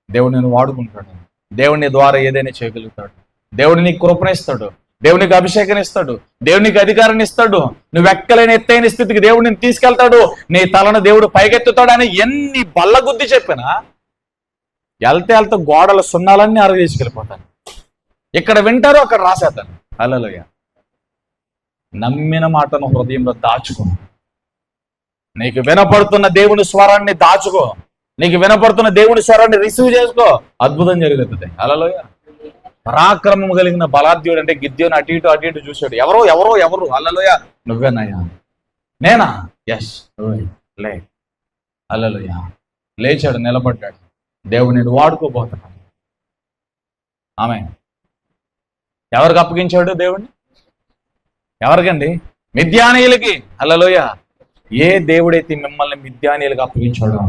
దేవుడు నేను వాడుకుంటాడు. దేవుని ద్వారా ఏదైనా చేయగలుగుతాడు. దేవుడు నీకు కృపణిస్తాడు, దేవునికి అభిషేకం ఇస్తాడు, దేవునికి అధికారాన్ని ఇస్తాడు. నువ్వు ఎక్కలేని ఎత్తైన స్థితికి దేవుడు నేను తీసుకెళ్తాడు. నీ తలను దేవుడు పైకెత్తుతాడు అని ఎన్ని బల్లగుద్ది చెప్పినా వెళ్తే గోడల సున్నాలన్నీ తీసుకెళ్ళిపోతాను. ఇక్కడ వింటారు, అక్కడ రాసేస్తాను. హల్లెలూయా. నమ్మిన మాటను హృదయంలో దాచుకో. నీకు వినపడుతున్న దేవుని స్వరాన్ని దాచుకో. నీకు వినపడుతున్న దేవుని స్వరాన్ని రిసీవ్ చేసుకో, అద్భుతం జరుగుతుంది. హల్లెలూయా. పరాక్రమం కలిగిన బలాఢ్యుడు అంటే గిద్యోను అటు ఇటు చూశాడు. ఎవరు ఎవరు ఎవరు? హల్లెలూయా. నువ్వేనయ్యా. నేనా? ఎస్ లే. హల్లెలూయా. లేచాడు, నిలబడ్డాడు. దేవుడు నేను వాడుకోబోతున్నాడు. ఆమె ఎవరికి అప్పగించాడు దేవుడిని? ఎవరికండి? మిద్యానీయులకి. హల్లెలూయా. ఏ దేవుడైతే మిమ్మల్ని మిద్యానీయులకు అప్పగించాడో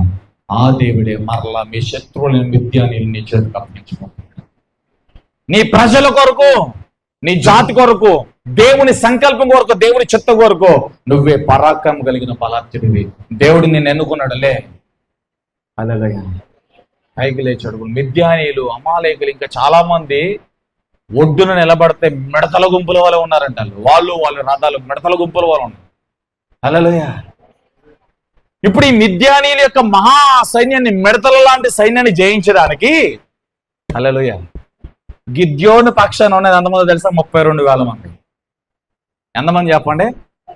ఆ దేవుడే మరలా మీ శత్రువులను మిద్యానీయులు నీ చేతికి అప్పగించుకుంటాడు. నీ ప్రజల కొరకు, నీ జాతి కొరకు, దేవుని సంకల్పం కొరకు, దేవుని చిత్త కొరకు నువ్వే పరాక్రమం కలిగిన బలాత్యుడివి. దేవుడు నిన్ను ఎన్నుకున్నాడులే. హల్లెలూయా. పైకి లేచాడు. మిద్యానీయులు, అమాలేకులు, ఇంకా చాలా మంది ఒడ్డున నిలబడితే మిడతల గుంపుల వల్ల ఉన్నారంట. వాళ్ళ రథాలు మిడతల గుంపుల వల్ల ఉన్నారు. హల్లెలూయా. ఇప్పుడు ఈ మిద్యానీయుల యొక్క మహా సైన్యాన్ని, మిడతల లాంటి సైన్యాన్ని జయించడానికి హల్లెలూయా గిద్యోను పక్షాన ఉన్నది ఎంతమంది తెలుసా? 32,000 మంది. ఎంతమంది చెప్పండి?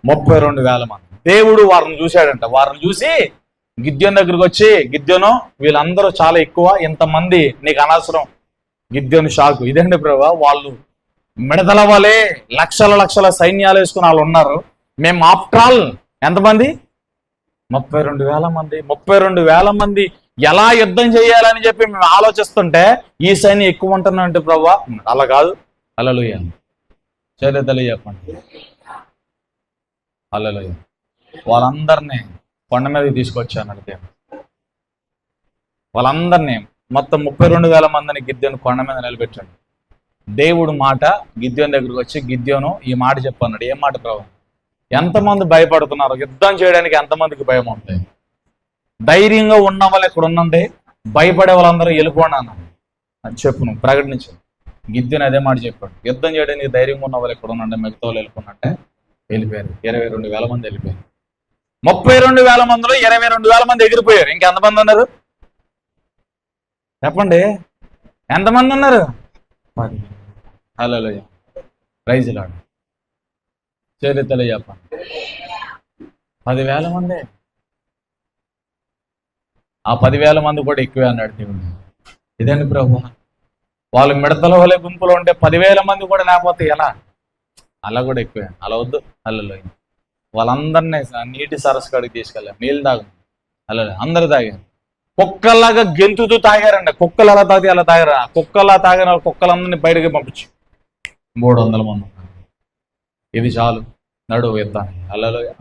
32,000 మంది. దేవుడు వారిని చూశాడంట. వారిని చూసి గిద్యోను దగ్గరికి వచ్చి, గిద్యోను వీళ్ళందరూ చాలా ఎక్కువ, ఇంతమంది నీకు అనవసరం. గిద్యోను షాకు. ఇదేంటి ప్రభా, వాళ్ళు మిడతల వలె లక్షల సైన్యాలు వేసుకుని వాళ్ళు ఉన్నారు, మేము ఆఫ్టర్ ఆల్ ఎంతమంది? 32,000 మంది. 32,000 మంది ఎలా యుద్ధం చేయాలని చెప్పి మేము ఆలోచిస్తుంటే ఈ సైన్యం ఎక్కువ ఉంటున్నాంటే ప్రభా, అలా కాదు. హల్లెలూయా. చేతులు చెప్పండి. హల్లెలూయా. వాళ్ళందరినీ కొండ మీదకి తీసుకొచ్చాను. దేవుడు వాళ్ళందరినీ మొత్తం 32,000 మందిని గిద్యోను కొండ మీద నిలబెట్టాడు. దేవుడు మాట గిద్యోను దగ్గరికి వచ్చి, గిద్యోను ఈ మాట చెప్పన్నాడు. ఏం మాట ప్రభు? ఎంతమంది భయపడుతున్నారు? యుద్ధం చేయడానికి ఎంతమందికి భయం ఉంటుంది? ధైర్యంగా ఉన్న వాళ్ళు ఇక్కడ ఉన్నండి, భయపడే వాళ్ళందరూ వెళ్ళిపోండి అన్నాను అని చెప్పు, నువ్వు ప్రకటించు. గిద్యోను అదే మాట చెప్పాడు. యుద్ధం చేయడానికి ధైర్యంగా ఉన్న వాళ్ళు ఇక్కడ ఉన్నంటే మిగతా వాళ్ళు వెళ్ళిపోయినట్టే వెళ్ళిపోయారు. 22,000 మంది వెళ్ళిపోయారు. 32,000 మందిలో 22,000 మంది ఎగిరిపోయారు. ఇంకెంతమంది ఉన్నారు చెప్పండి? ఎంతమంది ఉన్నారు? 10. హల్లెలూయా. Praise Lord. చేతులు చెప్పండి. 10,000 మంది. ఆ 10,000 మంది కూడా ఎక్కువే అన్నాడు దేవుడు. ఇదండి ప్రభు, వాళ్ళు మిడతల వలె గుంపులో ఉంటే 10,000 మంది కూడా లేకపోతే ఎలా? అలా కూడా ఎక్కువే. అలా వద్దు. హల్లెలూయా. వాళ్ళందరినీ నీటి సరస్సు కాడికి తీసుకెళ్ళారు. నీళ్ళు తాగు. హల్లెలూయా. అందరూ తాగారు. కుక్కలాగా గెంతుతూ తాగారండి. కుక్కలు ఎలా తాగి అలా తాగారు. కుక్కలా తాగిన కుక్కలందరినీ బయటకి పంపించు. 300 మంది ఉన్నారు. ఇది చాలు, నడువు యుద్ధానికి. హల్లెలూయా.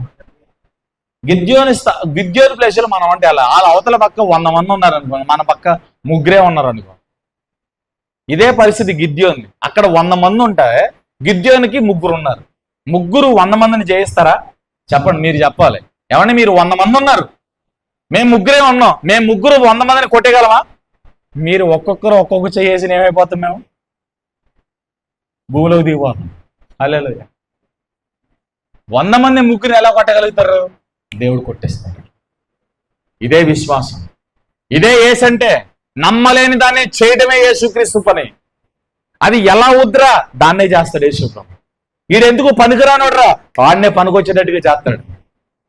గిద్యోను ప్లేస్లో మనం అంటే అలా వాళ్ళ అవతల పక్క 100 మంది ఉన్నారు అనుకో, మన పక్క 3 ఉన్నారు అనుకో. ఇదే పరిస్థితి గిద్యోని. అక్కడ 100 మంది ఉంటే గిద్యోనికి 3 ఉన్నారు. 3 100 మందిని జయిస్తారా? చెప్పండి, మీరు చెప్పాలి. ఏమంటే మీరు 100 మంది ఉన్నారు, మేము 3 ఉన్నాం, మేము 3 100 మందిని కొట్టేయగలమా? మీరు ఒక్కొక్కరు ఒక్కొక్క చేసి ఏమైపోతాం? మేము భూమిలోకి దిగిపోతాం. హల్లెలూయా. 100 మంది 3 ఎలా కొట్టగలుగుతారు? దేవుడు కొట్టేస్తాడు. ఇదే విశ్వాసం, ఇదే యేసు అంటే. నమ్మలేని దాన్ని చేయడమే యేసుక్రీస్తు పని. అది ఎలా వద్దురా దాన్నే చేస్తాడు యేసు ప్రభు. ఈడెందుకు పనికిరానోడ్రా, వాడినే పనికొచ్చేటట్టుగా చేస్తాడు.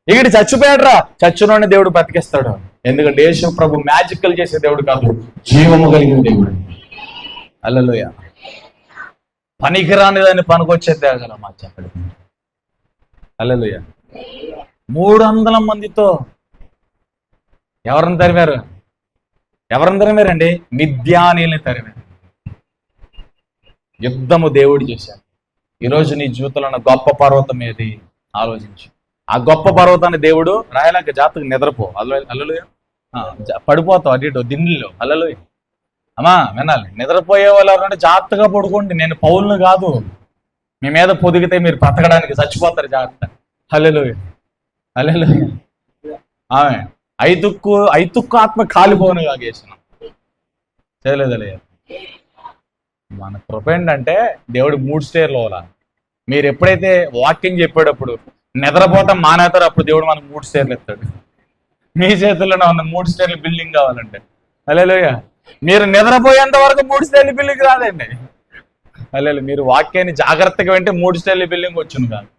ఈడు చచ్చిపోయాడురా, చచ్చినోడిని దేవుడు బతికిస్తాడు. ఎందుకంటే యేసు ప్రభు మ్యాజికల్ చేసే దేవుడు కాదు, జీవము కలిగిన దేవుడు. హల్లెలూయా. పనికిరాని దాన్ని పనికొచ్చే దేవుడు మా చెప్పండి. హల్లెలూయా. 300 మందితో ఎవరిని తరిమారు? ఎవరిని తరిమారండి? మిద్యానీయుల్ని తరిమారు. యుద్ధము దేవుడు చేశాడు. ఈరోజు నీ జీవితంలో ఉన్న గొప్ప పర్వతం ఏది ఆలోచించు. ఆ గొప్ప పర్వతాన్ని దేవుడు రాయలేక జాతకు నిద్రపో. హల్లెలూయా. పడిపోతావు అటు ఇటు దిండిలో. హల్లెలూయా. అమ్మా వినాలి, నిద్రపోయే వాళ్ళు ఎవరంటే జాగ్రత్తగా పడుకోండి. నేను పౌల్ని కాదు, మీ మీద పొదిగితే మీరు బ్రతకడానికి చచ్చిపోతారు. జాగ్రత్త. హల్లెలూయా. హల్లెలూయా. ఆమె ఐతుక్కు ఆత్మ కాలిపోను కాగేసినాం. చేయలేదలే. మన కృప ఏంటంటే దేవుడు 3 స్టేర్లు అవ్వాల. మీరు ఎప్పుడైతే వాక్యం చెప్పేటప్పుడు నిద్రపోవటం మానేతారో అప్పుడు దేవుడు మనకు 3 స్టేర్లు ఇస్తాడు. మీ చేతుల్లోనే ఉన్న 3 స్టేర్ల బిల్డింగ్ కావాలంటే. హల్లెలూయా. మీరు నిద్రపోయేంత వరకు 3 స్టేర్ల బిల్డింగ్ రాదండి. హల్లెలూయా. మీరు వాక్యాన్ని జాగ్రత్తగా వింటే 3 స్టేర్ల బిల్డింగ్ వచ్చును కాదు.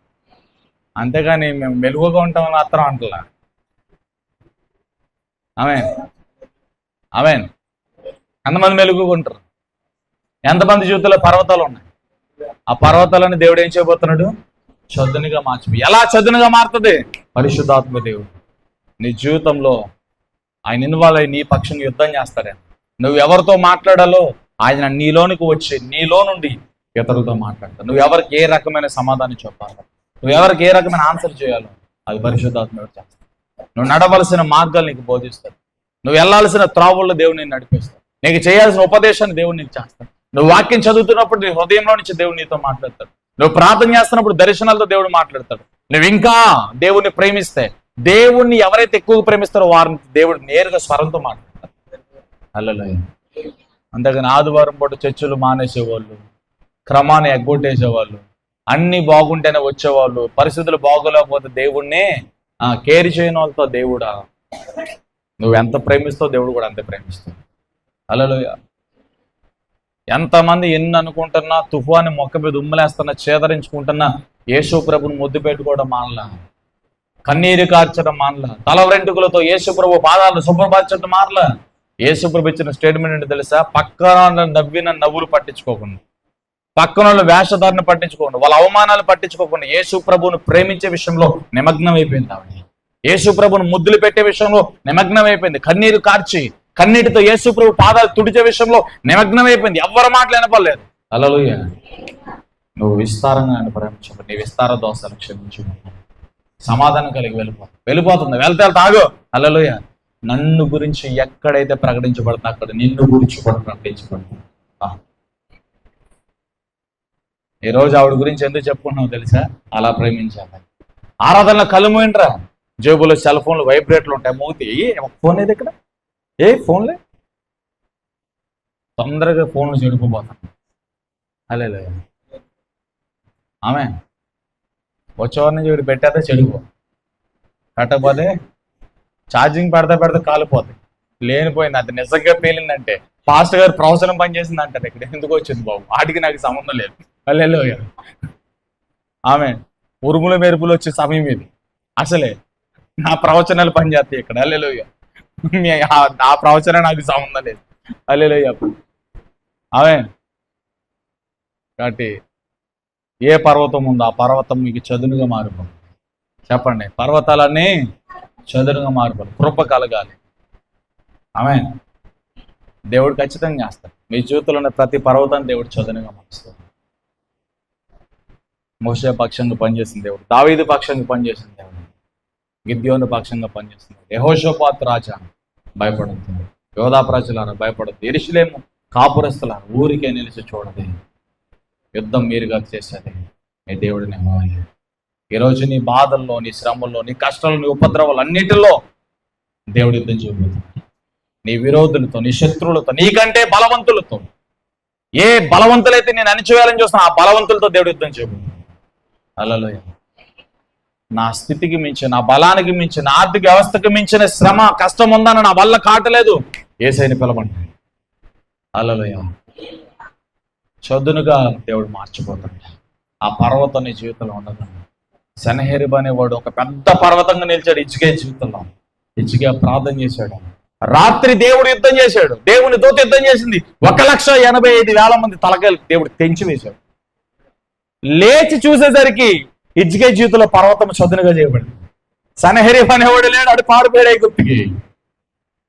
అంతేగాని మేము మెలుగుగా ఉంటామని మాత్రం అంటలా. ఆమె ఆమేన్. ఎంతమంది మెలుగుకుంటారు? ఎంతమంది జీవితంలో పర్వతాలు ఉన్నాయి? ఆ పర్వతాలను దేవుడు ఏం చేయబోతున్నాడు? చదునుగా మార్చి. ఎలా చదునుగా మారుతుంది? పరిశుద్ధాత్మ దేవుడు నీ జీవితంలో ఆయన ఇన్వాల్వ్ అయ్యి నీ పక్షం యుద్ధం చేస్తాడే. నువ్వు ఎవరితో మాట్లాడాలో ఆయన నీలోనికి వచ్చి నీలో నుండి ఇతరులతో మాట్లాడతాడు. నువ్వు ఎవరికి ఏ రకమైన సమాధానం చెప్పాలో, నువ్వు ఎవరికి ఏ రకమైన ఆన్సర్ చేయాలో అది పరిశుద్ధాత్మ చేస్తాడు. నువ్వు నడవలసిన మార్గాలు నీకు బోధిస్తాడు. నువ్వు వెళ్ళాల్సిన త్రావుల్లో దేవుడు నేను నడిపిస్తాడు. నీకు చేయాల్సిన ఉపదేశాన్ని దేవుడు నీకు చేస్తాడు. నువ్వు వాక్యం చదువుతున్నప్పుడు నీ హృదయంలో నుంచి దేవుడు నీతో మాట్లాడతాడు. నువ్వు ప్రార్థన చేస్తున్నప్పుడు దర్శనాలతో దేవుడు మాట్లాడతాడు. నువ్వు ఇంకా దేవుడిని ప్రేమిస్తే, దేవుణ్ణి ఎవరైతే ఎక్కువగా ప్రేమిస్తారో వారిని దేవుడు నేరుగా స్వరంతో మాట్లాడతాడు. హల్లెలూయా. అంతేగాని ఆదివారం పూట చర్చలు మానేసేవాళ్ళు, క్రమాన్ని ఎగ్గొట్టేసేవాళ్ళు, అన్ని బాగుంటేనే వచ్చేవాళ్ళు, పరిస్థితులు బాగోలేకపోతే దేవుణ్ణి కేర్ చేయని వాళ్ళతో దేవుడా నువ్వు ఎంత ప్రేమిస్తావు దేవుడు కూడా అంతే ప్రేమిస్తావు. హల్లెలూయా. ఎంతమంది ఎన్ని అనుకుంటున్నా, తుఫాను మొక్క మీద ఉమ్మలేస్తున్నా, చేదరించుకుంటున్నా, యేసు ప్రభుని ముద్దు పెట్టుకోవడం మానలా, కన్నీరు కార్చడం మానలా, తల వెంట్రుకలతో యేసు ప్రభు పాదాలను శుభ్రపరచడం మానలా. యేసు ప్రభు ఇచ్చిన స్టేట్మెంట్ ఏంటి తెలుసా? పక్కన నవ్విన నవ్వులు పట్టించుకోకుండా, పక్కన వాళ్ళ వేషధారణ పట్టించుకోకుండా, వాళ్ళ అవమానాలు పట్టించుకోకుండా యేసు ప్రభువును ప్రేమించే విషయంలో నిమగ్నం అయిపోయింది ఆవిడ. యేసు ప్రభువును ముద్దులు పెట్టే విషయంలో నిమగ్నం అయిపోయింది. కన్నీరు కార్చి కన్నీటితో యేసు ప్రభు పాదాలు తుడిచే విషయంలో నిమగ్నం అయిపోయింది. ఎవరి మాటలు వినపడలేదు. హల్లెలూయా. నువ్వు విస్తారంగా ఆయన ప్రేమించబడి నీ విస్తార దోషాలు క్షమించు, సమాధానం కలిగి వెళ్ళిపోతుంది. వెళ్తే తాగు. హల్లెలూయా. నన్ను గురించి ఎక్కడైతే ప్రకటించబడుతుందో అక్కడ నిన్ను గురించి కూడా ప్రకటించబడుతుంది. ఈ రోజు ఆవిడ గురించి ఎందుకు చెప్పుకుంటున్నావు తెలుసా? అలా ప్రేమించాలి. ఆరాధనలో కళ్ళు మూయండిరా, జేబులో సెల్ ఫోన్లు వైబ్రేట్లు ఉంటాయి, మూతి ఫోన్ ఏది ఇక్కడ, ఏ ఫోన్లే తొందరగా ఫోన్లు చెడిపోతాను. అలే ఆమె వచ్చేవారి నుంచి వీడు పెట్టేదే చెడిపో, పెట్టకపోతే ఛార్జింగ్ పెడతా కాలిపోతాయి. లేనిపోయింది. అది నిజంగా పేలిందంటే పాస్టర్ గారు ప్రవచనం పనిచేసింది అంటారు. ఇక్కడ ఎందుకు వచ్చింది బాబు, వాటికి నాకు సంబంధం లేదు. హల్లెలూయా. ఆమె ఉరుముల మెరుపులు వచ్చే సమయం ఇది. అసలే నా ప్రవచనాలు పనిచేస్తాయి ఇక్కడ. హల్లెలూయా. ఆ ప్రవచనం నాకు సంబంధం లేదు. హల్లెలూయా. ఆమె కాబట్టి ఏ పర్వతం ఉందో ఆ పర్వతం మీకు చదునుగా మారిపోతుంది. చెప్పండి, పర్వతాలన్నీ చదునుగా మారిపోతుంది. కృప కలగాలి. ఆమె దేవుడు ఖచ్చితంగా చేస్తాడు. మీ జీవితంలో ఉన్న ప్రతి పర్వతాన్ని దేవుడు చదునుగా మారుస్తాడు. మోషే పక్షంగా పనిచేసిన దేవుడు, దావీదు పక్షంగా పనిచేసిన దేవుడు, గిద్యోను పక్షంగా పనిచేసిన దేవుడు. యెహోషాపాతు రాజా భయపడుతుంది, యోధా ప్రజలారా భయపడుతుంది, యెరూషలేము కాపురస్తులారా ఊరికే నిలిచి చూడదే, యుద్ధం మీరుగా చేసేది మీ దేవుడిని. ఈరోజు నీ బాధల్లో, నీ శ్రమల్లో, నీ కష్టాల్లో, నీ ఉపద్రవాలు అన్నిటిలో దేవుడు యుద్ధం చేయబోతున్నాడు. నీ విరోధులతో, నీ శత్రువులతో, నీకంటే బలవంతులతో, ఏ బలవంతులైతే నేను అణిచివేయాలని చూస్తున్నా ఆ బలవంతులతో దేవుడు యుద్ధం చేయబోతున్నాడు. హల్లెలూయా. నా స్థితికి మించి, నా బలానికి మించి, నా ఆర్థిక వ్యవస్థకు మించిన శ్రమ కష్టం ఉందని నా వల్ల కాటలేదు, యేసయ్యని పిలవండి. హల్లెలూయా. చదునుగా దేవుడు మార్చిపోతాడు. ఆ పర్వతం నీ జీవితంలో ఉండదు. సెనహెరీబు అనేవాడు ఒక పెద్ద పర్వతంగా నిలిచాడు హిజ్కియా జీవితంలో. హిజ్కియా ప్రార్థన చేశాడు. రాత్రి దేవుడు యుద్ధం చేశాడు. దేవుని దూత యుద్ధం చేసింది. 1,85,000 మంది తలకాయలు దేవుడు తెంచి వేశాడు. లేచి చూసేసరికి హిజ్కియా జీవితంలో పర్వతం చదునుగా చేయబడింది. సెనహెరీబు అనేవాడు లేడు, అడు పారిపోయాడు ఐగుప్తుకి.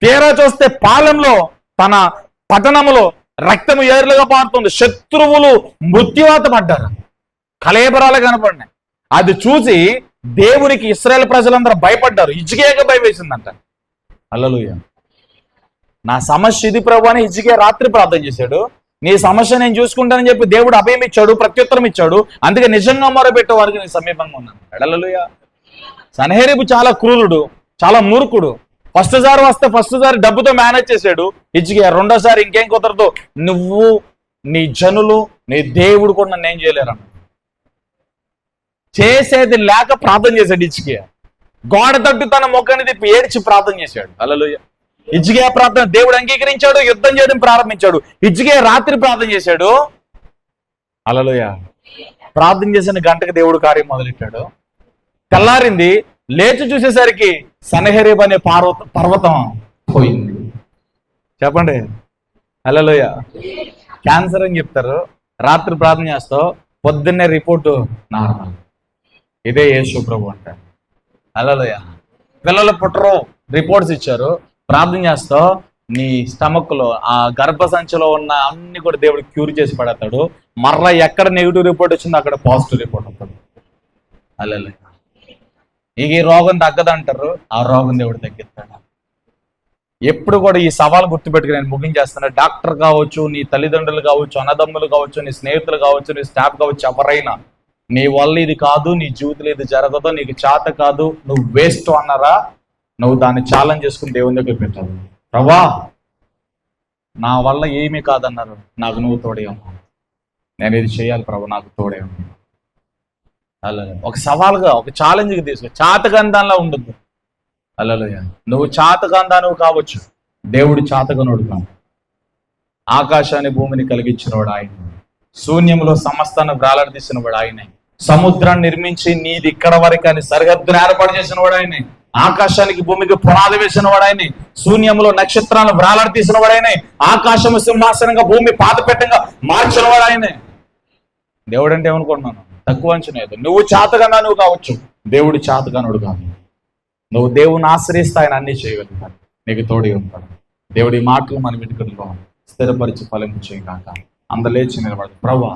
తీరా చూస్తే పాలెంలో, తన పట్టణంలో రక్తము ఏర్లుగా పారుతుంది. శత్రువులు మృత్యువాత పడ్డారు, కళేబరాలు కనపడినాయి. అది చూసి దేవునికి ఇశ్రాయేలు ప్రజలందరూ భయపడ్డారు. హిజ్కియాకి భయం వేసిందంట. హల్లెలూయా. నా సమస్య ఇది ప్రభు అని హిజ్కియా రాత్రి ప్రార్థన చేశాడు. నీ సమస్య నేను చూసుకుంటానని చెప్పి దేవుడు అభయం ఇచ్చాడు, ప్రత్యుత్తరం ఇచ్చాడు. అందుకే నిజంగా మొరపెట్టే వారికి నేను సమీపంగా ఉన్నాను. హల్లెలూయా. సెనహెరీబు చాలా క్రూరుడు, చాలా మూర్ఖుడు. ఫస్ట్ సారి డబ్బుతో మేనేజ్ చేశాడు. హిజ్కియా రెండోసారి ఇంకేం కుదరదు, నువ్వు, నీ జనులు, నీ దేవుడు కూడా నన్ను ఏం చేయలేరు. చేసేది లేక ప్రార్థన చేశాడు హిజ్కియా. గోడ తట్టు తన ముఖాన్ని తిప్పి ఏడ్చి ప్రార్థన చేశాడు. హల్లెలూయా. హిజ్కియా ప్రార్థన దేవుడు అంగీకరించాడు, యుద్ధం చేయడం ప్రారంభించాడు. హిజ్కియా రాత్రి ప్రార్థన చేశాడు. హల్లెలూయా. ప్రార్థన చేసిన గంటకు దేవుడు కార్యం మొదలెట్టాడు. తెల్లారింది, లేచి చూసేసరికి సెనహెరీబు అనే పర్వతం పోయింది. చెప్పండి. హల్లెలూయా. క్యాన్సర్ అని చెప్తారు, రాత్రి ప్రార్థన చేస్తావు, పొద్దున్నే రిపోర్టు నార్మల్. ఇదే యేసు ప్రభు అంటారు. హల్లెలూయా. పిల్లలు పుట్టరు, రిపోర్ట్స్ ఇచ్చారు, ప్రార్థన చేస్తావు, నీ స్టమక్ లో ఆ గర్భసంచిలో ఉన్న అన్ని కూడా దేవుడు క్యూర్ చేసి పడతాడు. మరలా ఎక్కడ నెగిటివ్ రిపోర్ట్ వచ్చిందో అక్కడ పాజిటివ్ రిపోర్ట్ అవుతుంది. హల్లెలూయా. ఇక ఈ రోగం తగ్గదంటారు, ఆ రోగం దేవుడు తగ్గిస్తాడు. ఎప్పుడు కూడా ఈ సవాల్ గుర్తుపెట్టుకుని నేను ముగించేస్తాను. డాక్టర్ కావచ్చు, నీ తల్లిదండ్రులు కావచ్చు, అన్నదమ్ములు కావచ్చు, నీ స్నేహితులు కావచ్చు, నీ స్టాఫ్ కావచ్చు, ఎవరైనా నీ వల్ల ఇది కాదు, నీ జీవితంలో ఇది జరగదు, నీకు చేత కాదు, నువ్వు వేస్ట్ అన్నారా, నువ్వు దాన్ని ఛాలెంజ్ చేసుకుని దేవుని దగ్గర పెట్టావు. ప్రభా, నా వల్ల ఏమీ కాదన్నారు, నాకు నువ్వు తోడే ఉన్నావు, నేను ఇది చేయాలి ప్రభు, నాకు తోడే ఉన్నావు. అలా ఒక సవాల్గా, ఒక ఛాలెంజ్కి తీసుకో. చాతకందానిలా ఉండద్దు. హల్లెలూయా. నువ్వు చాతకందానువు కావచ్చు, దేవుడు చాతకనుడు కాదు. ఆకాశాన్ని భూమిని కలిగించినవాడు ఆయన, శూన్యంలో సమస్తాన్ని వేలాడదీసిన వాడు ఆయనే, సముద్రాన్ని నిర్మించి నీది ఇక్కడ వరకు అని సరిహద్దును ఏర్పాటు చేసిన వాడు ఆయనే, ఆకాశానికి భూమికి పునాది వేసిన వాడు ఆయనే, శూన్యంలో నక్షత్రాలను వేలాడదీసిన వాడు ఆయనే, ఆకాశము సింహాసనంగా భూమి పాదపెట్టంగా మార్చిన వాడు ఆయనే. దేవుడు అంటే ఏమనుకుంటున్నాను, తక్కువ అంచనా లేదు. నువ్వు చాతగానువు కావచ్చు, దేవుడు చాతగానుడు కాదు. నువ్వు దేవుని ఆశ్రయిస్తే ఆయన అన్ని చేయగలుగుతాడు, నీకు తోడి ఉంటాడు. దేవుడి మాటలు మన వెనుకల్లో స్థిరపరిచి ఫలింపు చేయగాక. అందలేచి నిలబడు. ప్రభువా,